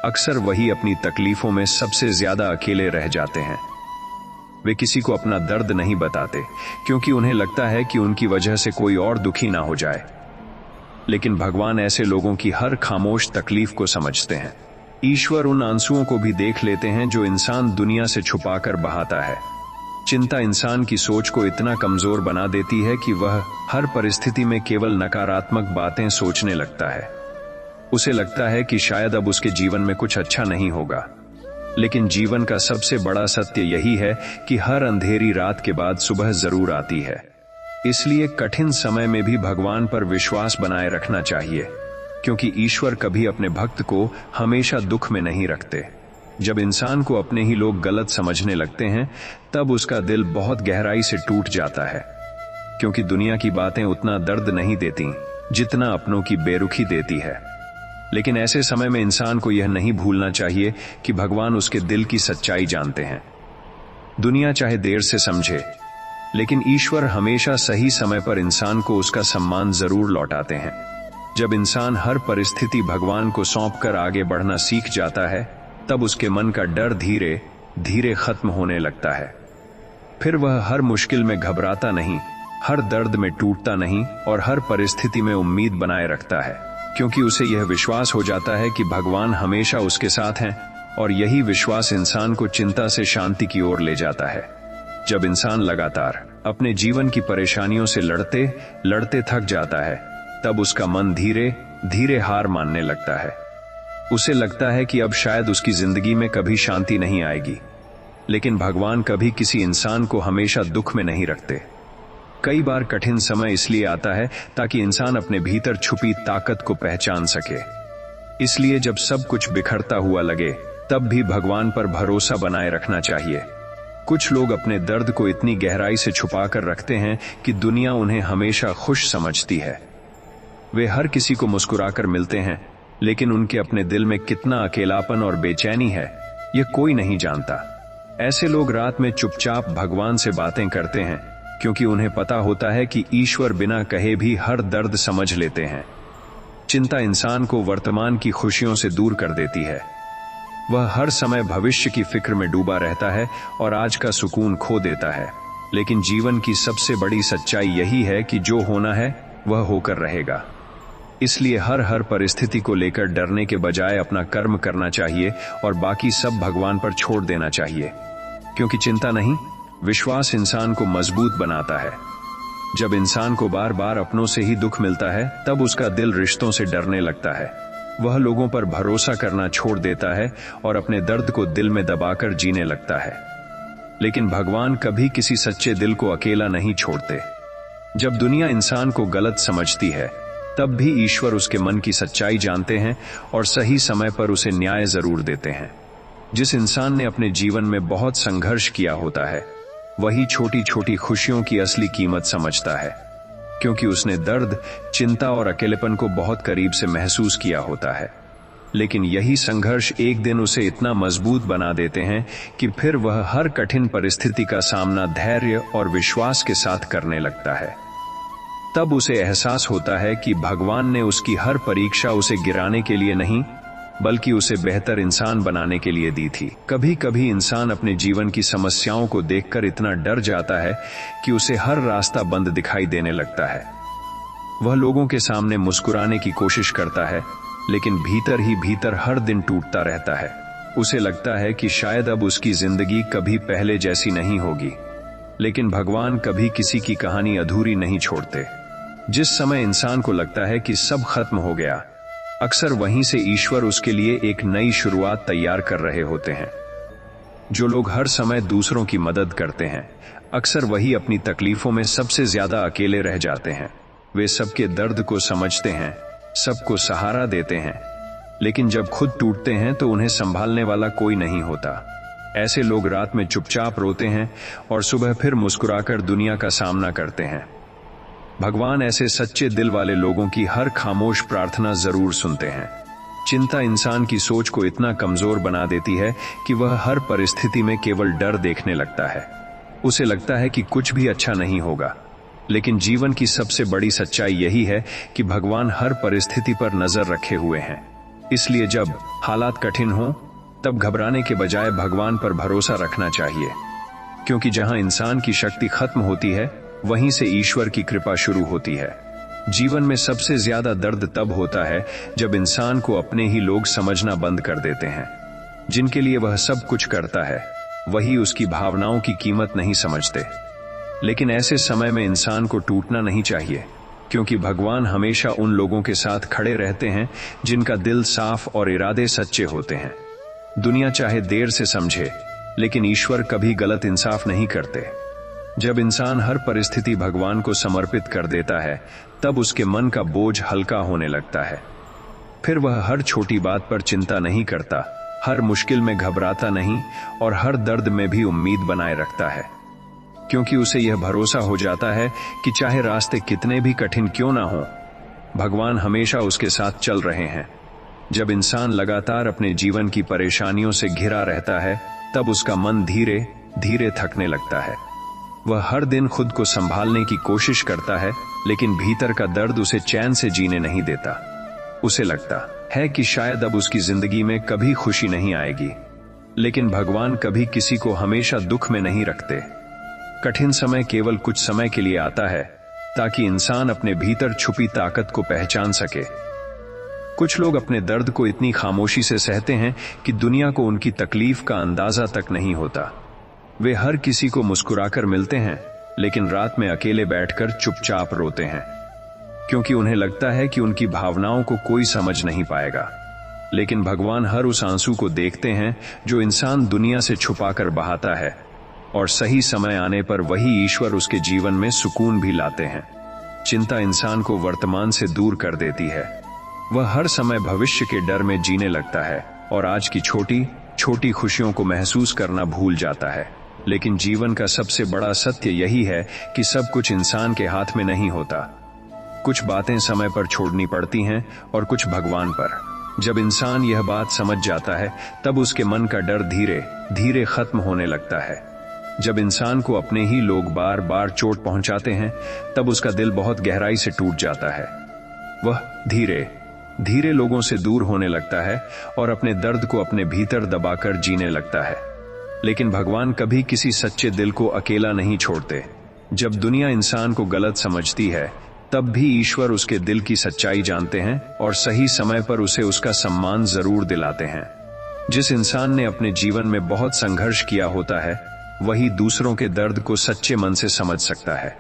अक्सर वही अपनी तकलीफों में सबसे ज्यादा अकेले रह जाते हैं। वे किसी को अपना दर्द नहीं बताते, क्योंकि उन्हें लगता है कि उनकी वजह से कोई और दुखी ना हो जाए। लेकिन भगवान ऐसे लोगों की हर खामोश तकलीफ को समझते हैं। ईश्वर उन आंसुओं को भी देख लेते हैं जो इंसान दुनिया से छुपाकर बहाता है। चिंता इंसान की सोच को इतना कमजोर बना देती है कि वह हर परिस्थिति में केवल नकारात्मक बातें सोचने लगता है। उसे लगता है कि शायद अब उसके जीवन में कुछ अच्छा नहीं होगा। लेकिन जीवन का सबसे बड़ा सत्य यही है कि हर अंधेरी रात के बाद सुबह जरूर आती है। इसलिए कठिन समय में भी भगवान पर विश्वास बनाए रखना चाहिए, क्योंकि ईश्वर कभी अपने भक्त को हमेशा दुख में नहीं रखते। जब इंसान को अपने ही लोग गलत समझने लगते हैं तब उसका दिल बहुत गहराई से टूट जाता है, क्योंकि दुनिया की बातें उतना दर्द नहीं देती जितना अपनों की बेरुखी देती है। लेकिन ऐसे समय में इंसान को यह नहीं भूलना चाहिए कि भगवान उसके दिल की सच्चाई जानते हैं। दुनिया चाहे देर से समझे, लेकिन ईश्वर हमेशा सही समय पर इंसान को उसका सम्मान जरूर लौटाते हैं। जब इंसान हर परिस्थिति भगवान को सौंपकर आगे बढ़ना सीख जाता है, तब उसके मन का डर धीरे धीरे खत्म होने लगता है। फिर वह हर मुश्किल में घबराता नहीं, हर दर्द में टूटता नहीं और हर परिस्थिति में उम्मीद बनाए रखता है, क्योंकि उसे यह विश्वास हो जाता है कि भगवान हमेशा उसके साथ हैं और यही विश्वास इंसान को चिंता से शांति की ओर ले जाता है। जब इंसान लगातार अपने जीवन की परेशानियों से लड़ते लड़ते थक जाता है, तब उसका मन धीरे धीरे हार मानने लगता है। उसे लगता है कि अब शायद उसकी जिंदगी में कभी शांति नहीं आएगी। लेकिन भगवान कभी किसी इंसान को हमेशा दुख में नहीं रखते। कई बार कठिन समय इसलिए आता है ताकि इंसान अपने भीतर छुपी ताकत को पहचान सके। इसलिए जब सब कुछ बिखरता हुआ लगे, तब भी भगवान पर भरोसा बनाए रखना चाहिए। कुछ लोग अपने दर्द को इतनी गहराई से छुपा कर रखते हैं कि दुनिया उन्हें हमेशा खुश समझती है। वे हर किसी को मुस्कुराकर मिलते हैं, लेकिन उनके अपने दिल में कितना अकेलापन और बेचैनी है, यह कोई नहीं जानता। ऐसे लोग रात में चुपचाप भगवान से बातें करते हैं, क्योंकि उन्हें पता होता है कि ईश्वर बिना कहे भी हर दर्द समझ लेते हैं। चिंता इंसान को वर्तमान की खुशियों से दूर कर देती है। वह हर समय भविष्य की फिक्र में डूबा रहता है और आज का सुकून खो देता है। लेकिन जीवन की सबसे बड़ी सच्चाई यही है कि जो होना है वह होकर रहेगा। इसलिए हर परिस्थिति को लेकर डरने के बजाय अपना कर्म करना चाहिए और बाकी सब भगवान पर छोड़ देना चाहिए, क्योंकि चिंता नहीं, विश्वास इंसान को मजबूत बनाता है। जब इंसान को बार बार अपनों से ही दुख मिलता है, तब उसका दिल रिश्तों से डरने लगता है। वह लोगों पर भरोसा करना छोड़ देता है और अपने दर्द को दिल में दबाकर जीने लगता है। लेकिन भगवान कभी किसी सच्चे दिल को अकेला नहीं छोड़ते। जब दुनिया इंसान को गलत समझती है, तब भी ईश्वर उसके मन की सच्चाई जानते हैं और सही समय पर उसे न्याय जरूर देते हैं। जिस इंसान ने अपने जीवन में बहुत संघर्ष किया होता है, वही छोटी छोटी खुशियों की असली कीमत समझता है, क्योंकि उसने दर्द, चिंता और अकेलेपन को बहुत करीब से महसूस किया होता है। लेकिन यही संघर्ष एक दिन उसे इतना मजबूत बना देते हैं कि फिर वह हर कठिन परिस्थिति का सामना धैर्य और विश्वास के साथ करने लगता है। तब उसे एहसास होता है कि भगवान ने उसकी हर परीक्षा उसे गिराने के लिए नहीं, बल्कि उसे बेहतर इंसान बनाने के लिए दी थी। कभी कभी इंसान अपने जीवन की समस्याओं को देखकर इतना डर जाता है कि उसे हर रास्ता बंद दिखाई देने लगता है। वह लोगों के सामने मुस्कुराने की कोशिश करता है, लेकिन भीतर ही भीतर हर दिन टूटता रहता है। उसे लगता है कि शायद अब उसकी जिंदगी कभी पहले जैसी नहीं होगी। लेकिन भगवान कभी किसी की कहानी अधूरी नहीं छोड़ते। जिस समय इंसान को लगता है कि सब खत्म हो गया, अक्सर वहीं से ईश्वर उसके लिए एक नई शुरुआत तैयार कर रहे होते हैं। जो लोग हर समय दूसरों की मदद करते हैं, अक्सर वही अपनी तकलीफों में सबसे ज्यादा अकेले रह जाते हैं। वे सबके दर्द को समझते हैं, सबको सहारा देते हैं, लेकिन जब खुद टूटते हैं तो उन्हें संभालने वाला कोई नहीं होता। ऐसे लोग रात में चुपचाप रोते हैं और सुबह फिर मुस्कुराकर दुनिया का सामना करते हैं। भगवान ऐसे सच्चे दिल वाले लोगों की हर खामोश प्रार्थना जरूर सुनते हैं। चिंता इंसान की सोच को इतना कमजोर बना देती है कि वह हर परिस्थिति में केवल डर देखने लगता है। उसे लगता है कि कुछ भी अच्छा नहीं होगा। लेकिन जीवन की सबसे बड़ी सच्चाई यही है कि भगवान हर परिस्थिति पर नजर रखे हुए हैं। इसलिए जब हालात कठिन हों, तब घबराने के बजाय भगवान पर भरोसा रखना चाहिए, क्योंकि जहां इंसान की शक्ति खत्म होती है, वहीं से ईश्वर की कृपा शुरू होती है। जीवन में सबसे ज्यादा दर्द तब होता है जब इंसान को अपने ही लोग समझना बंद कर देते हैं। जिनके लिए वह सब कुछ करता है, वही उसकी भावनाओं की कीमत नहीं समझते। लेकिन ऐसे समय में इंसान को टूटना नहीं चाहिए, क्योंकि भगवान हमेशा उन लोगों के साथ खड़े रहते हैं जिनका दिल साफ और इरादे सच्चे होते हैं। दुनिया चाहे देर से समझे, लेकिन ईश्वर कभी गलत इंसाफ नहीं करते। जब इंसान हर परिस्थिति भगवान को समर्पित कर देता है, तब उसके मन का बोझ हल्का होने लगता है। फिर वह हर छोटी बात पर चिंता नहीं करता, हर मुश्किल में घबराता नहीं और हर दर्द में भी उम्मीद बनाए रखता है, क्योंकि उसे यह भरोसा हो जाता है कि चाहे रास्ते कितने भी कठिन क्यों ना हो, भगवान हमेशा उसके साथ चल रहे हैं। जब इंसान लगातार अपने जीवन की परेशानियों से घिरा रहता है, तब उसका मन धीरे धीरे थकने लगता है। वह हर दिन खुद को संभालने की कोशिश करता है, लेकिन भीतर का दर्द उसे चैन से जीने नहीं देता। उसे लगता है कि शायद अब उसकी जिंदगी में कभी खुशी नहीं आएगी। लेकिन भगवान कभी किसी को हमेशा दुख में नहीं रखते। कठिन समय केवल कुछ समय के लिए आता है, ताकि इंसान अपने भीतर छुपी ताकत को पहचान सके। कुछ लोग अपने दर्द को इतनी खामोशी से सहते हैं कि दुनिया को उनकी तकलीफ का अंदाजा तक नहीं होता। वे हर किसी को मुस्कुराकर मिलते हैं, लेकिन रात में अकेले बैठकर चुपचाप रोते हैं, क्योंकि उन्हें लगता है कि उनकी भावनाओं को कोई समझ नहीं पाएगा। लेकिन भगवान हर उस आंसू को देखते हैं जो इंसान दुनिया से छुपाकर बहाता है, और सही समय आने पर वही ईश्वर उसके जीवन में सुकून भी लाते हैं। चिंता इंसान को वर्तमान से दूर कर देती है। वह हर समय भविष्य के डर में जीने लगता है और आज की छोटी छोटी खुशियों को महसूस करना भूल जाता है। लेकिन जीवन का सबसे बड़ा सत्य यही है कि सब कुछ इंसान के हाथ में नहीं होता। कुछ बातें समय पर छोड़नी पड़ती हैं और कुछ भगवान पर। जब इंसान यह बात समझ जाता है, तब उसके मन का डर धीरे धीरे खत्म होने लगता है। जब इंसान को अपने ही लोग बार बार चोट पहुंचाते हैं, तब उसका दिल बहुत गहराई से टूट जाता है। वह धीरे धीरे लोगों से दूर होने लगता है और अपने दर्द को अपने भीतर दबाकर जीने लगता है। लेकिन भगवान कभी किसी सच्चे दिल को अकेला नहीं छोड़ते। जब दुनिया इंसान को गलत समझती है, तब भी ईश्वर उसके दिल की सच्चाई जानते हैं और सही समय पर उसे उसका सम्मान जरूर दिलाते हैं। जिस इंसान ने अपने जीवन में बहुत संघर्ष किया होता है, वही दूसरों के दर्द को सच्चे मन से समझ सकता है,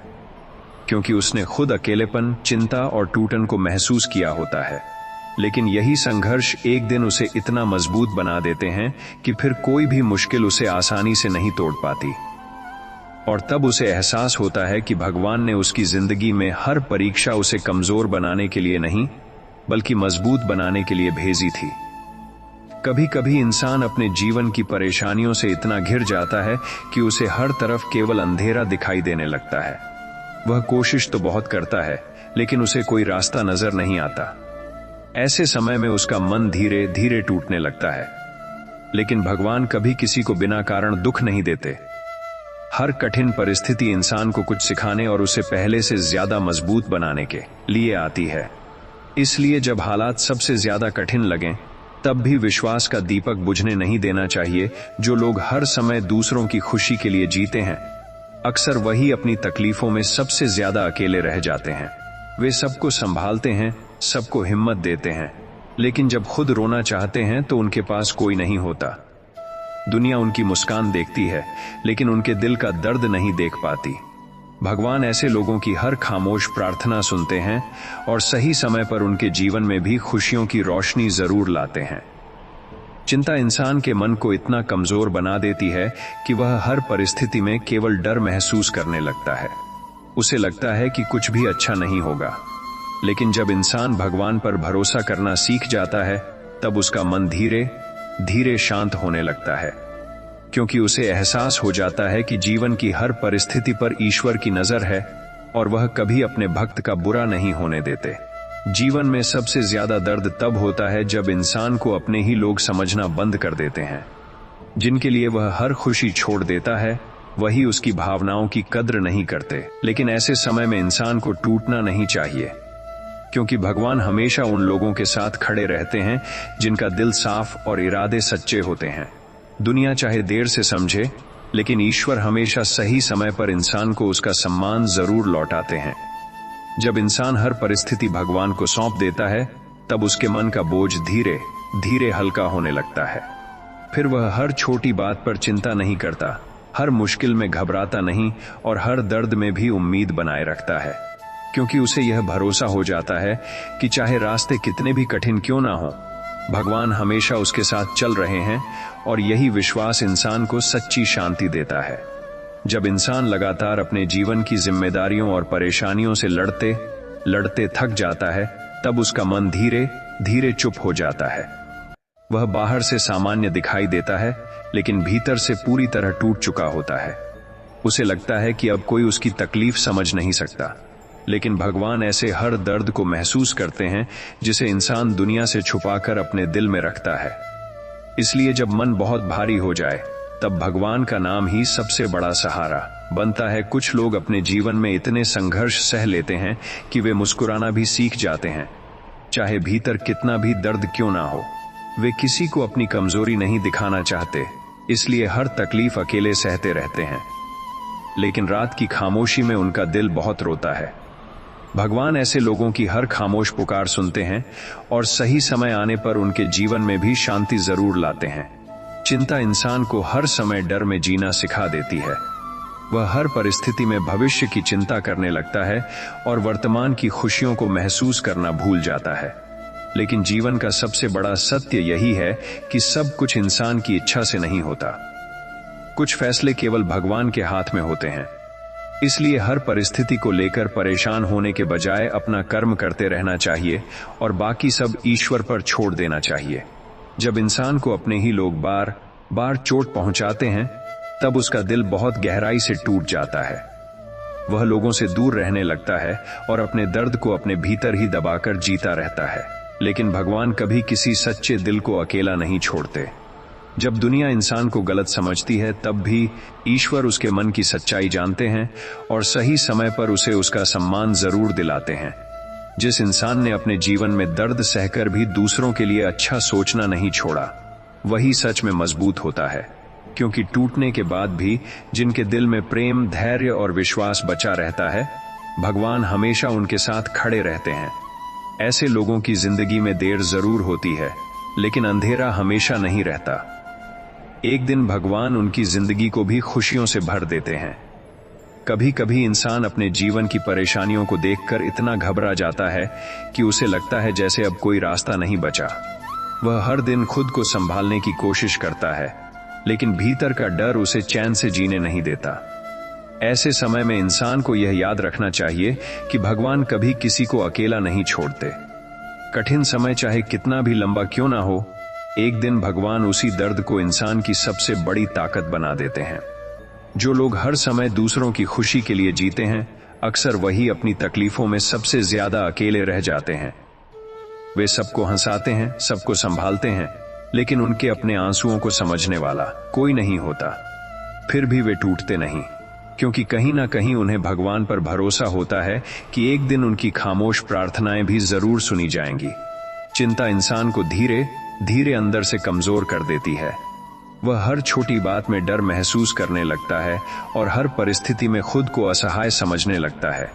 क्योंकि उसने खुद अकेलेपन, चिंता और टूटन को महसूस किया होता है। लेकिन यही संघर्ष एक दिन उसे इतना मजबूत बना देते हैं कि फिर कोई भी मुश्किल उसे आसानी से नहीं तोड़ पाती। और तब उसे एहसास होता है कि भगवान ने उसकी जिंदगी में हर परीक्षा उसे कमजोर बनाने के लिए नहीं, बल्कि मजबूत बनाने के लिए भेजी थी। कभी कभी इंसान अपने जीवन की परेशानियों से इतना घिर जाता है कि उसे हर तरफ केवल अंधेरा दिखाई देने लगता है। वह कोशिश तो बहुत करता है, लेकिन उसे कोई रास्ता नजर नहीं आता। ऐसे समय में उसका मन धीरे धीरे टूटने लगता है। लेकिन भगवान कभी किसी को बिना कारण दुख नहीं देते। हर कठिन परिस्थिति इंसान को कुछ सिखाने और उसे पहले से ज्यादा मजबूत बनाने के लिए आती है। इसलिए जब हालात सबसे ज्यादा कठिन लगें, तब भी विश्वास का दीपक बुझने नहीं देना चाहिए। जो लोग हर समय दूसरों की खुशी के लिए जीते हैं, अक्सर वही अपनी तकलीफों में सबसे ज्यादा अकेले रह जाते हैं। वे सबको संभालते हैं, सबको हिम्मत देते हैं, लेकिन जब खुद रोना चाहते हैं तो उनके पास कोई नहीं होता। दुनिया उनकी मुस्कान देखती है, लेकिन उनके दिल का दर्द नहीं देख पाती। भगवान ऐसे लोगों की हर खामोश प्रार्थना सुनते हैं और सही समय पर उनके जीवन में भी खुशियों की रोशनी जरूर लाते हैं। चिंता इंसान के मन को इतना कमजोर बना देती है कि वह हर परिस्थिति में केवल डर महसूस करने लगता है। उसे लगता है कि कुछ भी अच्छा नहीं होगा। लेकिन जब इंसान भगवान पर भरोसा करना सीख जाता है, तब उसका मन धीरे धीरे शांत होने लगता है, क्योंकि उसे एहसास हो जाता है कि जीवन की हर परिस्थिति पर ईश्वर की नजर है और वह कभी अपने भक्त का बुरा नहीं होने देते। जीवन में सबसे ज्यादा दर्द तब होता है जब इंसान को अपने ही लोग समझना बंद कर देते हैं। जिनके लिए वह हर खुशी छोड़ देता है, वही उसकी भावनाओं की कद्र नहीं करते। लेकिन ऐसे समय में इंसान को टूटना नहीं चाहिए, क्योंकि भगवान हमेशा उन लोगों के साथ खड़े रहते हैं जिनका दिल साफ और इरादे सच्चे होते हैं। दुनिया चाहे देर से समझे, लेकिन ईश्वर हमेशा सही समय पर इंसान को उसका सम्मान जरूर लौटाते हैं। जब इंसान हर परिस्थिति भगवान को सौंप देता है, तब उसके मन का बोझ धीरे धीरे हल्का होने लगता है। फिर वह हर छोटी बात पर चिंता नहीं करता, हर मुश्किल में घबराता नहीं और हर दर्द में भी उम्मीद बनाए रखता है, क्योंकि उसे यह भरोसा हो जाता है कि चाहे रास्ते कितने भी कठिन क्यों ना हो, भगवान हमेशा उसके साथ चल रहे हैं। और यही विश्वास इंसान को सच्ची शांति देता है। जब इंसान लगातार अपने जीवन की जिम्मेदारियों और परेशानियों से लड़ते लड़ते थक जाता है, तब उसका मन धीरे धीरे चुप हो जाता है। वह बाहर से सामान्य दिखाई देता है, लेकिन भीतर से पूरी तरह टूट चुका होता है। उसे लगता है कि अब कोई उसकी तकलीफ समझ नहीं सकता। लेकिन भगवान ऐसे हर दर्द को महसूस करते हैं जिसे इंसान दुनिया से छुपाकर अपने दिल में रखता है। इसलिए जब मन बहुत भारी हो जाए, तब भगवान का नाम ही सबसे बड़ा सहारा बनता है। कुछ लोग अपने जीवन में इतने संघर्ष सह लेते हैं कि वे मुस्कुराना भी सीख जाते हैं, चाहे भीतर कितना भी दर्द क्यों ना हो। वे किसी को अपनी कमजोरी नहीं दिखाना चाहते, इसलिए हर तकलीफ अकेले सहते रहते हैं। लेकिन रात की खामोशी में उनका दिल बहुत रोता है। भगवान ऐसे लोगों की हर खामोश पुकार सुनते हैं और सही समय आने पर उनके जीवन में भी शांति जरूर लाते हैं। चिंता इंसान को हर समय डर में जीना सिखा देती है। वह हर परिस्थिति में भविष्य की चिंता करने लगता है और वर्तमान की खुशियों को महसूस करना भूल जाता है। लेकिन जीवन का सबसे बड़ा सत्य यही है कि सब कुछ इंसान की इच्छा से नहीं होता। कुछ फैसले केवल भगवान के हाथ में होते हैं। इसलिए हर परिस्थिति को लेकर परेशान होने के बजाय अपना कर्म करते रहना चाहिए और बाकी सब ईश्वर पर छोड़ देना चाहिए। जब इंसान को अपने ही लोग बार बार चोट पहुंचाते हैं, तब उसका दिल बहुत गहराई से टूट जाता है। वह लोगों से दूर रहने लगता है और अपने दर्द को अपने भीतर ही दबाकर जीता रहता है। लेकिन भगवान कभी किसी सच्चे दिल को अकेला नहीं छोड़ते। जब दुनिया इंसान को गलत समझती है, तब भी ईश्वर उसके मन की सच्चाई जानते हैं और सही समय पर उसे उसका सम्मान जरूर दिलाते हैं। जिस इंसान ने अपने जीवन में दर्द सहकर भी दूसरों के लिए अच्छा सोचना नहीं छोड़ा, वही सच में मजबूत होता है। क्योंकि टूटने के बाद भी जिनके दिल में प्रेम, धैर्य और विश्वास बचा रहता है, भगवान हमेशा उनके साथ खड़े रहते हैं। ऐसे लोगों की जिंदगी में देर जरूर होती है, लेकिन अंधेरा हमेशा नहीं रहता। एक दिन भगवान उनकी जिंदगी को भी खुशियों से भर देते हैं। कभी कभी इंसान अपने जीवन की परेशानियों को देखकर इतना घबरा जाता है कि उसे लगता है जैसे अब कोई रास्ता नहीं बचा। वह हर दिन खुद को संभालने की कोशिश करता है, लेकिन भीतर का डर उसे चैन से जीने नहीं देता। ऐसे समय में इंसान को यह याद रखना चाहिए कि भगवान कभी किसी को अकेला नहीं छोड़ते। कठिन समय चाहे कितना भी लंबा क्यों ना हो, एक दिन भगवान उसी दर्द को इंसान की सबसे बड़ी ताकत बना देते हैं। जो लोग हर समय दूसरों की खुशी के लिए जीते हैं, अक्सर वही अपनी तकलीफों में सबसे ज्यादा अकेले रह जाते हैं। वे सबको हंसाते हैं, सबको संभालते हैं, लेकिन उनके अपने आंसुओं को समझने वाला कोई नहीं होता। फिर भी वे टूटते नहीं, क्योंकि कहीं ना कहीं उन्हें भगवान पर भरोसा होता है कि एक दिन उनकी खामोश प्रार्थनाएं भी जरूर सुनी जाएंगी। चिंता इंसान को धीरे धीरे अंदर से कमजोर कर देती है। वह हर छोटी बात में डर महसूस करने लगता है और हर परिस्थिति में खुद को असहाय समझने लगता है।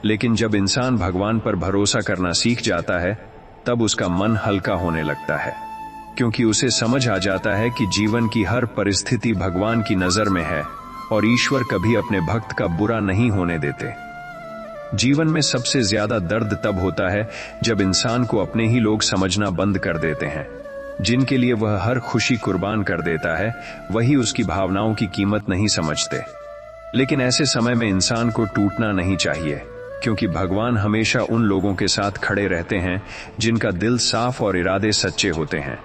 लेकिन जब इंसान भगवान पर भरोसा करना सीख जाता है, तब उसका मन हल्का होने लगता है, क्योंकि उसे समझ आ जाता है कि जीवन की हर परिस्थिति भगवान की नजर में है और ईश्वर कभी अपने भक्त का बुरा नहीं होने देते। जीवन में सबसे ज्यादा दर्द तब होता है जब इंसान को अपने ही लोग समझना बंद कर देते हैं। जिनके लिए वह हर खुशी कुर्बान कर देता है, वही उसकी भावनाओं की कीमत नहीं समझते। लेकिन ऐसे समय में इंसान को टूटना नहीं चाहिए, क्योंकि भगवान हमेशा उन लोगों के साथ खड़े रहते हैं जिनका दिल साफ और इरादे सच्चे होते हैं।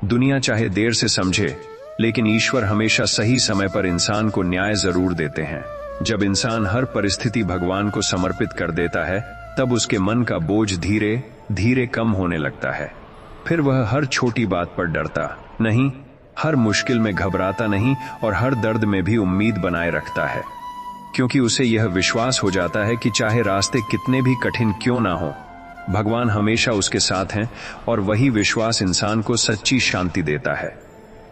दुनिया चाहे देर से समझे, लेकिन ईश्वर हमेशा सही समय पर इंसान को न्याय जरूर देते हैं। जब इंसान हर परिस्थिति भगवान को समर्पित कर देता है, तब उसके मन का बोझ धीरे धीरे कम होने लगता है। फिर वह हर छोटी बात पर डरता नहीं, हर मुश्किल में घबराता नहीं और हर दर्द में भी उम्मीद बनाए रखता है, क्योंकि उसे यह विश्वास हो जाता है कि चाहे रास्ते कितने भी कठिन क्यों ना हो, भगवान हमेशा उसके साथ हैं और वही विश्वास इंसान को सच्ची शांति देता है।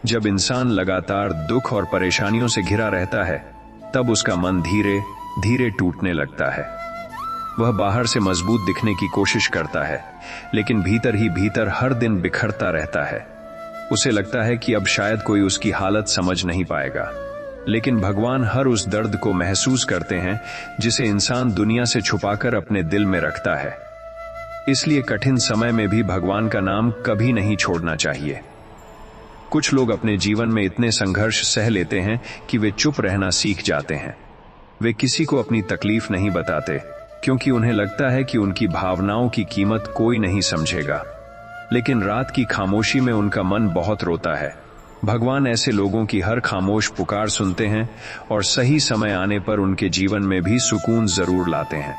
जब इंसान लगातार दुख और परेशानियों से घिरा रहता है, तब उसका मन धीरे धीरे टूटने लगता है। वह बाहर से मजबूत दिखने की कोशिश करता है, लेकिन भीतर ही भीतर हर दिन बिखरता रहता है। उसे लगता है कि अब शायद कोई उसकी हालत समझ नहीं पाएगा। लेकिन भगवान हर उस दर्द को महसूस करते हैं जिसे इंसान दुनिया से छुपाकर अपने दिल में रखता है। इसलिए कठिन समय में भी भगवान का नाम कभी नहीं छोड़ना चाहिए। कुछ लोग अपने जीवन में इतने संघर्ष सह लेते हैं कि वे चुप रहना सीख जाते हैं। वे किसी को अपनी तकलीफ नहीं बताते, क्योंकि उन्हें लगता है कि उनकी भावनाओं की कीमत कोई नहीं समझेगा। लेकिन रात की खामोशी में उनका मन बहुत रोता है। भगवान ऐसे लोगों की हर खामोश पुकार सुनते हैं और सही समय आने पर उनके जीवन में भी सुकून जरूर लाते हैं।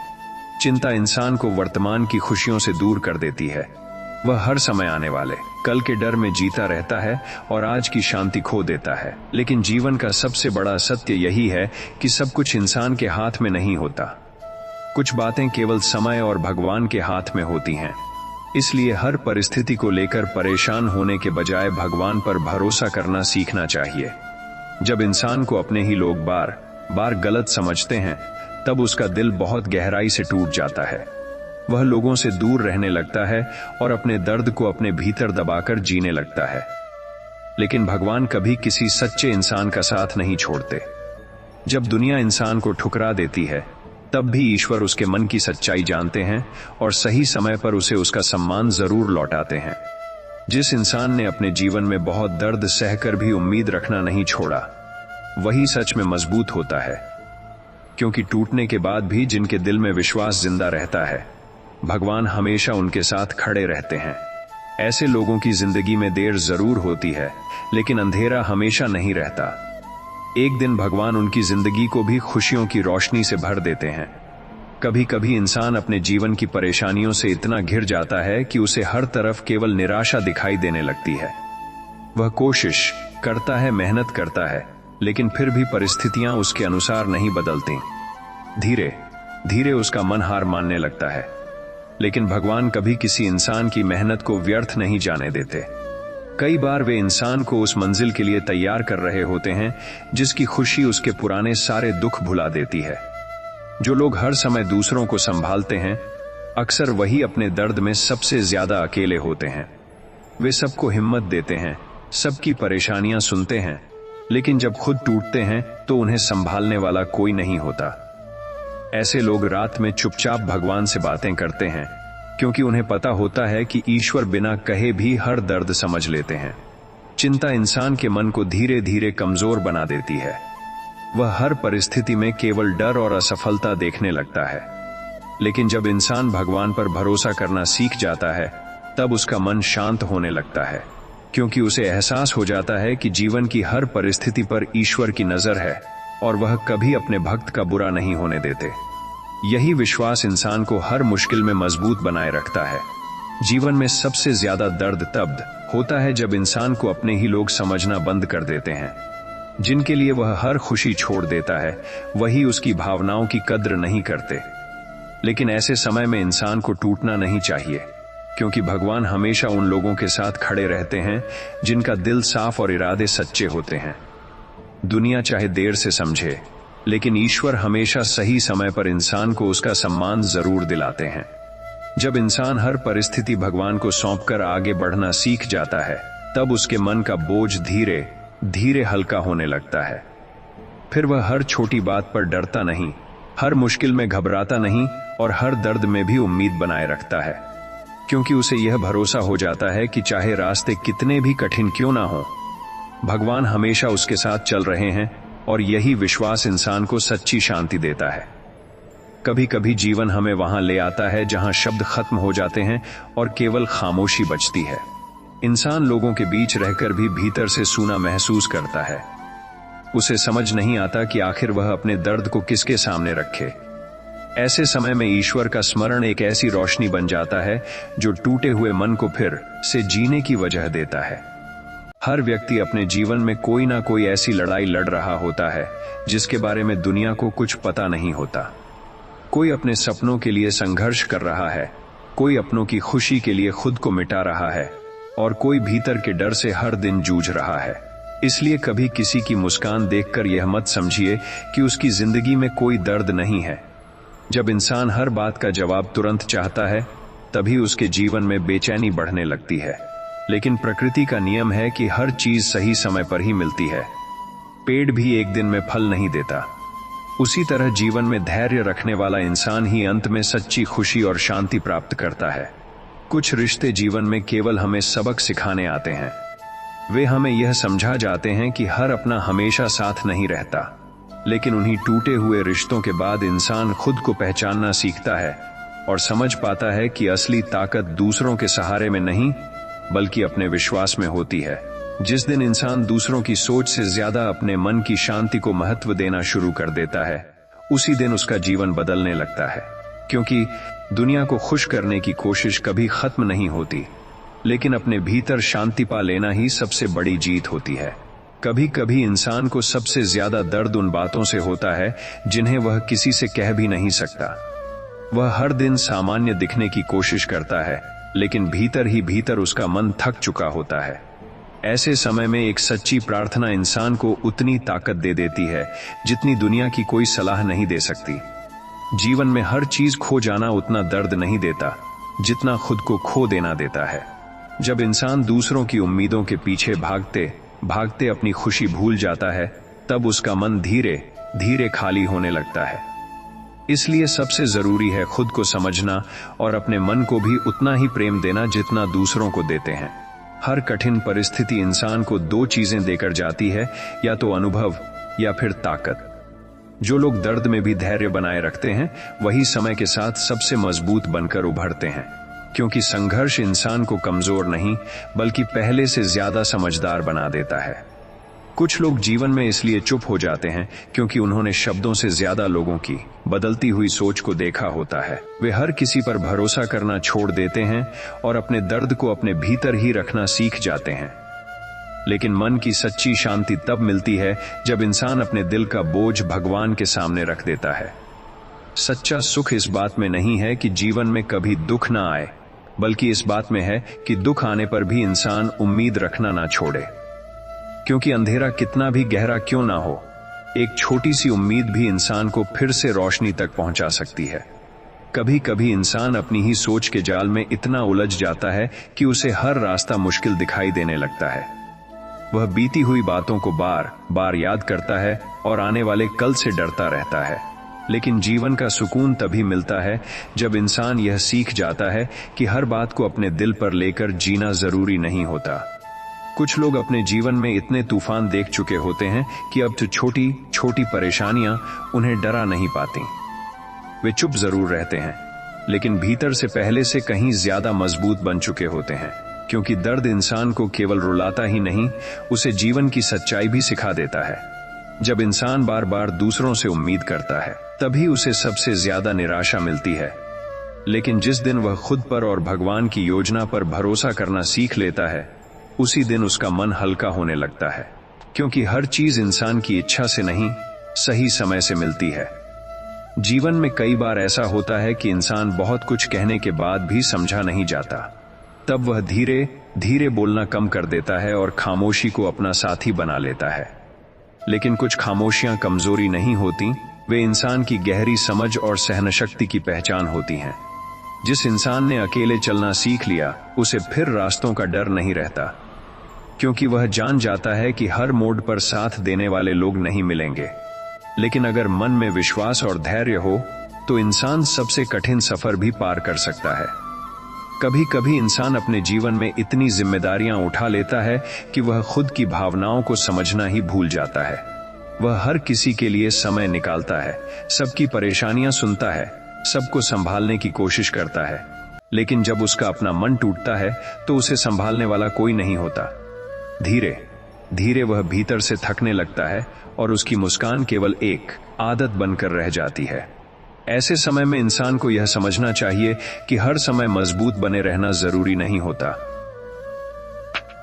चिंता इंसान को वर्तमान की खुशियों से दूर कर देती है। वह हर समय आने वाले कल के डर में जीता रहता है और आज की शांति खो देता है। लेकिन जीवन का सबसे बड़ा सत्य यही है कि सब कुछ इंसान के हाथ में नहीं होता। कुछ बातें केवल समय और भगवान के हाथ में होती हैं। इसलिए हर परिस्थिति को लेकर परेशान होने के बजाय भगवान पर भरोसा करना सीखना चाहिए। जब इंसान को अपने ही लोग बार बार गलत समझते हैं, तब उसका दिल बहुत गहराई से टूट जाता है। वह लोगों से दूर रहने लगता है और अपने दर्द को अपने भीतर दबाकर जीने लगता है। लेकिन भगवान कभी किसी सच्चे इंसान का साथ नहीं छोड़ते। जब दुनिया इंसान को ठुकरा देती है, तब भी ईश्वर उसके मन की सच्चाई जानते हैं और सही समय पर उसे उसका सम्मान जरूर लौटाते हैं। जिस इंसान ने अपने जीवन में बहुत दर्द सहकर भी उम्मीद रखना नहीं छोड़ा, वही सच में मजबूत होता है। क्योंकि टूटने के बाद भी जिनके दिल में विश्वास जिंदा रहता है, भगवान हमेशा उनके साथ खड़े रहते हैं। ऐसे लोगों की जिंदगी में देर जरूर होती है, लेकिन अंधेरा हमेशा नहीं रहता। एक दिन भगवान उनकी जिंदगी को भी खुशियों की रोशनी से भर देते हैं। कभी कभी इंसान अपने जीवन की परेशानियों से इतना घिर जाता है कि उसे हर तरफ केवल निराशा दिखाई देने लगती है। वह कोशिश करता है, मेहनत करता है, लेकिन फिर भी परिस्थितियां उसके अनुसार नहीं बदलती। धीरे धीरे उसका मन हार मानने लगता है। लेकिन भगवान कभी किसी इंसान की मेहनत को व्यर्थ नहीं जाने देते। कई बार वे इंसान को उस मंजिल के लिए तैयार कर रहे होते हैं जिसकी खुशी उसके पुराने सारे दुख भुला देती है। जो लोग हर समय दूसरों को संभालते हैं, अक्सर वही अपने दर्द में सबसे ज्यादा अकेले होते हैं। वे सबको हिम्मत देते हैं, सबकी परेशानियां सुनते हैं, लेकिन जब खुद टूटते हैं तो उन्हें संभालने वाला कोई नहीं होता। ऐसे लोग रात में चुपचाप भगवान से बातें करते हैं, क्योंकि उन्हें पता होता है कि ईश्वर बिना कहे भी हर दर्द समझ लेते हैं। चिंता इंसान के मन को धीरे धीरे कमजोर बना देती है। वह हर परिस्थिति में केवल डर और असफलता देखने लगता है। लेकिन जब इंसान भगवान पर भरोसा करना सीख जाता है, तब उसका मन शांत होने लगता है, क्योंकि उसे एहसास हो जाता है कि जीवन की हर परिस्थिति पर ईश्वर की नजर है और वह कभी अपने भक्त का बुरा नहीं होने देते। यही विश्वास इंसान को हर मुश्किल में मजबूत बनाए रखता है। जीवन में सबसे ज्यादा दर्द तब होता है जब इंसान को अपने ही लोग समझना बंद कर देते हैं। जिनके लिए वह हर खुशी छोड़ देता है, वही उसकी भावनाओं की कद्र नहीं करते। लेकिन ऐसे समय में इंसान को टूटना नहीं चाहिए, क्योंकि भगवान हमेशा उन लोगों के साथ खड़े रहते हैं जिनका दिल साफ और इरादे सच्चे होते हैं। दुनिया चाहे देर से समझे, लेकिन ईश्वर हमेशा सही समय पर इंसान को उसका सम्मान जरूर दिलाते हैं। जब इंसान हर परिस्थिति भगवान को सौंपकर आगे बढ़ना सीख जाता है, तब उसके मन का बोझ धीरे धीरे हल्का होने लगता है। फिर वह हर छोटी बात पर डरता नहीं, हर मुश्किल में घबराता नहीं और हर दर्द में भी उम्मीद बनाए रखता है, क्योंकि उसे यह भरोसा हो जाता है कि चाहे रास्ते कितने भी कठिन क्यों ना हो, भगवान हमेशा उसके साथ चल रहे हैं और यही विश्वास इंसान को सच्ची शांति देता है। कभी कभी जीवन हमें वहां ले आता है जहां शब्द खत्म हो जाते हैं और केवल खामोशी बचती है। इंसान लोगों के बीच रहकर भी भीतर से सूना महसूस करता है। उसे समझ नहीं आता कि आखिर वह अपने दर्द को किसके सामने रखे। ऐसे समय में ईश्वर का स्मरण एक ऐसी रोशनी बन जाता है जो टूटे हुए मन को फिर से जीने की वजह देता है। हर व्यक्ति अपने जीवन में कोई ना कोई ऐसी लड़ाई लड़ रहा होता है जिसके बारे में दुनिया को कुछ पता नहीं होता। कोई अपने सपनों के लिए संघर्ष कर रहा है, कोई अपनों की खुशी के लिए खुद को मिटा रहा है और कोई भीतर के डर से हर दिन जूझ रहा है। इसलिए कभी किसी की मुस्कान देखकर यह मत समझिए कि उसकी जिंदगी में कोई दर्द नहीं है। जब इंसान हर बात का जवाब तुरंत चाहता है, तभी उसके जीवन में बेचैनी बढ़ने लगती है। लेकिन प्रकृति का नियम है कि हर चीज सही समय पर ही मिलती है। पेड़ भी एक दिन में फल नहीं देता। उसी तरह जीवन में धैर्य रखने वाला इंसान ही अंत में सच्ची खुशी और शांति प्राप्त करता है। कुछ रिश्ते जीवन में केवल हमें सबक सिखाने आते हैं। वे हमें यह समझा जाते हैं कि हर अपना हमेशा साथ नहीं रहता, लेकिन उन्हीं टूटे हुए रिश्तों के बाद इंसान खुद को पहचानना सीखता है और समझ पाता है कि असली ताकत दूसरों के सहारे में नहीं, बल्कि अपने विश्वास में होती है। जिस दिन इंसान दूसरों की सोच से ज्यादा अपने मन की शांति को महत्व देना शुरू कर देता है, उसी दिन उसका जीवन बदलने लगता है। क्योंकि दुनिया को खुश करने की कोशिश कभी खत्म नहीं होती। लेकिन अपने भीतर शांति पा लेना ही सबसे बड़ी जीत होती है। कभी कभी इंसान को सबसे ज्यादा दर्द उन बातों से होता है जिन्हें वह किसी से कह भी नहीं सकता। वह हर दिन सामान्य दिखने की कोशिश करता है, लेकिन भीतर ही भीतर उसका मन थक चुका होता है। ऐसे समय में एक सच्ची प्रार्थना इंसान को उतनी ताकत दे देती है जितनी दुनिया की कोई सलाह नहीं दे सकती। जीवन में हर चीज खो जाना उतना दर्द नहीं देता जितना खुद को खो देना देता है। जब इंसान दूसरों की उम्मीदों के पीछे भागते भागते अपनी खुशी भूल जाता है, तब उसका मन धीरे धीरे खाली होने लगता है। इसलिए सबसे जरूरी है खुद को समझना और अपने मन को भी उतना ही प्रेम देना जितना दूसरों को देते हैं। हर कठिन परिस्थिति इंसान को दो चीजें देकर जाती है, या तो अनुभव या फिर ताकत। जो लोग दर्द में भी धैर्य बनाए रखते हैं वही समय के साथ सबसे मजबूत बनकर उभरते हैं, क्योंकि संघर्ष इंसान को कमजोर नहीं बल्कि पहले से ज्यादा समझदार बना देता है। कुछ लोग जीवन में इसलिए चुप हो जाते हैं क्योंकि उन्होंने शब्दों से ज्यादा लोगों की बदलती हुई सोच को देखा होता है। वे हर किसी पर भरोसा करना छोड़ देते हैं और अपने दर्द को अपने भीतर ही रखना सीख जाते हैं। लेकिन मन की सच्ची शांति तब मिलती है जब इंसान अपने दिल का बोझ भगवान के सामने रख देता है। सच्चा सुख इस बात में नहीं है कि जीवन में कभी दुख ना आए, बल्कि इस बात में है कि दुख आने पर भी इंसान उम्मीद रखना ना छोड़े। क्योंकि अंधेरा कितना भी गहरा क्यों ना हो, एक छोटी सी उम्मीद भी इंसान को फिर से रोशनी तक पहुंचा सकती है। कभी कभी इंसान अपनी ही सोच के जाल में इतना उलझ जाता है कि उसे हर रास्ता मुश्किल दिखाई देने लगता है। वह बीती हुई बातों को बार बार याद करता है और आने वाले कल से डरता रहता है। लेकिन जीवन का सुकून तभी मिलता है जब इंसान यह सीख जाता है कि हर बात को अपने दिल पर लेकर जीना जरूरी नहीं होता। कुछ लोग अपने जीवन में इतने तूफान देख चुके होते हैं कि अब तो छोटी छोटी परेशानियां उन्हें डरा नहीं पाती। वे चुप जरूर रहते हैं, लेकिन भीतर से पहले से कहीं ज्यादा मजबूत बन चुके होते हैं, क्योंकि दर्द इंसान को केवल रुलाता ही नहीं, उसे जीवन की सच्चाई भी सिखा देता है। जब इंसान बार बार दूसरों से उम्मीद करता है, तभी उसे सबसे ज्यादा निराशा मिलती है। लेकिन जिस दिन वह खुद पर और भगवान की योजना पर भरोसा करना सीख लेता है, उसी दिन उसका मन हल्का होने लगता है, क्योंकि हर चीज इंसान की इच्छा से नहीं, सही समय से मिलती है। जीवन में कई बार ऐसा होता है कि इंसान बहुत कुछ कहने के बाद भी समझा नहीं जाता। तब वह धीरे धीरे बोलना कम कर देता है और खामोशी को अपना साथी बना लेता है। लेकिन कुछ खामोशियां कमजोरी नहीं होती, वे इंसान की गहरी समझ और सहनशक्ति की पहचान होती हैं। जिस इंसान ने अकेले चलना सीख लिया, उसे फिर रास्तों का डर नहीं रहता, क्योंकि वह जान जाता है कि हर मोड़ पर साथ देने वाले लोग नहीं मिलेंगे। लेकिन अगर मन में विश्वास और धैर्य हो, तो इंसान सबसे कठिन सफर भी पार कर सकता है। कभी कभी इंसान अपने जीवन में इतनी जिम्मेदारियां उठा लेता है कि वह खुद की भावनाओं को समझना ही भूल जाता है। वह हर किसी के लिए समय निकालता है, सबकी परेशानियां सुनता है, सबको संभालने की कोशिश करता है, लेकिन जब उसका अपना मन टूटता है तो उसे संभालने वाला कोई नहीं होता। धीरे धीरे वह भीतर से थकने लगता है और उसकी मुस्कान केवल एक आदत बनकर रह जाती है। ऐसे समय में इंसान को यह समझना चाहिए कि हर समय मजबूत बने रहना जरूरी नहीं होता।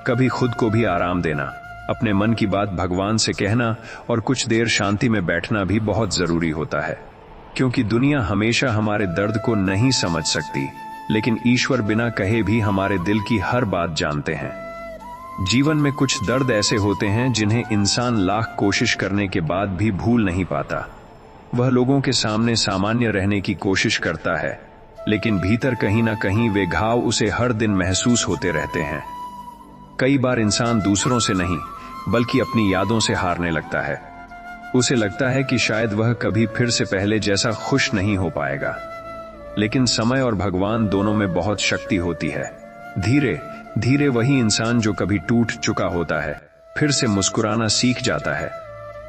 कभी खुद को भी आराम देना, अपने मन की बात भगवान से कहना और कुछ देर शांति में बैठना भी बहुत जरूरी होता है, क्योंकि दुनिया हमेशा हमारे दर्द को नहीं समझ सकती, लेकिन ईश्वर बिना कहे भी हमारे दिल की हर बात जानते हैं। जीवन में कुछ दर्द ऐसे होते हैं जिन्हें इंसान लाख कोशिश करने के बाद भी भूल नहीं पाता। वह लोगों के सामने सामान्य रहने की कोशिश करता है, लेकिन भीतर कहीं ना कहीं वे घाव उसे हर दिन महसूस होते रहते हैं। कई बार इंसान दूसरों से नहीं बल्कि अपनी यादों से हारने लगता है। उसे लगता है कि शायद वह कभी फिर से पहले जैसा खुश नहीं हो पाएगा, लेकिन समय और भगवान दोनों में बहुत शक्ति होती है। धीरे धीरे वही इंसान जो कभी टूट चुका होता है फिर से मुस्कुराना सीख जाता है,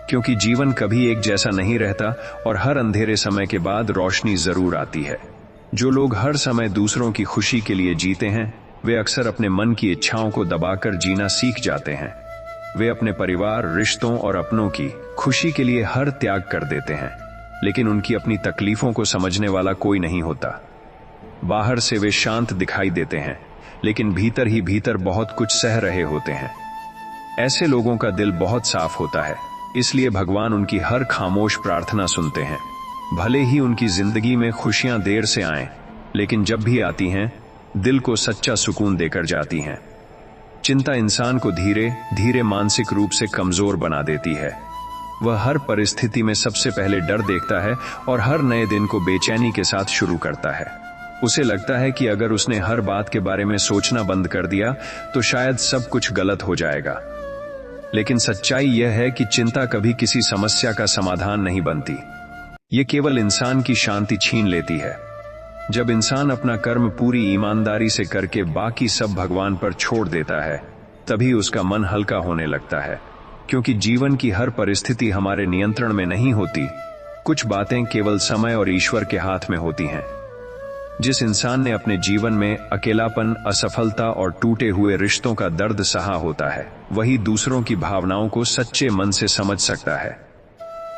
क्योंकि जीवन कभी एक जैसा नहीं रहता और हर अंधेरे समय के बाद रोशनी जरूर आती है। जो लोग हर समय दूसरों की खुशी के लिए जीते हैं, वे अक्सर अपने मन की इच्छाओं को दबाकर जीना सीख जाते हैं। वे अपने परिवार, रिश्तों और अपनों की खुशी के लिए हर त्याग कर देते हैं, लेकिन उनकी अपनी तकलीफों को समझने वाला कोई नहीं होता। बाहर से वे शांत दिखाई देते हैं, लेकिन भीतर ही भीतर बहुत कुछ सह रहे होते हैं। ऐसे लोगों का दिल बहुत साफ होता है, इसलिए भगवान उनकी हर खामोश प्रार्थना सुनते हैं। भले ही उनकी जिंदगी में खुशियां देर से आएं, लेकिन जब भी आती हैं दिल को सच्चा सुकून देकर जाती हैं। चिंता इंसान को धीरे धीरे मानसिक रूप से कमजोर बना देती है। वह हर परिस्थिति में सबसे पहले डर देखता है और हर नए दिन को बेचैनी के साथ शुरू करता है। उसे लगता है कि अगर उसने हर बात के बारे में सोचना बंद कर दिया तो शायद सब कुछ गलत हो जाएगा। लेकिन सच्चाई यह है कि चिंता कभी किसी समस्या का समाधान नहीं बनती। ये केवल इंसान की शांति छीन लेती है। जब इंसान अपना कर्म पूरी ईमानदारी से करके बाकी सब भगवान पर छोड़ देता है, तभी उसका मन हल्का होने लगता है। क्योंकि जीवन की हर परिस्थिति हमारे नियंत्रण में नहीं होती। कुछ बातें केवल समय और ईश्वर के हाथ में होती हैं। जिस इंसान ने अपने जीवन में अकेलापन, असफलता और टूटे हुए रिश्तों का दर्द सहा होता है, वही दूसरों की भावनाओं को सच्चे मन से समझ सकता है।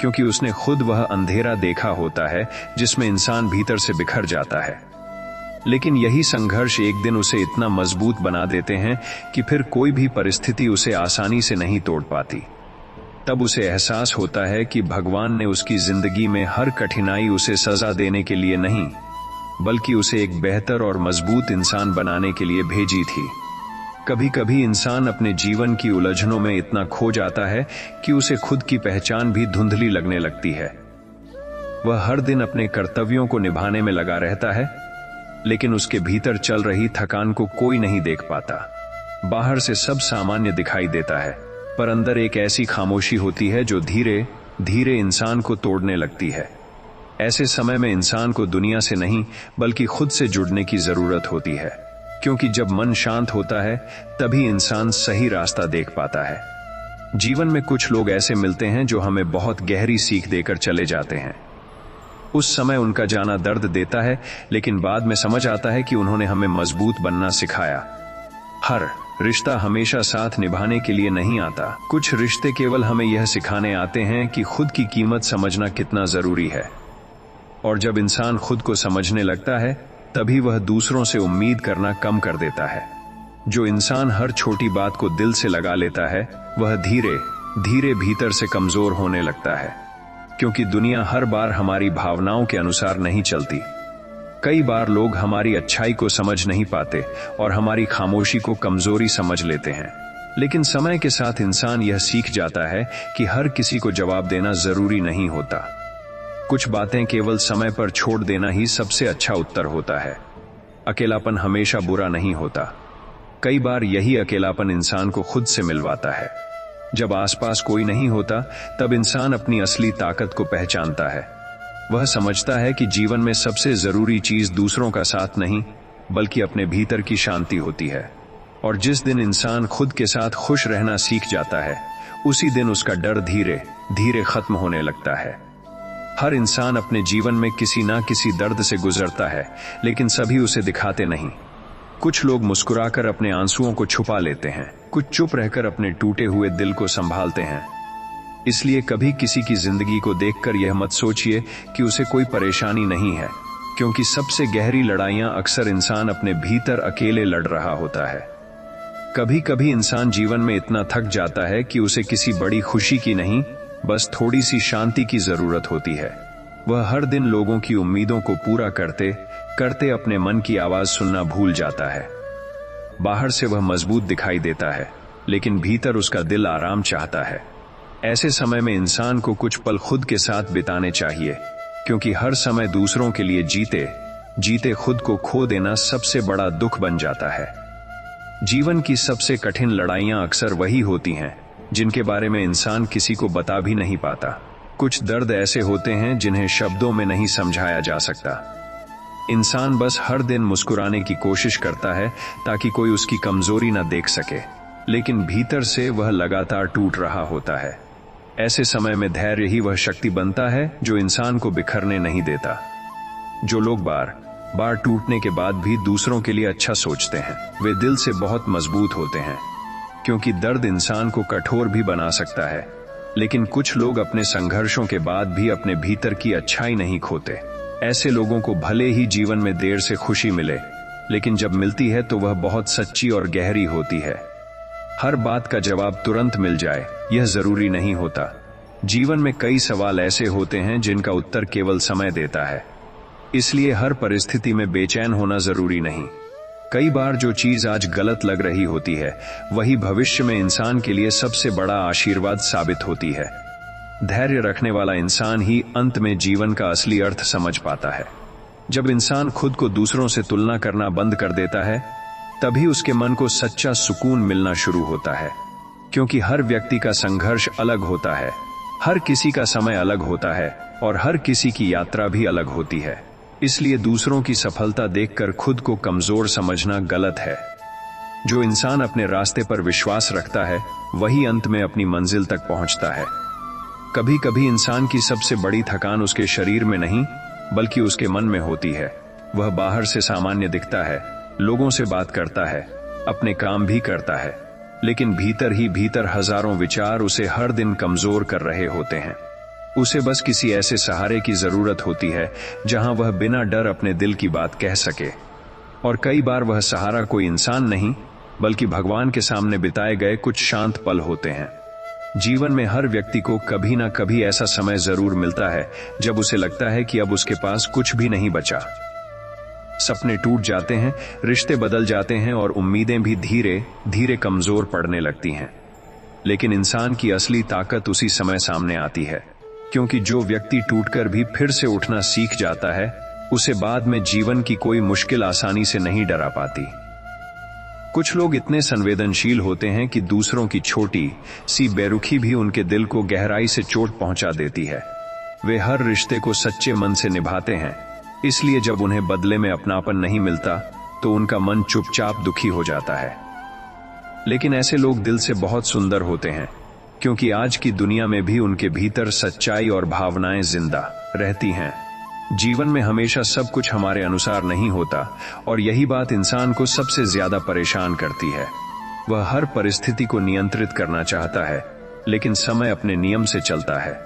क्योंकि उसने खुद वह अंधेरा देखा होता है जिसमें इंसान भीतर से बिखर जाता है। लेकिन यही संघर्ष एक दिन उसे इतना मजबूत बना देते हैं कि फिर कोई भी परिस्थिति उसे आसानी से नहीं तोड़ पाती। तब उसे एहसास होता है कि भगवान ने उसकी जिंदगी में हर कठिनाई उसे सजा देने के लिए नहीं, बल्कि उसे एक बेहतर और मजबूत इंसान बनाने के लिए भेजी थी। कभी कभी इंसान अपने जीवन की उलझनों में इतना खो जाता है कि उसे खुद की पहचान भी धुंधली लगने लगती है। वह हर दिन अपने कर्तव्यों को निभाने में लगा रहता है, लेकिन उसके भीतर चल रही थकान को कोई नहीं देख पाता। बाहर से सब सामान्य दिखाई देता है, पर अंदर एक ऐसी खामोशी होती है जो धीरे धीरे इंसान को तोड़ने लगती है। ऐसे समय में इंसान को दुनिया से नहीं बल्कि खुद से जुड़ने की जरूरत होती है। क्योंकि जब मन शांत होता है तभी इंसान सही रास्ता देख पाता है। जीवन में कुछ लोग ऐसे मिलते हैं जो हमें बहुत गहरी सीख देकर चले जाते हैं। उस समय उनका जाना दर्द देता है, लेकिन बाद में समझ आता है कि उन्होंने हमें मजबूत बनना सिखाया। हर रिश्ता हमेशा साथ निभाने के लिए नहीं आता। कुछ रिश्ते केवल हमें यह सिखाने आते हैं कि खुद की कीमत समझना कितना जरूरी है। और जब इंसान खुद को समझने लगता है, तभी वह दूसरों से उम्मीद करना कम कर देता है। जो इंसान हर छोटी बात को दिल से लगा लेता है, वह धीरे धीरे भीतर से कमजोर होने लगता है। क्योंकि दुनिया हर बार हमारी भावनाओं के अनुसार नहीं चलती। कई बार लोग हमारी अच्छाई को समझ नहीं पाते और हमारी खामोशी को कमजोरी समझ लेते हैं। लेकिन समय के साथ इंसान यह सीख जाता है कि हर किसी को जवाब देना जरूरी नहीं होता। कुछ बातें केवल समय पर छोड़ देना ही सबसे अच्छा उत्तर होता है। अकेलापन हमेशा बुरा नहीं होता। कई बार यही अकेलापन इंसान को खुद से मिलवाता है। जब आसपास कोई नहीं होता, तब इंसान अपनी असली ताकत को पहचानता है। वह समझता है कि जीवन में सबसे जरूरी चीज दूसरों का साथ नहीं, बल्कि अपने भीतर की शांति होती है। और जिस दिन इंसान खुद के साथ खुश रहना सीख जाता है, उसी दिन उसका डर धीरे धीरे खत्म होने लगता है। हर इंसान अपने जीवन में किसी ना किसी दर्द से गुजरता है, लेकिन सभी उसे दिखाते नहीं। कुछ लोग मुस्कुराकर अपने आंसुओं को छुपा लेते हैं, कुछ चुप रहकर अपने टूटे हुए दिल को संभालते हैं। इसलिए कभी किसी की जिंदगी को देखकर यह मत सोचिए कि उसे कोई परेशानी नहीं है, क्योंकि सबसे गहरी लड़ाइयां अक्सर इंसान अपने भीतर अकेले लड़ रहा होता है। कभी कभी इंसान जीवन में इतना थक जाता है कि उसे किसी बड़ी खुशी की नहीं, बस थोड़ी सी शांति की जरूरत होती है। वह हर दिन लोगों की उम्मीदों को पूरा करते करते अपने मन की आवाज सुनना भूल जाता है। बाहर से वह मजबूत दिखाई देता है, लेकिन भीतर उसका दिल आराम चाहता है। ऐसे समय में इंसान को कुछ पल खुद के साथ बिताने चाहिए, क्योंकि हर समय दूसरों के लिए जीते जीते खुद को खो देना सबसे बड़ा दुख बन जाता है। जीवन की सबसे कठिन लड़ाइयां अक्सर वही होती हैं जिनके बारे में इंसान किसी को बता भी नहीं पाता। कुछ दर्द ऐसे होते हैं जिन्हें शब्दों में नहीं समझाया जा सकता। इंसान बस हर दिन मुस्कुराने की कोशिश करता है ताकि कोई उसकी कमजोरी न देख सके, लेकिन भीतर से वह लगातार टूट रहा होता है। ऐसे समय में धैर्य ही वह शक्ति बनता है जो इंसान को बिखरने नहीं देता। जो लोग बार बार टूटने के बाद भी दूसरों के लिए अच्छा सोचते हैं, वे दिल से बहुत मजबूत होते हैं। क्योंकि दर्द इंसान को कठोर भी बना सकता है, लेकिन कुछ लोग अपने संघर्षों के बाद भी अपने भीतर की अच्छाई नहीं खोते। ऐसे लोगों को भले ही जीवन में देर से खुशी मिले, लेकिन जब मिलती है तो वह बहुत सच्ची और गहरी होती है। हर बात का जवाब तुरंत मिल जाए यह जरूरी नहीं होता। जीवन में कई सवाल ऐसे होते हैं जिनका उत्तर केवल समय देता है, इसलिए हर परिस्थिति में बेचैन होना जरूरी नहीं। कई बार जो चीज आज गलत लग रही होती है वही भविष्य में इंसान के लिए सबसे बड़ा आशीर्वाद साबित होती है। धैर्य रखने वाला इंसान ही अंत में जीवन का असली अर्थ समझ पाता है। जब इंसान खुद को दूसरों से तुलना करना बंद कर देता है तभी उसके मन को सच्चा सुकून मिलना शुरू होता है, क्योंकि हर व्यक्ति का संघर्ष अलग होता है, हर किसी का समय अलग होता है और हर किसी की यात्रा भी अलग होती है। इसलिए दूसरों की सफलता देखकर खुद को कमजोर समझना गलत है। जो इंसान अपने रास्ते पर विश्वास रखता है वही अंत में अपनी मंजिल तक पहुंचता है। कभी कभी इंसान की सबसे बड़ी थकान उसके शरीर में नहीं बल्कि उसके मन में होती है। वह बाहर से सामान्य दिखता है, लोगों से बात करता है, अपने काम भी करता है, लेकिन भीतर ही भीतर हजारों विचार उसे हर दिन कमजोर कर रहे होते हैं। उसे बस किसी ऐसे सहारे की जरूरत होती है जहां वह बिना डर अपने दिल की बात कह सके। और कई बार वह सहारा कोई इंसान नहीं बल्कि भगवान के सामने बिताए गए कुछ शांत पल होते हैं। जीवन में हर व्यक्ति को कभी ना कभी ऐसा समय जरूर मिलता है जब उसे लगता है कि अब उसके पास कुछ भी नहीं बचा। सपने टूट जाते हैं, रिश्ते बदल जाते हैं और उम्मीदें भी धीरे धीरे कमजोर पड़ने लगती हैं। लेकिन इंसान की असली ताकत उसी समय सामने आती है, क्योंकि जो व्यक्ति टूटकर भी फिर से उठना सीख जाता है उसे बाद में जीवन की कोई मुश्किल आसानी से नहीं डरा पाती। कुछ लोग इतने संवेदनशील होते हैं कि दूसरों की छोटी सी बेरुखी भी उनके दिल को गहराई से चोट पहुंचा देती है। वे हर रिश्ते को सच्चे मन से निभाते हैं, इसलिए जब उन्हें बदले में अपनापन नहीं मिलता तो उनका मन चुपचाप दुखी हो जाता है। लेकिन ऐसे लोग दिल से बहुत सुंदर होते हैं, क्योंकि आज की दुनिया में भी उनके भीतर सच्चाई और भावनाएं जिंदा रहती हैं। जीवन में हमेशा सब कुछ हमारे अनुसार नहीं होता और यही बात इंसान को सबसे ज्यादा परेशान करती है। वह हर परिस्थिति को नियंत्रित करना चाहता है, लेकिन समय अपने नियम से चलता है।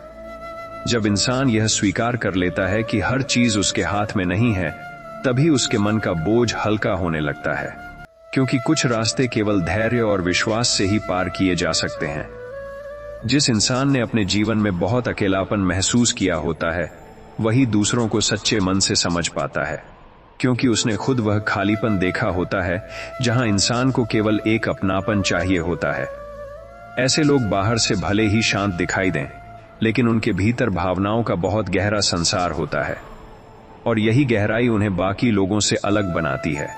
जब इंसान यह स्वीकार कर लेता है कि हर चीज उसके हाथ में नहीं है, तभी उसके मन का बोझ हल्का होने लगता है, क्योंकि कुछ रास्ते केवल धैर्य और विश्वास से ही पार किए जा सकते हैं। जिस इंसान ने अपने जीवन में बहुत अकेलापन महसूस किया होता है वही दूसरों को सच्चे मन से समझ पाता है, क्योंकि उसने खुद वह खालीपन देखा होता है जहां इंसान को केवल एक अपनापन चाहिए होता है। ऐसे लोग बाहर से भले ही शांत दिखाई दें, लेकिन उनके भीतर भावनाओं का बहुत गहरा संसार होता है और यही गहराई उन्हें बाकी लोगों से अलग बनाती है।